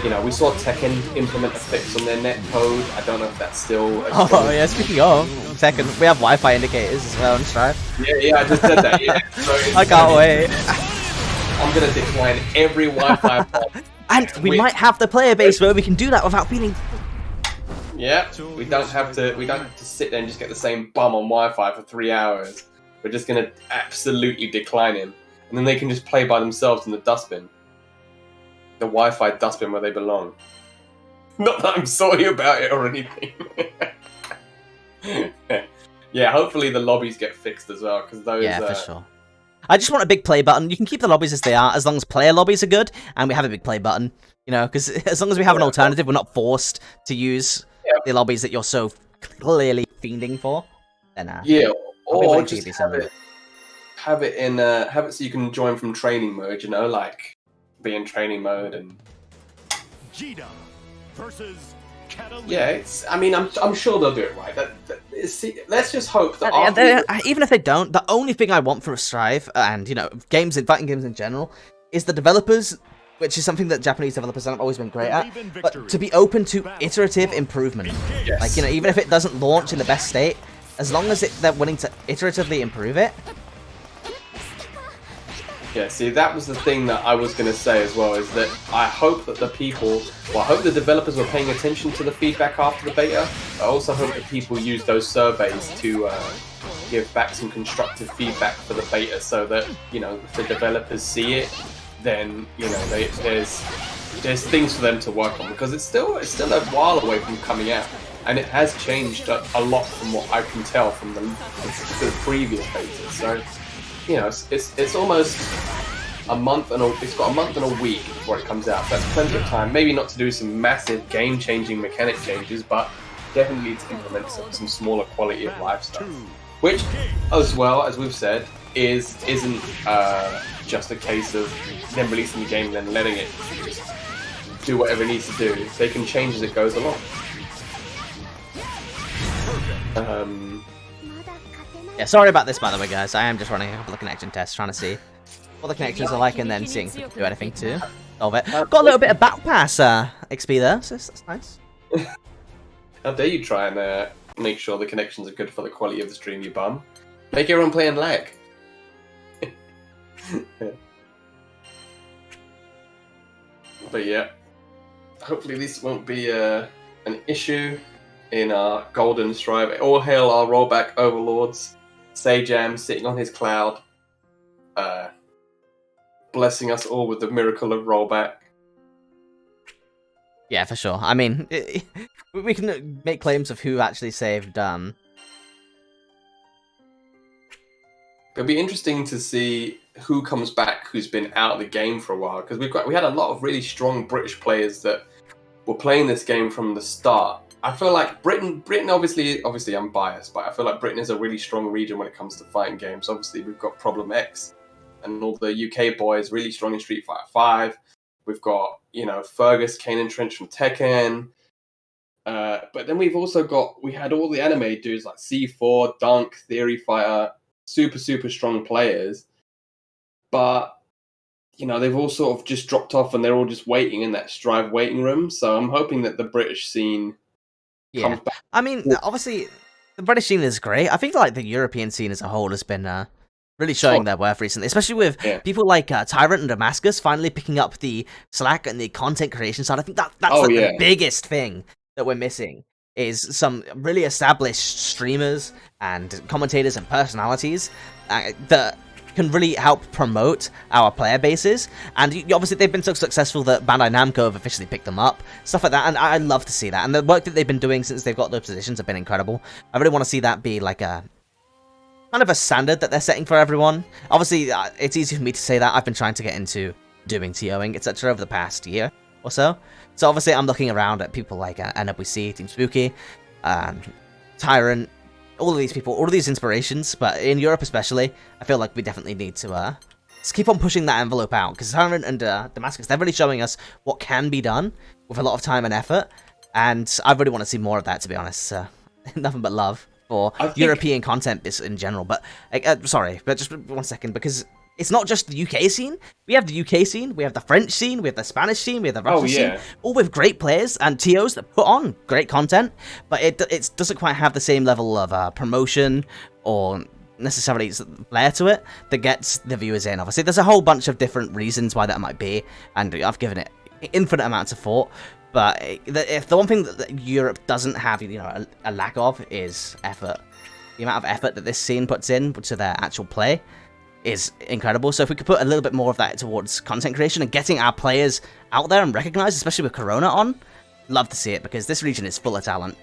you know, we saw Tekken implement a fix on their netcode. I don't know if that's still. Oh yeah, speaking of Tekken, we have Wi-Fi indicators as well on Strive. Yeah, I just said that. Yeah, so I can't wait. I'm gonna decline every Wi-Fi pod. And we might have the player base where we can do that without feeling. Yeah, we don't have to sit there and just get the same bum on Wi-Fi for 3 hours. We're just gonna absolutely decline him, and then they can just play by themselves in the dustbin, the Wi-Fi dustbin where they belong. Not that I'm sorry about it or anything. Yeah, hopefully the lobbies get fixed as well, because those. Yeah, for sure. I just want a big play button. You can keep the lobbies as they are, as long as player lobbies are good, and we have a big play button. You know, because as long as we have an alternative, we're not forced to use the lobbies that you're so clearly fiending for. Then yeah, or just just have it so you can join from training mode. You know, like be in training mode and. Gita versus Catalina. Yeah, I mean, I'm sure they'll do it right. Let's just hope that even if they don't, the only thing I want from Strive and, you know, fighting games in general, is the developers, which is something that Japanese developers have always been great at, but to be open to iterative improvement. Yes. Like, you know, even if it doesn't launch in the best state, as long as they're willing to iteratively improve it. Yeah, see, that was the thing that I was going to say as well, is that I hope that I hope the developers were paying attention to the feedback after the beta. I also hope that people use those surveys to give back some constructive feedback for the beta, so that, you know, if the developers see it, then, you know, there's things for them to work on, because it's still a while away from coming out, and it has changed a lot from what I can tell from the previous betas. So, you know, it's almost a month it's got a month and a week before it comes out. That's plenty of time. Maybe not to do some massive game-changing mechanic changes, but definitely to implement some smaller quality of life stuff. Which, as well as we've said, isn't just a case of them releasing the game and then letting it just do whatever it needs to do. They can change as it goes along. Yeah, sorry about this, by the way, guys. I am just running a couple of connection tests, trying to see what the connections are like, and then seeing if we can do anything to solve it. Got a little bit of Battle Pass XP there, so that's nice. How dare you try and make sure the connections are good for the quality of the stream, you bum. Make everyone play in lag. But yeah, hopefully this won't be an issue in our golden strive. All hail our rollback overlords. Sajam sitting on his cloud, blessing us all with the miracle of rollback. Yeah, for sure. I mean, we can make claims of who actually saved. It'll be interesting to see who comes back, who's been out of the game for a while, because we had a lot of really strong British players that were playing this game from the start. I feel like Britain obviously I'm biased, but I feel like Britain is a really strong region when it comes to fighting games. Obviously, we've got Problem X and all the UK boys really strong in Street Fighter 5. We've got, you know, Fergus, Kane and Trench from Tekken. But then we had all the anime dudes like C4, Dunk, Theory Fighter, super strong players. But, you know, they've all sort of just dropped off, and they're all just waiting in that Strive waiting room. So I'm hoping that the British scene comes back. I mean, obviously, the British scene is great. I think like the European scene as a whole has been really showing their worth recently, especially with people like Tyrant and Damascus finally picking up the slack and the content creation side. I think that's the biggest thing that we're missing, is some really established streamers and commentators and personalities that can really help promote our player bases. And obviously they've been so successful that Bandai Namco have officially picked them up, stuff like that, and I love to see that. And the work that they've been doing since they've got those positions have been incredible. I really want to see that be like a kind of a standard that they're setting for everyone. Obviously, it's easy for me to say that. I've been trying to get into doing TOing, etc. over the past year or so. So obviously I'm looking around at people like NWC, Team Spooky, Tyrant, all of these people, all of these inspirations, but in Europe especially, I feel like we definitely need to just keep on pushing that envelope out, because Tyrant and Damascus, they're really showing us what can be done with a lot of time and effort, and I really want to see more of that, to be honest. Nothing but love for European content in general, but sorry, but just 1 second, because it's not just the UK scene. We have the UK scene, we have the French scene, we have the Spanish scene, we have the Russian scene, all with great players and TOs that put on great content, but it doesn't quite have the same level of promotion or necessarily flair to it that gets the viewers in. Obviously, there's a whole bunch of different reasons why that might be, and I've given it infinite amounts of thought, but if the one thing that Europe doesn't have, you know, a lack of is effort. The amount of effort that this scene puts in to their actual play is incredible. So if we could put a little bit more of that towards content creation and getting our players out there and recognized, especially with Corona on, love to see it, because this region is full of talent.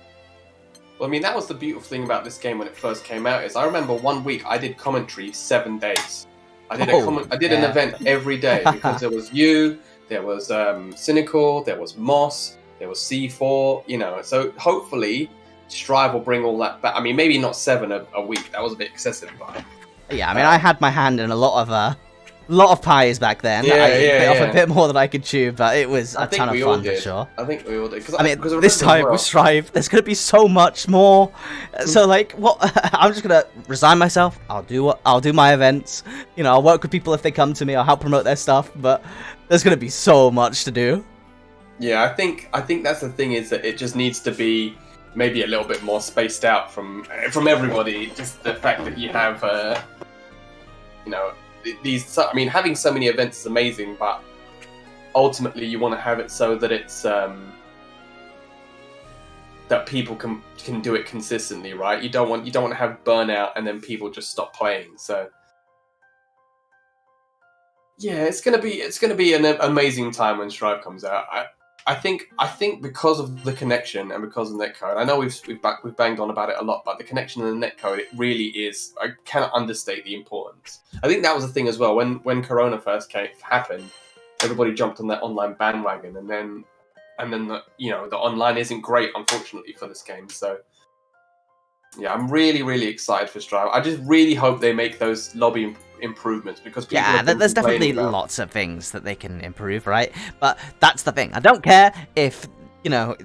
Well, I mean, that was the beautiful thing about this game when it first came out, is I remember 1 week I did commentary 7 days. I did an event every day, because there was you, there was Cynical, there was Moss, there was C4, you know, so hopefully Strive will bring all that back. I mean, maybe not 7 a week, that was a bit excessive, but... Yeah, I mean, I had my hand in a lot of pies back then. I bit off a bit more than I could chew, but it was a ton of fun for sure. I think we all did. I mean, this time with Strive, there's gonna be so much more. So like, what? I'm just gonna resign myself. I'll do my events. You know, I'll work with people if they come to me. I'll help promote their stuff. But there's gonna be so much to do. Yeah, I think that's the thing, is that it just needs to be maybe a little bit more spaced out from everybody. Just the fact that you have, you know, these. I mean, having so many events is amazing, but ultimately you want to have it so that it's that people can do it consistently, right? You don't want to have burnout and then people just stop playing. So yeah, it's gonna be an amazing time when Strive comes out. I think because of the connection and because of the netcode, I know we've banged on about it a lot, but the connection and the netcode, it really is. I cannot understate the importance. I think that was the thing as well. When Corona first happened, everybody jumped on that online bandwagon, and then the online isn't great, unfortunately, for this game. So yeah, I'm really, really excited for Strive. I just really hope they make those lobby improvements, because people there's definitely lots of things that they can improve, right? But that's the thing. I don't care if, you know,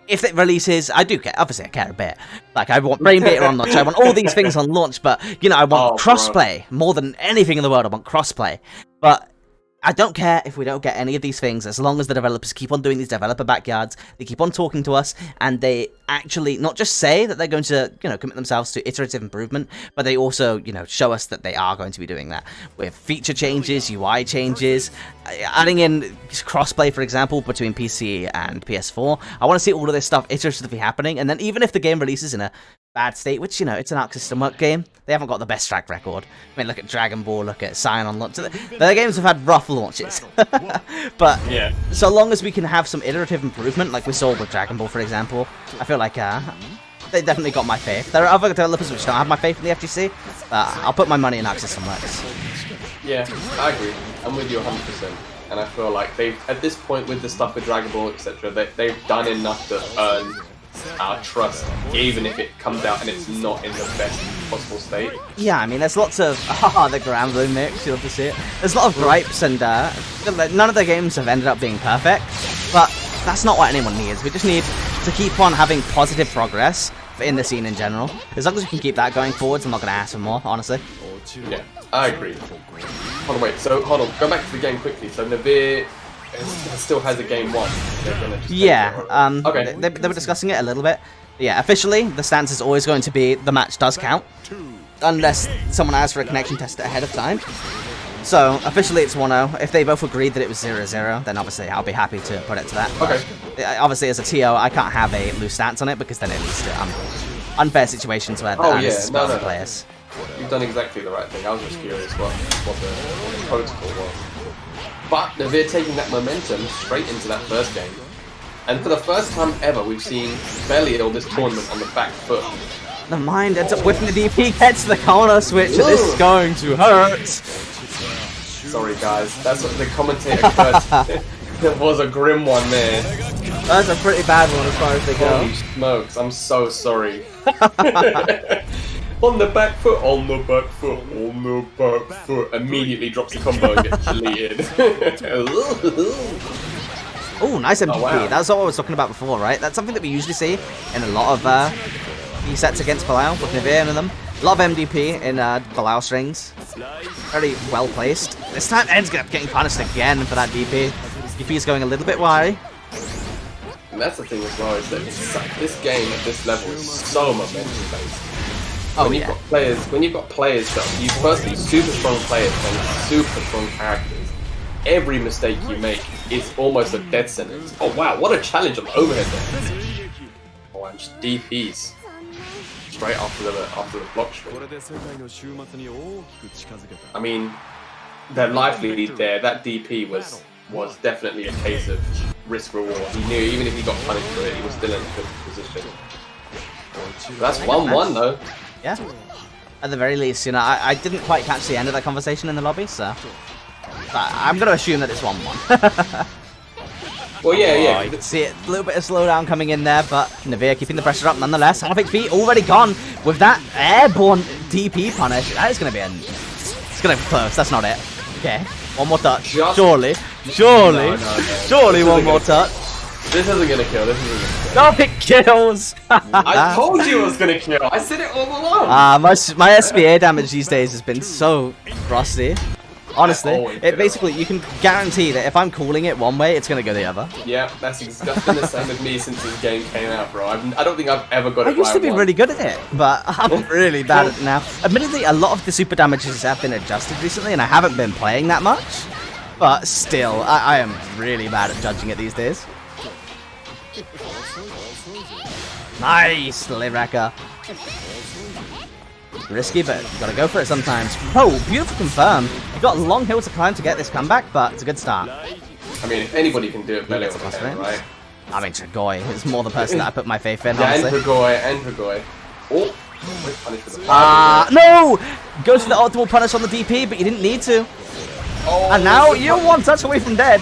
if it releases. I do care. Obviously, I care a bit. Like, I want brain beta on launch. I want all these things on launch. But, you know, I want crossplay more than anything in the world. I want crossplay. But I don't care if we don't get any of these things, as long as the developers keep on doing these developer backyards, they keep on talking to us, and they actually not just say that they're going to, you know, commit themselves to iterative improvement, but they also, you know, show us that they are going to be doing that with feature changes, UI changes, adding in crossplay, for example, between PC and PS4. I want to see all of this stuff iteratively happening, and then even if the game releases in a bad state, which, you know, it's an Arc System Work game, they haven't got the best track record. I mean, look at Dragon Ball, look at Scion on launch. Their games have had rough launches. But yeah, so long as we can have some iterative improvement, like we saw with Dragon Ball, for example, I feel like they definitely got my faith. There are other developers which don't have my faith in the FGC, but I'll put my money in Arc System Works. Yeah, I agree. I'm with you 100%. And I feel like they've, at this point with the stuff with Dragon Ball, etc., they've done enough to earn our trust, even if it comes out and it's not in the best possible state. Yeah, I mean, there's lots of the Granblue mix, you'll have to see it. There's a lot of gripes, and none of the games have ended up being perfect, but that's not what anyone needs. We just need to keep on having positive progress in the scene in general. As long as we can keep that going forwards, I'm not going to ask for more, honestly. Yeah, I agree. Hold on, wait, so hold on, go back to the game quickly. So Navir still has a game 1. Yeah, okay. They were discussing it a little bit. Yeah, officially, the stance is always going to be the match does count, unless someone asks for a connection test ahead of time. So, officially it's 1-0. If they both agreed that it was 0-0, then obviously I'll be happy to put it to that. Okay. But obviously, as a TO, I can't have a loose stance on it, because then it leads to unfair situations where the players. You've done exactly the right thing. I was just curious what the protocol was. But Navir taking that momentum straight into that first game. And for the first time ever, we've seen Belial this tournament on the back foot. The mind ends up whipping the DP, gets the counter switch, and this is going to hurt. sorry, guys. That's what the commentator curse. There was a grim one there. That's a pretty bad one as far as they go. Holy smokes, I'm so sorry. On the back foot, on the back foot, on the back foot. Immediately drops the combo and gets deleted. Oh, nice MVP. wow. That's what I was talking about before, right? That's something that we usually see in a lot of B sets against Belial, with Nivea in them. A lot of MDP in Belial strings. Very well placed. This time, Ed's getting punished again for that DP. DP is going a little bit wary. And that's the thing as well, is that this game at this level is so momentum based. Oh, When you've got players that you firstly super strong players and super strong characters, every mistake you make is almost a death sentence. Oh wow, what a challenge on the overhead there. Oh, and just DPs straight after the block string. I mean, their life lead there, that DP was definitely a case of risk reward. He knew even if he got punished for it, he was still in a good position. That's 1-1 though. Yeah. At the very least, you know, I didn't quite catch the end of that conversation in the lobby, so I'm going to assume that it's 1-1. Well, yeah. You can see it, a little bit of slowdown coming in there, but Nivea keeping the pressure up nonetheless. Half HP already gone with that airborne DP punish. That is going to be it's going to be close. That's not it. Okay, one more touch. Surely, one more touch. This isn't going to kill. No, it kills. I told you it was going to kill. I said it all along. My SPA damage these days has been so rusty. Honestly, it basically, you can guarantee that if I'm calling it one way, it's going to go the other. Yeah, that's been the same with me since this game came out, bro. I don't think I've ever got it right. I used to be really good at it, but I'm really bad at it now. Admittedly, a lot of the super damages have been adjusted recently, and I haven't been playing that much. But still, I am really bad at judging it these days. Nice, Lireka. Risky, but you gotta go for it sometimes. Oh, beautiful confirm. You've got a long hill to climb to get this comeback, but it's a good start. I mean, if anybody can do it, Belial can, right? I mean, Tragoy is more the person that I put my faith in, yeah, honestly. and Tragoy. Oh, punished with the no! Goes for the optimal punish on the DP, but you didn't need to. Oh, and now you're one touch away from dead.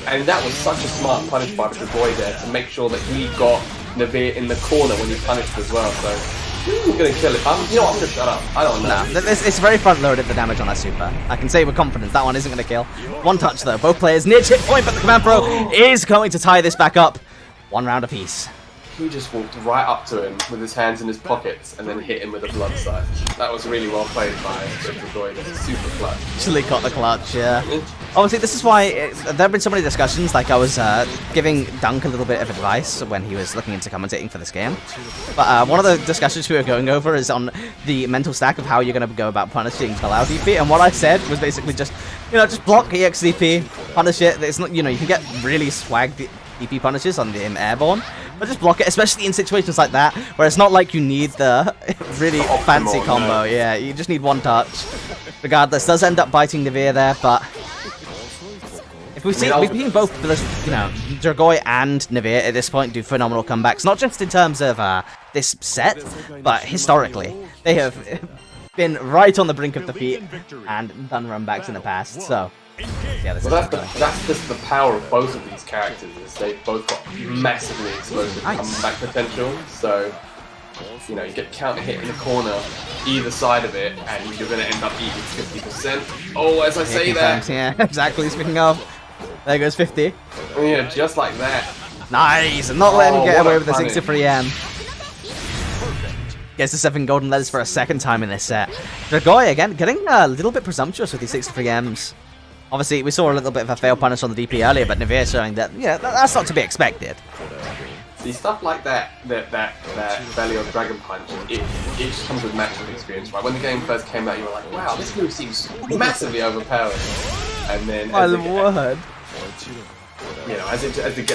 And that was such a smart punish by Tragoy there to make sure that he got Nivea in the corner when he punished as well, so... I'm gonna kill it. You know what? I'm gonna shut up. I don't know. No, it's very front loaded, the damage on that super. I can say with confidence that one isn't gonna kill. One touch though. Both players near chip point, but the command pro is going to tie this back up. One round apiece. He just walked right up to him with his hands in his pockets and then hit him with a blood sight. That was really well played by Tragoy. Super clutch. Actually got the clutch, yeah. Obviously, this is why there have been so many discussions. Like, I was giving Dunk a little bit of advice when he was looking into commentating for this game. But one of the discussions we were going over is on the mental stack of how you're going to go about punishing Belial DP. And what I said was basically just, just block EXDP, punish it. It's not, you can get really swag DP punishes on the airborne. But just block it, especially in situations like that, where it's not like you need the really fancy combo. No. Yeah, you just need one touch. Regardless, does end up biting Nivea there, but we've seen both, Dragoy and Nivea at this point do phenomenal comebacks, not just in terms of this set, but historically. They have been right on the brink of defeat and done runbacks in the past, so... Yeah, that's just the power of both of these characters, is they've both got massively explosive comeback potential, so you get counter hit in the corner either side of it and you're going to end up eating 50%. Oh, as I say that! Yeah, exactly, speaking of, there goes 50. Yeah, just like that. Nice, and not letting him get away with the 63M. Gets the 7 golden letters for a second time in this set. Dragoy, again, getting a little bit presumptuous with these 63Ms. Obviously, we saw a little bit of a fail punish on the DP earlier, but Nivea showing that, that's not to be expected. See, stuff like that Belial Dragon Punch, it just comes with matchup experience, right? When the game first came out, you were like, wow, this move seems massively overpowered. And then, as the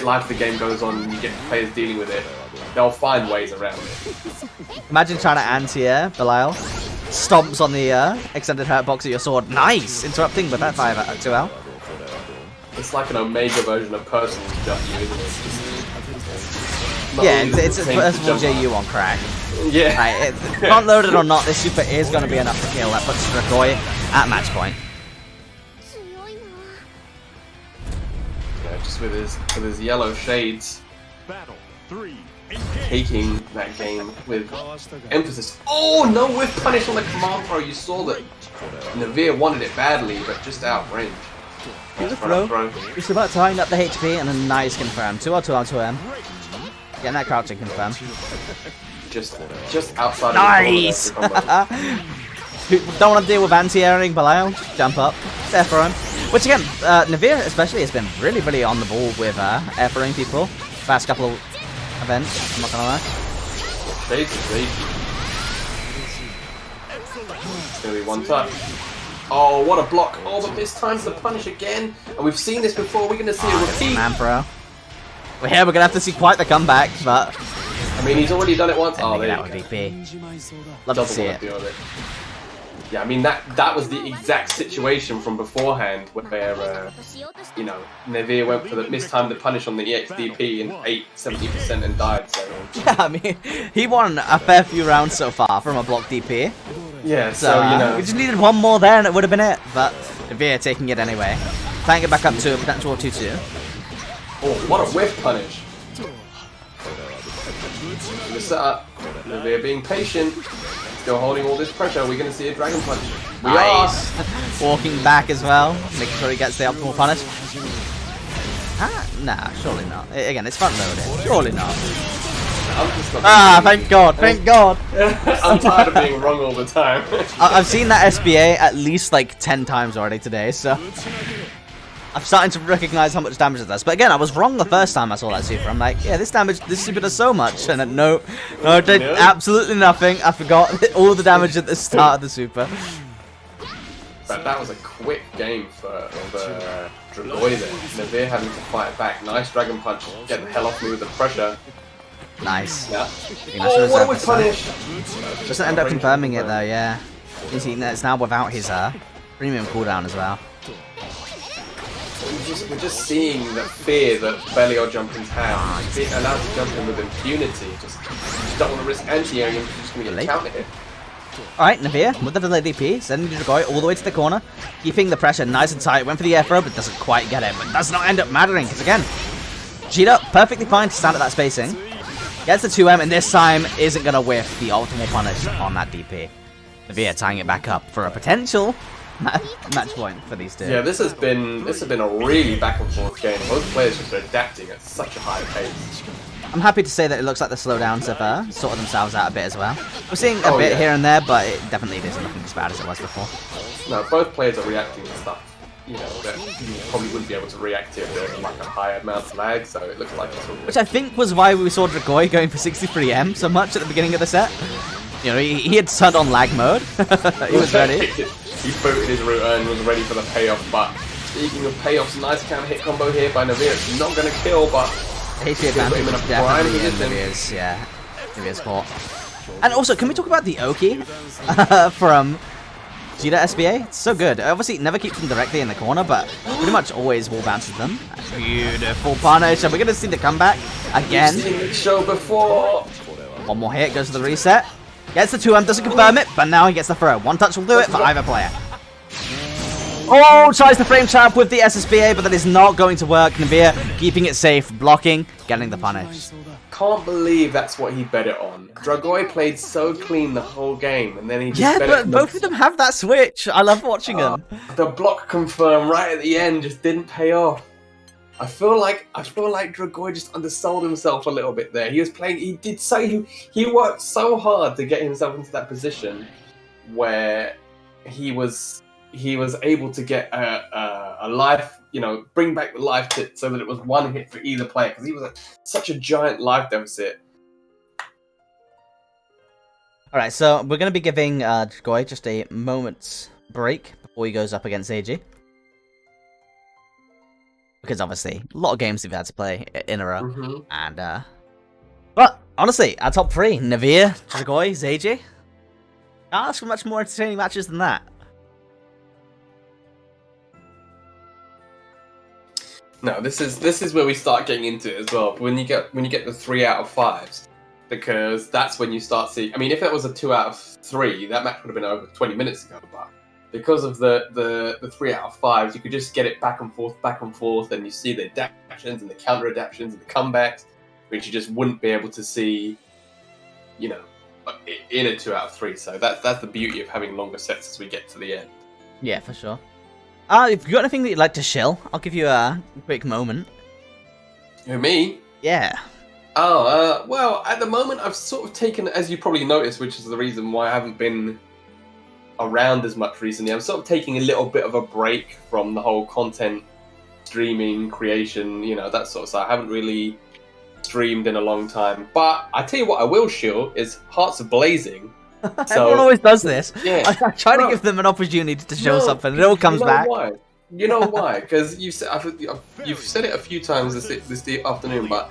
life of the game goes on and you get players dealing with it, they'll find ways around it. Imagine trying to anti-air, Belial. Stomps on the extended hurt box of your sword. Nice! Interrupting with that 5-2L. It's like an Omega version of personal jump, isn't it? Yeah, it's a personal JU on crack. Yeah. Front loaded or not, this super is going to be enough to kill. That puts Dragoy at match point. Phoenix with his yellow shades, Battle 3. taking that game with emphasis. Oh, no whiff punish on the command throw. You saw that Navir wanted it badly, but just out of range. Here's a throw. It's about tying up the HP and a nice confirm. 2-2 on 2M. Getting that crouching confirm. Just outside nice! of the corner. Don't want to deal with anti-airing Belial. Just jump up. Air for him. Which again, Navir especially has been really, really on the ball with air throwing people. Last couple of events, I'm not gonna lie. Shades is easy. It's gonna be one touch. Oh, what a block. Oh, but this time's the punish again. And we've seen this before. We're gonna see a repeat. Man, bro. Well, here we're gonna have to see quite the comeback, but I mean, he's already done it once. Oh, there that you would go. DP. Love to see it. Yeah, I mean that was the exact situation from beforehand where you know, Navir went for the mistimed the punish on the EXDP and ate 70% and died. So Yeah, I mean, he won a fair few rounds so far from a block DP. yeah, So, so you know, we just needed one more there and it would have been it. But Navir taking it anyway. Tying it back up to a potential 2-2. oh, what a whiff punish! The setup, Navir being patient, still holding all this pressure. We're gonna see a dragon punch. We Nice. Walking back as well, making sure he gets the optimal punish. Nah, surely not. Again, it's front loaded. Surely not. I'm just not Thank God, thank God. I'm tired of being wrong all the time. I've seen that SBA at least like 10 times already today, so I'm starting to recognize how much damage it does. But again, I was wrong the first time I saw that super. I'm like, yeah, this super does so much. And then, no, it did absolutely nothing. I forgot all the damage at the start of the super. But that was a quick game for Dragoi there. Navir having to fight back. Nice dragon punch. Get the hell off me with the pressure. Nice. Yeah. Oh, what a whiff punish! Doesn't end up confirming it though, yeah. It's now without his premium cooldown as well. We're just seeing the fear that Belial jumpers have. Being allowed to jump in with impunity. Just don't want to risk anti-airing him. Just going to get counter hit. Alright, Navir with the delayed DP, sending Dragoi all the way to the corner, keeping the pressure nice and tight. Went for the air throw, but doesn't quite get it. But does not end up mattering, because again, G'd perfectly fine to stand at that spacing. Gets the 2M, and this time isn't going to whiff the optimal punish on that DP. Navir tying it back up for a potential match point for these two. Yeah, this has been a really back and forth game. Both players just are adapting at such a high pace. I'm happy to say that it looks like the slowdowns have sorted themselves out a bit as well. We're seeing a bit here and there, but it definitely isn't looking as bad as it was before. No, both players are reacting to stuff, you know, that you probably wouldn't be able to react to if there was like a higher amount of lag, so it looks like it's all good. Which I think was why we saw Dragoi going for 63M so much at the beginning of the set. You know, he had turned on lag mode. He was ready. He booted his router and was ready for the payoff, but speaking of payoffs, nice counter hit combo here by Navir. It's not going to kill, but HP advantage him in a prime definitely in position. Navir's fault. And also, can we talk about the Oki from G'd SBA? It's so good. Obviously, it never keeps them directly in the corner, but pretty much always wall bounces them. Beautiful punish, and we're going to see the comeback again. We've seen it show before. One more hit, goes to the reset. Gets the 2M, doesn't confirm it, but now he gets the throw. One touch will do it for either player. Oh, tries to frame trap with the SSBA, but that is not going to work. Navir keeping it safe, blocking, getting the punish. Can't believe that's what he bet it on. Dragoi played so clean the whole game, and then he just Yeah, bet but it both of them have that switch. I love watching them. The block confirm right at the end just didn't pay off. I feel like Dragoi just undersold himself a little bit there. He was playing. He worked so hard to get himself into that position where he was able to get a life, you know, bring back the life so that it was one hit for either player because he was at such a giant life deficit. All right, so we're going to be giving Dragoi just a moment's break before he goes up against AG. Because obviously, a lot of games we've had to play in a row. And, but honestly, our top three, Navir, Dragoi, ZJ. Can't ask for much more entertaining matches than that. No, this is where we start getting into it as well. When you get the 3 out of 5s, because that's when you start seeing. I mean, if it was a 2 out of 3, that match would have been over 20 minutes ago. But because of the 3 out of 5s, you could just get it back and forth, and you see the adaptations and the counter adaptations and the comebacks, which you just wouldn't be able to see, you know, in a 2 out of 3. So that's the beauty of having longer sets as we get to the end. Yeah, for sure. If you got anything that you'd like to shill, I'll give you a quick moment. Who, me? Yeah. Oh, well, at the moment I've sort of taken, as you probably noticed, which is the reason why I haven't been around as much recently, I'm sort of taking a little bit of a break from the whole content streaming, creation, you know, that sort of stuff. I haven't really streamed in a long time. But I tell you what I will shill is Hearts of Blazing. Everyone always does this. Yeah. I try to give them an opportunity to show something, and it all comes back. Why? You know why? Because you've said it a few times this afternoon, but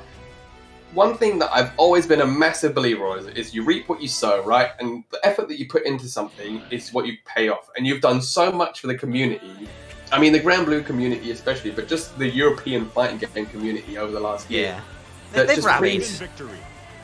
one thing that I've always been a massive believer of is you reap what you sow, right? And the effort that you put into something is what you pay off. And you've done so much for the community. I mean, the Granblue community especially, but just the European fighting game community over the last year. Yeah. They've just rallied. Victory.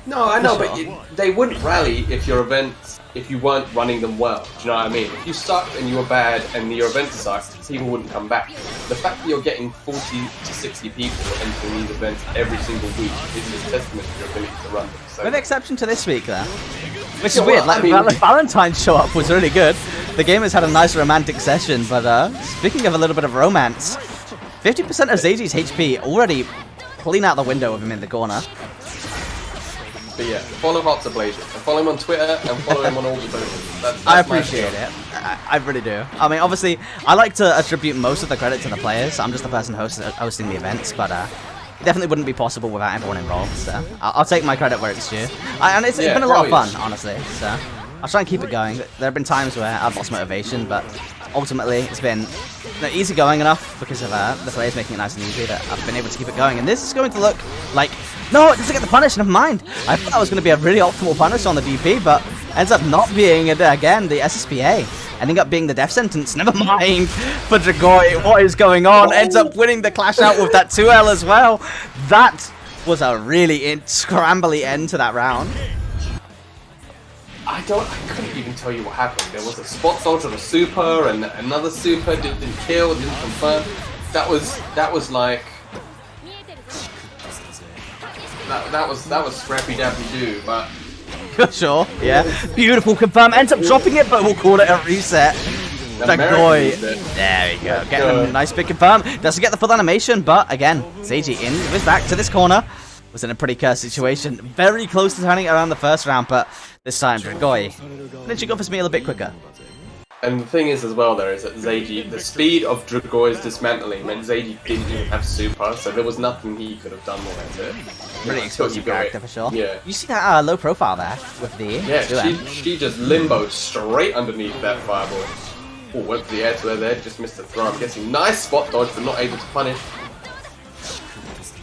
No, I know, For but sure. they wouldn't rally if your events, if you weren't running them well. Do you know what I mean? If you sucked and you were bad and your events sucked, people wouldn't come back. The fact that you're getting 40 to 60 people entering these events every single week is a testament to your ability to run them. So, With the exception to this week, though. Which is Yeah, weird. well, I mean- Valentine's show up was really good. The game has had a nice romantic session, but speaking of a little bit of romance, 50% of Zaji's HP already clean out the window with him in the corner. but yeah, follow Hearts of Blazing. And follow him on Twitter and follow him on all the socials. That's I my appreciate skill. it. I really do. I mean, obviously, I like to attribute most of the credit to the players. I'm just the person hosting the events, but it definitely wouldn't be possible without everyone involved. So I'll take my credit where it's due. And it's Yeah, been a lot of hell fun, yeah. honestly. So I'll try and keep it going. There have been times where I've lost motivation, but ultimately it's been easy going enough because of the players making it nice and easy that I've been able to keep it going. And this is going to look like... No, it doesn't get the punish, never mind. I thought that was going to be a really optimal punish on the DP, but ends up not being it again, the SSPA. Ending up being the death sentence, never mind. For Dragoi, what is going on? Ends up winning the clash out with that 2L as well. That was a really scrambly end to that round. I couldn't even tell you what happened. There was a spot dodge on a super, and another super didn't kill, didn't confirm. That was like that was scrappy dappy do, but Sure, yeah. Beautiful confirm. Ends up dropping it, but we'll call it a reset. Dragoi. There we go. Getting a nice big confirm. Doesn't get the full animation, but again, Zaji in with his back to this corner. Was in a pretty cursed situation. Very close to turning it around the first round, but this time Dragoi lynching off his meal a bit quicker. And the thing is as well there is that Zaji, the speed of Dragoi's dismantling meant Zaji didn't even have super, so there was nothing he could have done with it. Really explosive character for sure. Yeah. You see that low profile there with the Yeah, 2M? she just limboed straight underneath that fireball. Oh, went for the air to her there, just missed the throw. I'm guessing nice spot dodge, but not able to punish.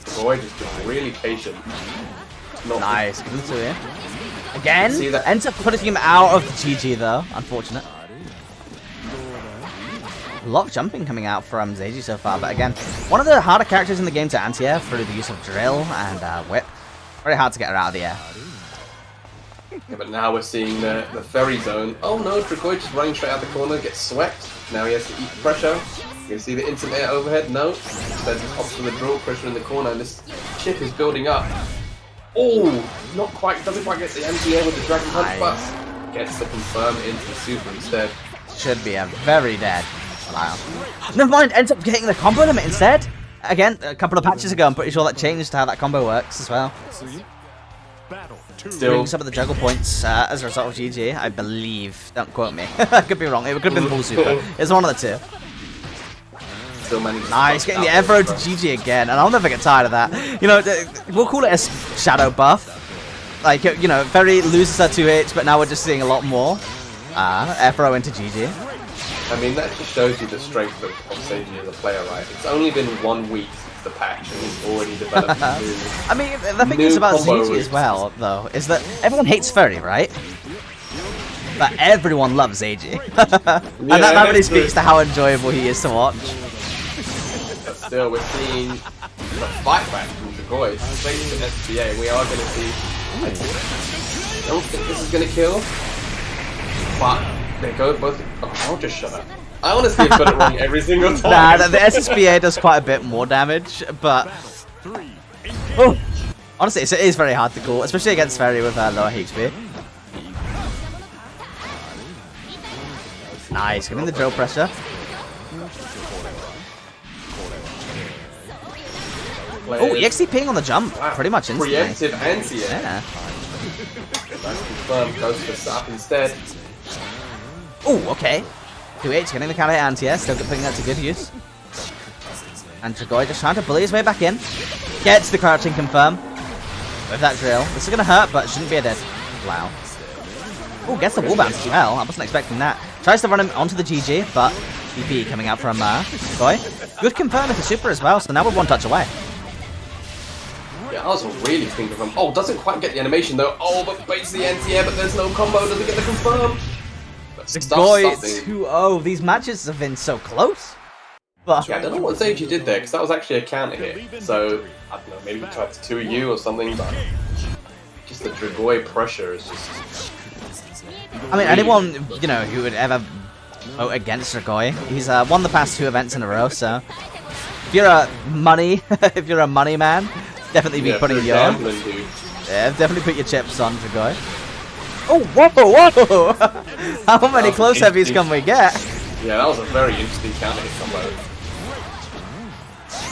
Dragoi just been really patient. Not Nice, good to him. Again, See that? ends up putting him out of the GG though, unfortunate. A lot of jumping coming out from Zaji so far, but again, one of the harder characters in the game to anti-air through the use of drill and whip. Very hard to get her out of the air. Yeah, but now we're seeing the ferry zone. Oh no, Dragoi just running straight out the corner, gets swept. Now he has to eat pressure. You can see the instant air overhead. No, instead just opts for the drill pressure in the corner, and this chip is building up. Oh, not quite, doesn't quite get the anti-air with the Dragon Punch, but gets the confirm into the super instead. Should be a very dead Lyle. Never mind, ends up getting the combo limit instead. Again, a couple of patches ago, I'm pretty sure that changed how that combo works as well. Battle 2. Still, Bringing some of the juggle points as a result of GG, I believe. Don't quote me. I could be wrong. It could have been full super. It's one of the two. still managed to Nice, getting the Evro to GG again, and I'll never get tired of that. You know, we'll call it a shadow buff. Like, you know, very loses her 2H, but now we're just seeing a lot more. Evro into GG. I mean, that just shows you the strength of Seiji as a player, right? It's only been 1 week since the patch, and he's already developed new... I mean, the thing New is about combo ZG as routes. well, though, is that everyone hates Furry, right? But everyone loves AG. And that really speaks to how enjoyable he is to watch. But still, we're seeing the fight back from Dragoi. Straight to SBA. We are going to see... I don't think this is going to kill. But they go both... Oh, I'll just shut up. I honestly have got it wrong every single time. Nah, the SSBA does quite a bit more damage, but 3. Oh! Honestly, it is very hard to call, especially against Fairy with lower HP. Nice, giving the drill pressure. Oh, EXT ping on the jump. Wow. Pretty much instantly. Preemptive anti-air. Yeah. That's confirmed. Goes for Sap instead. Oh, okay. 2H getting the counter anti-air. Still putting that to good use. And Dragoi just trying to bully his way back in. Gets the crouching confirm. With that drill. This is going to hurt, but shouldn't be a dead. Wow. Oh, gets the wall bounce as well. I wasn't expecting that. Tries to run him onto the GG, but DP coming out from Dragoi. Good confirm with the super as well, so now we're one touch away. Yeah, I was really thinking of him. Oh, doesn't quite get the animation though. Oh, but baits the anti-air, but there's no combo. Doesn't get the confirm. Dragoi 2-0. These matches have been so close. But yeah, I don't know what Seiji did there, because that was actually a counter hit. So, I don't know, maybe he tried to 2U or something, but just the Dragoi pressure is just... I mean, anyone, you know, who would ever vote against Dragoi, he's won the past 2 events in a row, so if you're a money, if you're a money man, definitely be putting your... Yeah, definitely put your chips on Dragoi. Oh, whoa! How many close heavies can we get? Yeah, that was a very interesting counter hit combo.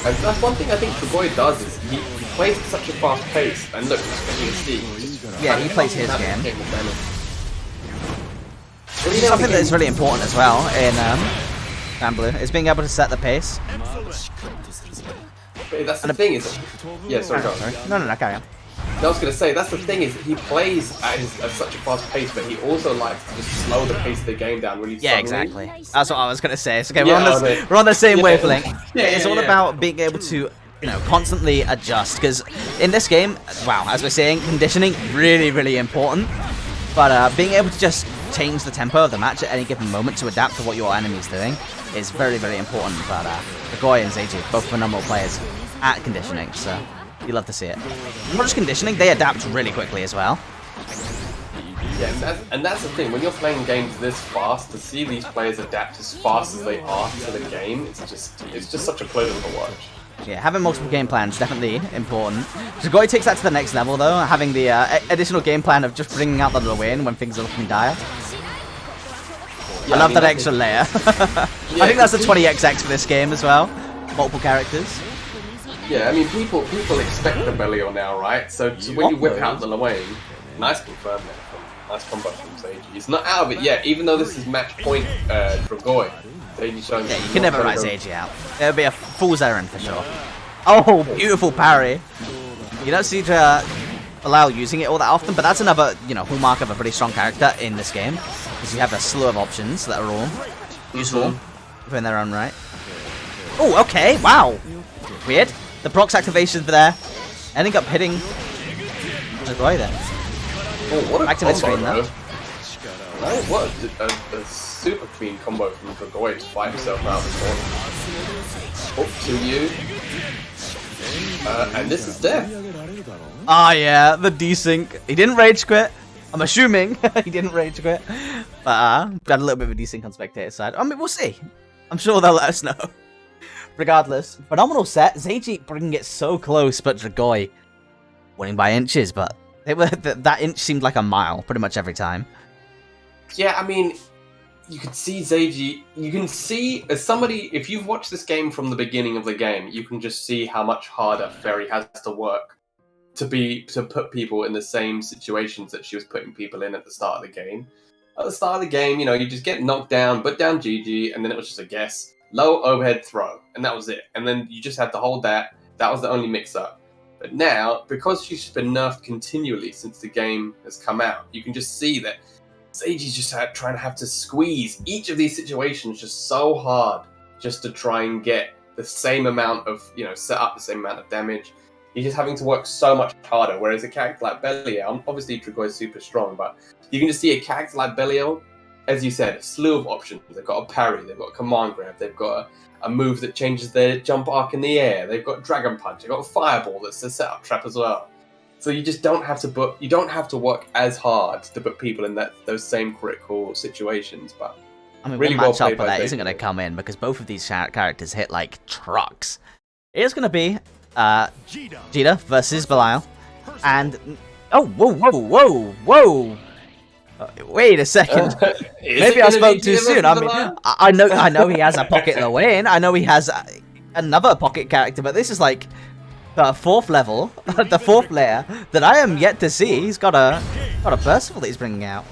And that's one thing I think Dragoi does, is he plays at such a fast pace, and look, you see, yeah, he plays his game. Something that is really important as well in Granblue is being able to set the pace. But that's the thing is... Yeah, sorry, go on. No, carry on. I was going to say, that's the thing is, he plays at such a fast pace, but he also likes to just slow the pace of the game down really Yeah, suddenly. exactly. That's what I was going to say. It's okay, we're on the same wavelength. It's all about being able to, you know, constantly adjust, because in this game, wow, as we're saying, conditioning, really, really important. But being able to just change the tempo of the match at any given moment to adapt to what your enemy's doing is very, very important. But Dragoi and Seiji, both phenomenal players at conditioning, so you love to see it. Not just conditioning, they adapt really quickly as well. Yeah, and that's the thing, when you're playing games this fast, to see these players adapt as fast as they are to the game, it's just such a pleasure to watch. Yeah, having multiple game plans definitely important. Dragoi takes that to the next level though, having the additional game plan of just bringing out the Luin when things are looking dire. Yeah, I love that extra layer. I think that's the 20XX for this game as well. Multiple characters. Yeah, I mean, people expect the Belial now, right? So when you whip out the Luin, nice confirm there. Nice combo from Seiji. He's not out of it yet, even though this is match point Dragoi. Yeah, you can never write Seiji out. It would be a fool's errand for sure. Oh, beautiful parry. You don't see allow using it all that often, but that's another, you know, hallmark of a pretty strong character in this game, because you have a slew of options that are all useful within their own right. Oh, okay, wow. Weird. The procs activation for there. Ending up hitting Dragoi there. Oh, what a back to combo, mid-screen though. No, what a super clean combo from Dragoi to fight himself out of the corner. Up to you. And this is death. Ah, yeah, the desync. He didn't rage quit. I'm assuming he didn't rage quit. But got a little bit of a desync on spectator side. I mean, we'll see. I'm sure they'll let us know. Regardless, phenomenal set. Seiji bringing it so close, but Dragoi winning by inches. But that inch seemed like a mile pretty much every time. Yeah, I mean, you could see Seiji. You can see, as somebody, if you've watched this game from the beginning of the game, you can just see how much harder Fairy has to work to put people in the same situations that she was putting people in at the start of the game. At the start of the game, you know, you just get knocked down, put down GG, and then it was just a guess. Low overhead throw, and that was it. And then you just had to hold that. That was the only mix-up. But now, because she's been nerfed continually since the game has come out, you can just see that Seiji's just trying to have to squeeze each of these situations just so hard just to try and get the same amount of, you know, set up the same amount of damage. He's just having to work so much harder, whereas a character like Belial, obviously Dragoi is super strong, but you can just see a character like Belial, as you said, a slew of options. They've got a parry, they've got a command grab, they've got a move that changes their jump arc in the air, they've got Dragon Punch, they've got a Fireball that's a setup trap as well. So you just don't have to work as hard to put people in those same critical situations. But I mean, really one well matchup played for by that isn't going to come in because both of these characters hit like trucks. It's going to be Vegeta versus Belial. And oh, whoa. Wait a second. Maybe I spoke too soon. I mean, I know he has a pocket Lowain. I know he has another pocket character, but this is like the fourth level, the fourth layer that I am yet to see. He's got a Percival that he's bringing out.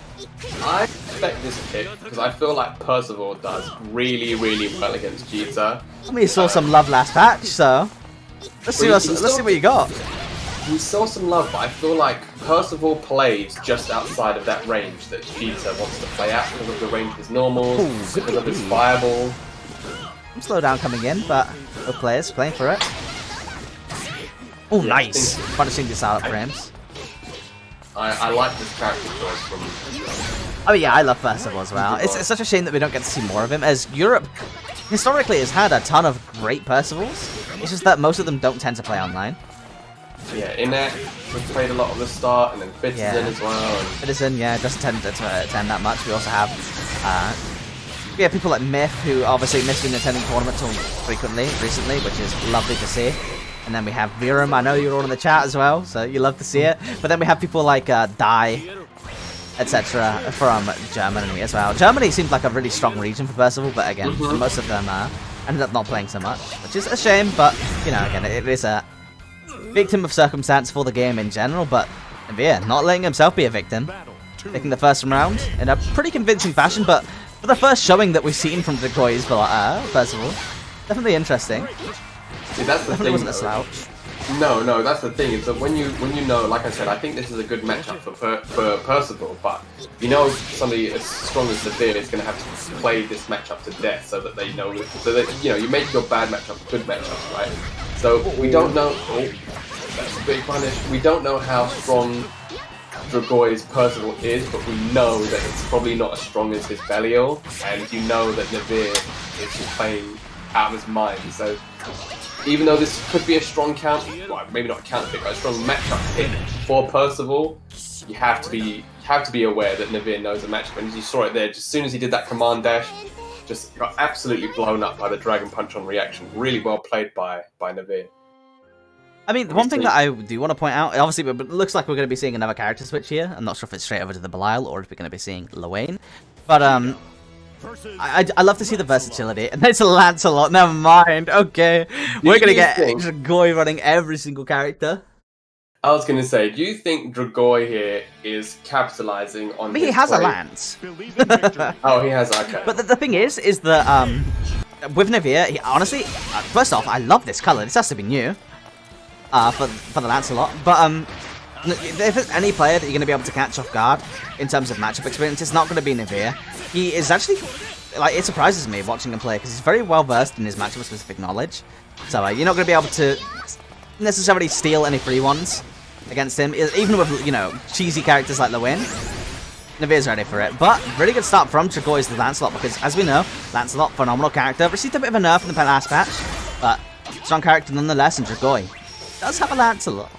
I expect this pick because I feel like Percival does really well against Vegeta. I mean, he saw some love last patch, so let's see what you got. We saw some love, but I feel like Percival plays just outside of that range that Vegeta wants to play at because of the range of his normals, because of his fireball. Some slowdown coming in, but no players playing for it. Oh, yeah, nice! Punishing this out at frames. I like this character choice from. Oh yeah, I love Percival as well. It's such a shame that we don't get to see more of him, as Europe historically has had a ton of great Percivals. It's just that most of them don't tend to play online. Yeah, Inet we've played a lot at the start, and then Citizen as well. And Citizen, yeah, doesn't tend to attend that much. We also have people like Myth, who obviously missed been attending tournaments recently, which is lovely to see. And then we have Virum. I know you're all in the chat as well, so you love to see it. But then we have people like Dai, etc. from Germany as well. Germany seems like a really strong region for Percival, but again, most of them ended up not playing so much, which is a shame. But you know, again, it is a victim of circumstance for the game in general. But Navia not letting himself be a victim, taking the first round in a pretty convincing fashion. But for the first showing that we've seen from Decoy's Percival, definitely interesting. See, that's the thing. Wasn't a slouch. No, that's the thing. Is that when you know, like I said, I think this is a good matchup for Percival, but you know, somebody as strong as Navir is going to have to play this matchup to death, so that they know, so that you make your bad matchup good matchups, right? So we don't know. Oh, that's a big punish. We don't know how strong Dragoy's Percival is, but we know that it's probably not as strong as his Belial, and you know that Navir is just playing out of his mind. So even though this could be a strong well, maybe not a counter pick, but a strong matchup pick for Percival, you have to be aware that Navir knows the matchup. And as you saw it there, just as soon as he did that command dash, just got absolutely blown up by the Dragon Punch on reaction. Really well played by Navir. I mean, one thing that I do want to point out, obviously, it looks like we're going to be seeing another character switch here. I'm not sure if it's straight over to the Belial or if we're going to be seeing Lowain. But I love to see the versatility. And it's a Lancelot. Never mind. Okay, we're going to get Dragoy running every single character. I was going to say, do you think Dragoy here is capitalizing on? I mean, he has a lance. Oh, he has. Okay. But the thing is that with Navir, honestly, first off, I love this color. This has to be new. For the Lancelot, but if there's any player that you're going to be able to catch off guard in terms of matchup experience, it's not going to be Navir. He is actually, like, it surprises me watching him play because he's very well versed in his matchup specific knowledge. So you're not going to be able to necessarily steal any free ones against him, even with cheesy characters like Lowain. Navir's ready for it, but really good start from Dragoy's the Lancelot because, as we know, Lancelot, phenomenal character, received a bit of a nerf in the last patch, but strong character nonetheless, and Dragoy does have a Lancelot.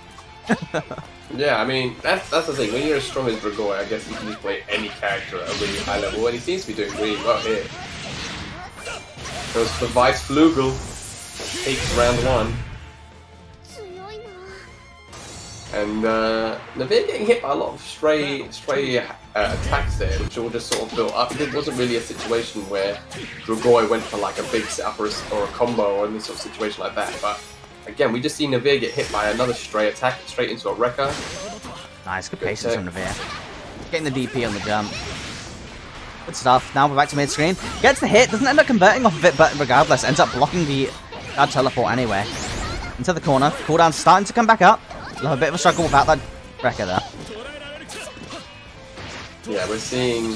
Yeah, I mean, that's the thing. When you're as strong as Dragoy, I guess you can just play any character at a really high level, and he seems to be doing really well here. Goes for Vice Flugel, takes round 1. And Navir getting hit by a lot of stray attacks there, which all just sort of built up. It wasn't really a situation where Dragoy went for like a big setup or a combo or any sort of situation like that, but again, we just see Navir get hit by another stray attack straight into a Rekka. Nice, good patience from Navir. Getting the DP on the jump. Good stuff. Now we're back to mid-screen. Gets the hit, doesn't end up converting off of it, but regardless, ends up blocking the guard teleport anyway. Into the corner. Cooldown starting to come back up. We'll have a bit of a struggle without that Rekka there. Yeah, we're seeing.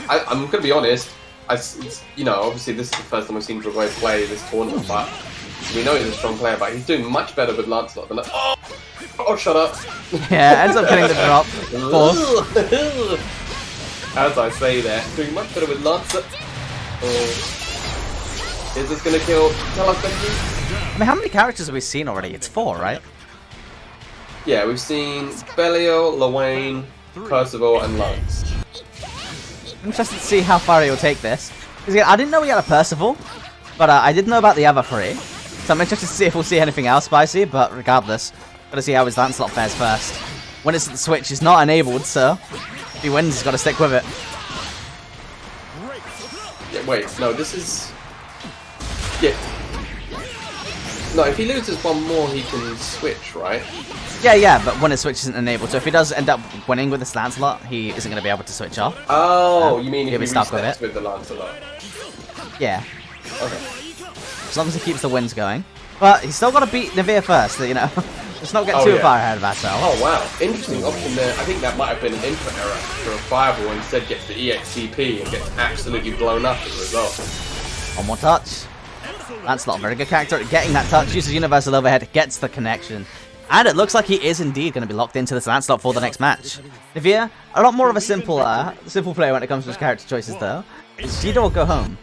I'm going to be honest. Obviously this is the first time we've seen Dragoy play this tournament, but we know he's a strong player, but he's doing much better with Lancelot than oh, shut up. Yeah, ends up getting the drop. As I say there, doing much better with Lancelot. Is this going to tell us anything? I mean, how many characters have we seen already? It's 4, right? Yeah, we've seen Belial, Lowain, Percival, and Lance. I'm interested to see how far he will take this. Because I didn't know he had a Percival, but I did know about the other 3. So I'm interested to see if we'll see anything else spicy, but regardless, gotta see how his Lancelot fares first. When it's the switch, is not enabled, so if he wins, he's gotta stick with it. Yeah, wait, no, this is... Yeah. No, if he loses one more, he can switch, right? Yeah, but when his switch isn't enabled, so if he does end up winning with this Lancelot, he isn't gonna be able to switch off. Oh, you mean if he'll he be stuck with resets it. with the Lancelot? Yeah. Okay. As long as he keeps the wins going. But he's still got to beat Navir first, you know. Let's not get too far ahead of ourselves. Oh wow, interesting option there. I think that might have been an input error for a Fireball, instead gets the EXCP and gets absolutely blown up as a result. One more touch. Lancelot, very good character at getting that touch, uses Universal Overhead, gets the connection. And it looks like he is indeed going to be locked into this Lancelot for the next match. Navir, a lot more of a simple player when it comes to his character choices though. It's Jida or go home.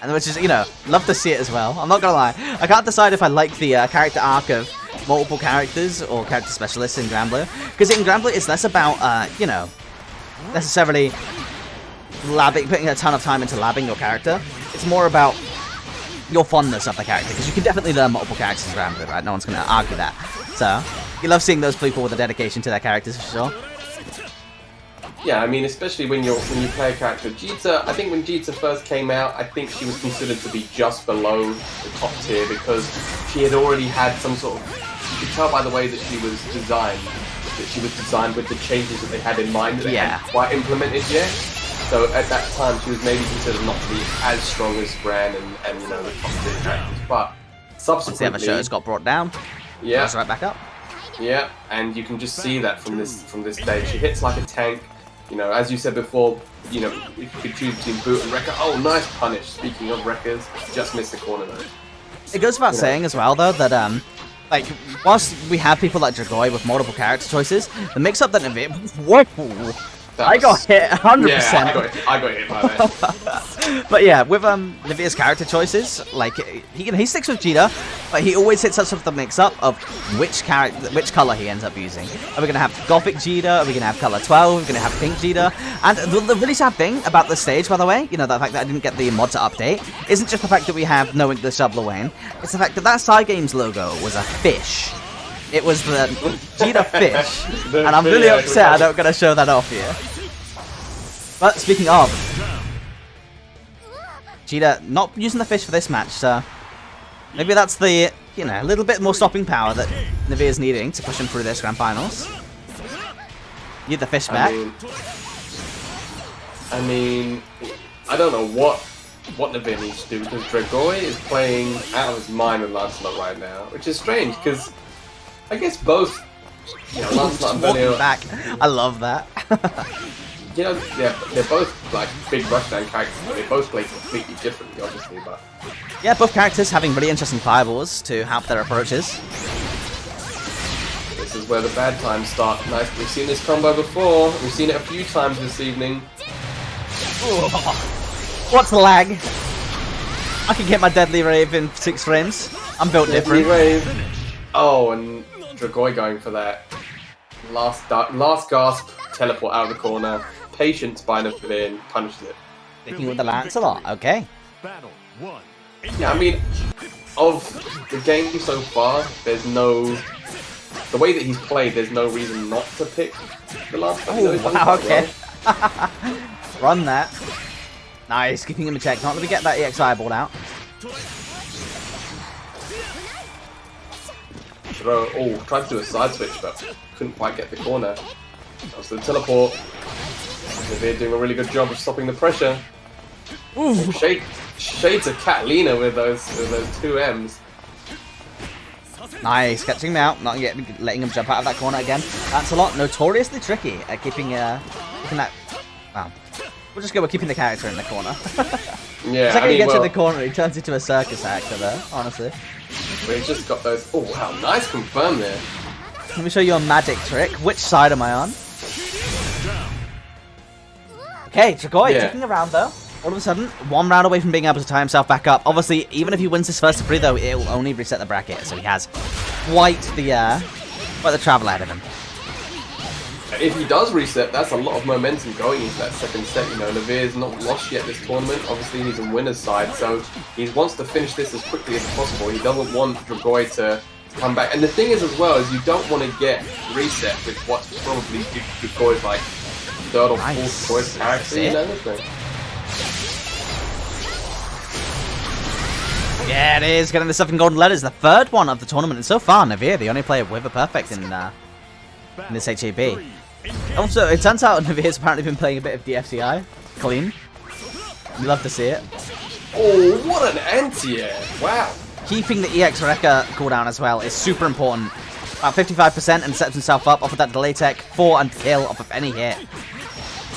And which is, you know, love to see it as well. I'm not gonna lie. I can't decide if I like the character arc of multiple characters or character specialists in Granblue. Because in Granblue, it's less about, you know, necessarily putting a ton of time into labbing your character. It's more about your fondness of the character. Because you can definitely learn multiple characters in Granblue, right? No one's gonna argue that. So, you love seeing those people with a dedication to their characters for sure. Yeah, I mean, especially when you play a character. Jita, I think when Jita first came out, I think she was considered to be just below the top tier because she had already had some sort of... You could tell by the way that she was designed, with the changes that they had in mind that they hadn't quite implemented yet. So at that time, she was maybe considered not to be as strong as Gran and you know, the top tier characters. But subsequently... Once the other show's got brought down, goes right back up. Yeah, and you can just see that from this stage. She hits like a tank. You know, as you said before, you know, if you could choose between Boot and Wrecker, oh, nice punish. Speaking of Wreckers, just missed the corner though. It goes without saying as well, though, that, like, whilst we have people like Dragoi with multiple character choices, the mix-up that Navir... Whoa! I got hit 100%. Yeah, I got hit by that. But yeah, with Navir's character choices, like he sticks with Jita, but he always hits us with the mix-up of which color he ends up using. Are we gonna have Gothic Jita? Are we gonna have color 12? Are we gonna have Pink Jita? And the really sad thing about this stage, by the way, you know, the fact that I didn't get the mod to update, isn't just the fact that we have no English dub Lwane. It's the fact that Cygames logo was a fish. It was the Jita fish, and I'm really upset I'm not going to show that off here. But speaking of, Jita not using the fish for this match, so maybe that's the, you know, a little bit more stopping power that Navir's needing to push him through this grand finals. Need the fish back. I mean, I don't know what Navir needs to do because Dragoi is playing out of his mind with Lancelot right now, which is strange because I guess both, you know, Lancelot and Belial, back. I love that. You know, they're both like big rushdown characters, but they both play completely differently, obviously. But yeah, both characters having really interesting fireballs to help their approaches. This is where the bad times start. Nice, we've seen this combo before. We've seen it a few times this evening. What's the lag? I can get my Deadly Rave in 6 frames. I'm built different. Rave. Oh, and Dragoi going for that last gasp teleport out of the corner. Patience by Navir punishes it. Sticking with the Lancelot, okay. Battle 1. Yeah, I mean, of the game so far, there's no... The way that he's played, there's no reason not to pick the last one. Oh, wow, okay. Well. Run that. Nice, keeping him in check. Not let me get that EX eyeball out. Tried to do a side switch, but couldn't quite get the corner. That was the teleport. Navir doing a really good job of stopping the pressure. Ooh. Shades of Catalina with those 2 M's. Nice, catching him out, not yet letting him jump out of that corner again. Lancelot, notoriously tricky at keeping that... Well, we'll just go with keeping the character in the corner. Yeah, the second he gets in the corner, he turns into a circus actor there, honestly. But he's just got those... Oh, wow, nice confirm there. Let me show you a magic trick. Which side am I on? Okay, Dragoi taking a round though. All of a sudden, 1 round away from being able to tie himself back up. Obviously, even if he wins this first to 3 though, it will only reset the bracket, so he has quite the travel ahead of him. If he does reset, that's a lot of momentum going into that second set. You know, Naveer's not lost yet this tournament. Obviously, he's in winner's side, so he wants to finish this as quickly as possible. He doesn't want Dragoy to come back. And the thing is, as well, is you don't want to get reset with what's probably Dragoy's like third or fourth choice character. You know, yeah, it is. Getting the 7 golden letters, the third one of the tournament, and so far, Naveer, the only player with a perfect in this HAB. Also, it turns out Naveer's apparently been playing a bit of DFCI. Clean. We love to see it. Oh, what an anti-air! Wow. Keeping the EX Rekka cooldown as well is super important. About 55% and sets himself up off of that delay tech, 4 and kill off of any hit.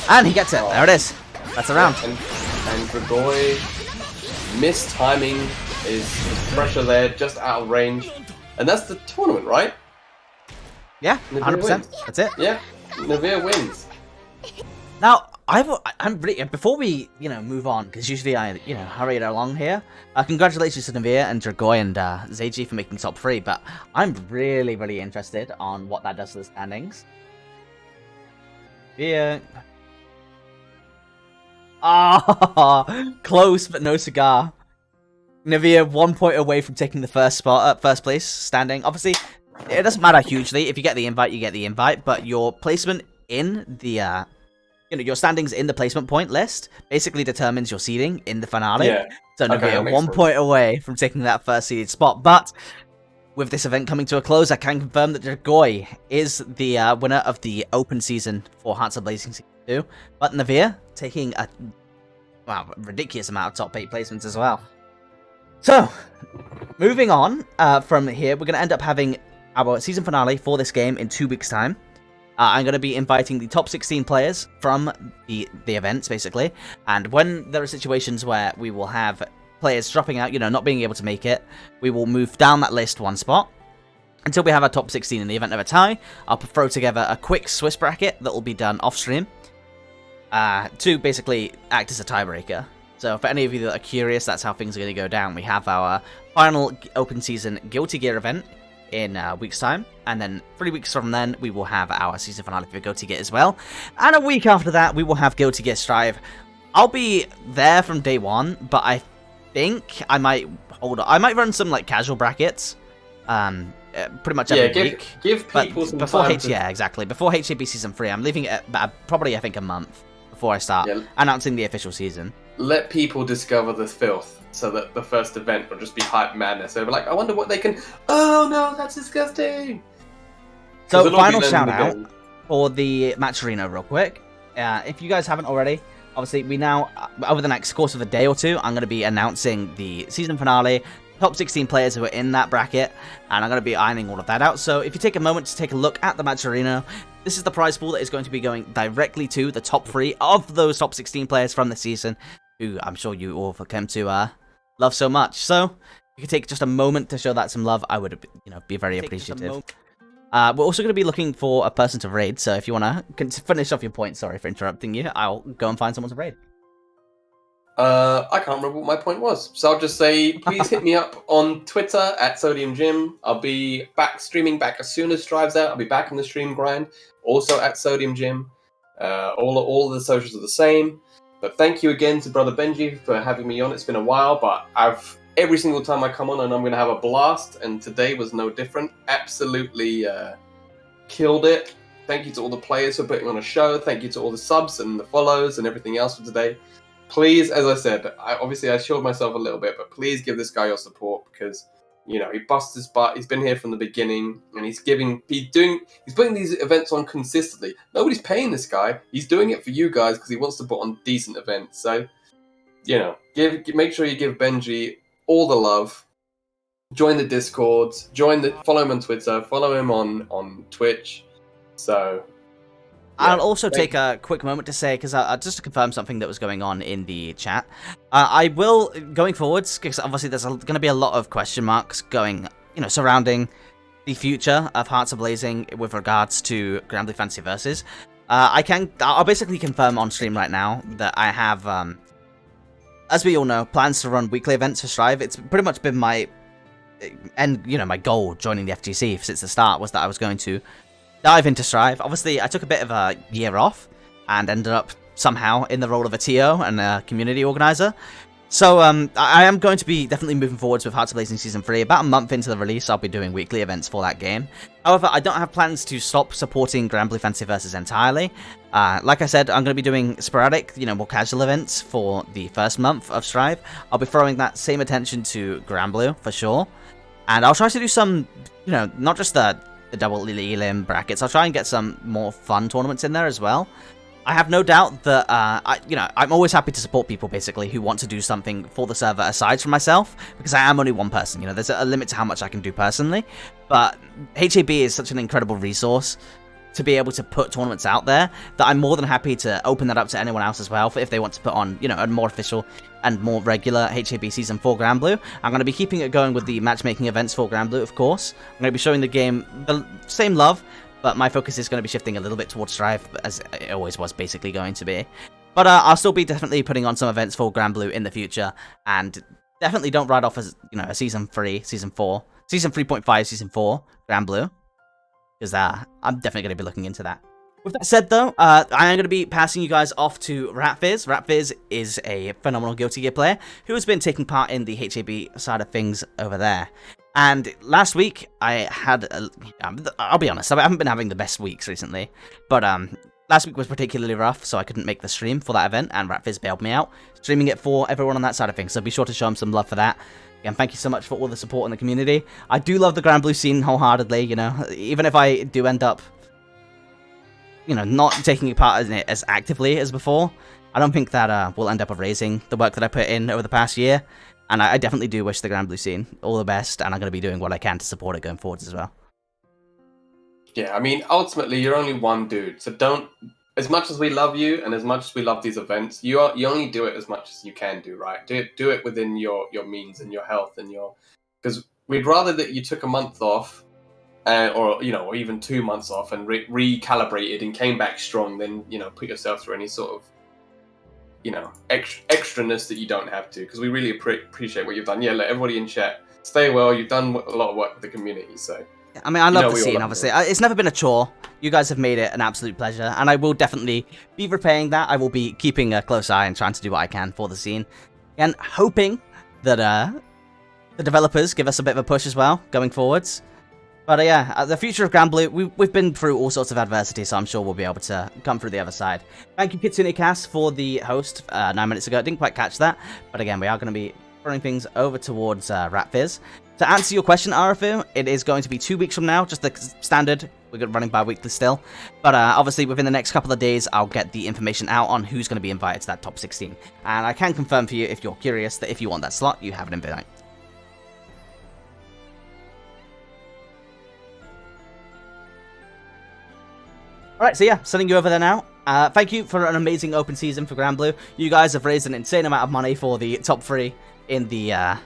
And he gets it. There it is. That's a round. And Dragoy missed timing, is pressure there, just out of range. And that's the tournament, right? Yeah, Naveer 100%. wins. That's it. Yeah, Naveer wins. Now, I'm really, before we, move on, because usually I, hurry it along here. Congratulations to Naveer and Dragoy and Zeiji for making top 3, but I'm really, really interested on what that does to the standings. Yeah. Ah, close but no cigar. Naveer 1 point away from taking the first place standing. Obviously, it doesn't matter hugely. If you get the invite, you get the invite, but your placement in the your standings in the placement point list basically determines your seeding in the finale. Yeah. So Naveer 1 point away from taking that first seeded spot. But with this event coming to a close, I can confirm that Dragoy is the winner of the open season for Hearts of Blazing Season 2. But Naveer taking a ridiculous amount of top 8 placements as well. So, moving on from here, we're going to end up having our season finale for this game in 2 weeks' time. I'm going to be inviting the top 16 players from the events, basically. And when there are situations where we will have players dropping out, not being able to make it, we will move down that list 1 spot until we have our top 16. In the event of a tie, I'll throw together a quick Swiss bracket that will be done off-stream to basically act as a tiebreaker. So for any of you that are curious, that's how things are going to go down. We have our final open season Guilty Gear event in a week's time, and then 3 weeks from then we will have our season finale for Guilty Gear as well, and a week after that we will have Guilty Gear Strive. I'll be there from day 1, but I think I might run some like casual brackets pretty much every week. Give people some before time Yeah, exactly. Before HAB season 3, I'm leaving it probably I think a month before I start announcing the official season. Let people discover the filth, so that the first event will just be hype madness. They'll be like, I wonder what they can... Oh no, that's disgusting! So, final shout out for the match arena real quick. If you guys haven't already, obviously we now, over the next course of a day or two, I'm going to be announcing the season finale, top 16 players who are in that bracket, and I'm going to be ironing all of that out. So if you take a moment to take a look at the match arena, this is the prize pool that is going to be going directly to the top 3 of those top 16 players from the season, who I'm sure you all have come to love so much. So if you could take just a moment to show that some love, I would be very appreciative. We're also going to be looking for a person to raid, so if you want to finish off your point, sorry for interrupting you, I'll go and find someone to raid. I can't remember what my point was, so I'll just say, please hit me up on Twitter at Sodium Gym. I'll be streaming back as soon as Strive's out. I'll be back in the stream grind, also at Sodium Gym. All of the socials are the same. But thank you again to Brother Benji for having me on. It's been a while, but every single time I come on, and I'm going to have a blast, and today was no different. Absolutely killed it. Thank you to all the players for putting on a show. Thank you to all the subs and the follows and everything else for today. Please, as I said, I showed myself a little bit, but please give this guy your support, because he busts his butt. He's been here from the beginning, and he's putting these events on consistently. Nobody's paying this guy. He's doing it for you guys because he wants to put on decent events. So, make sure you give Benji all the love. Join the Discord. Follow him on Twitter. Follow him on Twitch. So. Yeah, I'll also take a quick moment to say, because just to confirm something that was going on in the chat, I will, going forwards, because obviously there's going to be a lot of question marks surrounding the future of Hearts of Blazing with regards to Granblue Fantasy Versus. I'll basically confirm on stream right now that I have, as we all know, plans to run weekly events for Strive. It's pretty much been my goal joining the FGC since the start was that I was going to dive into Strive. Obviously, I took a bit of a year off and ended up somehow in the role of a TO and a community organizer. So I am going to be definitely moving forwards with Hearts of Blazing Season 3. About a month into the release, I'll be doing weekly events for that game. However, I don't have plans to stop supporting Granblue Fantasy Versus entirely. Like I said, I'm going to be doing sporadic, more casual events for the first month of Strive. I'll be throwing that same attention to Granblue, for sure. And I'll try to do some, not just the double elim brackets, I'll try and get some more fun tournaments in there as well. I have no doubt that, I'm always happy to support people, basically, who want to do something for the server aside from myself, because I am only one person, there's a limit to how much I can do personally, but HAB is such an incredible resource to be able to put tournaments out there, that I'm more than happy to open that up to anyone else as well, if they want to put on, a more official and more regular HAB Season 4 Granblue. I'm going to be keeping it going with the matchmaking events for Granblue, of course. I'm going to be showing the game the same love, but my focus is going to be shifting a little bit towards Strive, as it always was basically going to be. But I'll still be definitely putting on some events for Granblue in the future, and definitely don't write off as, a Season 3, Season 4, Season 3.5, Season 4 Granblue, because I'm definitely going to be looking into that. With that said, though, I am going to be passing you guys off to Ratfizz. Ratfizz is a phenomenal Guilty Gear player who has been taking part in the HAB side of things over there. And last week, I had, I'll be honest, I haven't been having the best weeks recently, but last week was particularly rough, so I couldn't make the stream for that event, and Ratfizz bailed me out, streaming it for everyone on that side of things, so be sure to show him some love for that. Again, thank you so much for all the support in the community. I do love the Granblue scene wholeheartedly, even if I do end up, not taking part in it as actively as before, I don't think that will end up erasing the work that I put in over the past year. And I definitely do wish the Granblue scene all the best, and I'm going to be doing what I can to support it going forwards as well. Yeah, I mean, ultimately, you're only one dude, so don't... As much as we love you, and as much as we love these events, you only do it as much as you can do, right? Do it within your means and your health and your... Because we'd rather that you took a month off, or even 2 months off, and recalibrated and came back strong than, put yourself through any sort of extraness that you don't have to, because we really appreciate what you've done. Yeah, let everybody in chat stay well. You've done a lot of work with the community, so. I mean, I love the scene, obviously. It's never been a chore. You guys have made it an absolute pleasure, and I will definitely be repaying that. I will be keeping a close eye and trying to do what I can for the scene, and hoping that the developers give us a bit of a push as well going forwards. But yeah, the future of Granblue, we've been through all sorts of adversity, so I'm sure we'll be able to come through the other side. Thank you, Kitsune Cast, for the host 9 minutes ago. Didn't quite catch that, but again, we are going to be throwing things over towards Ratfizz. To answer your question, Arafu, it is going to be 2 weeks from now, just the standard. We're running bi-weekly still. But obviously, within the next couple of days, I'll get the information out on who's going to be invited to that top 16. And I can confirm for you, if you're curious, that if you want that slot, you have an invite. Alright, so yeah, sending you over there now. Thank you for an amazing open season for Granblue. You guys have raised an insane amount of money for the top 3 in the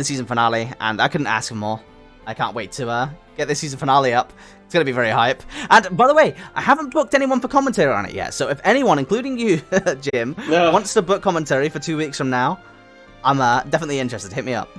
season finale, and I couldn't ask for more. I can't wait to get this season finale up. It's going to be very hype. And by the way, I haven't booked anyone for commentary on it yet, so if anyone, including you, Jim, wants to book commentary for 2 weeks from now, I'm definitely interested. Hit me up.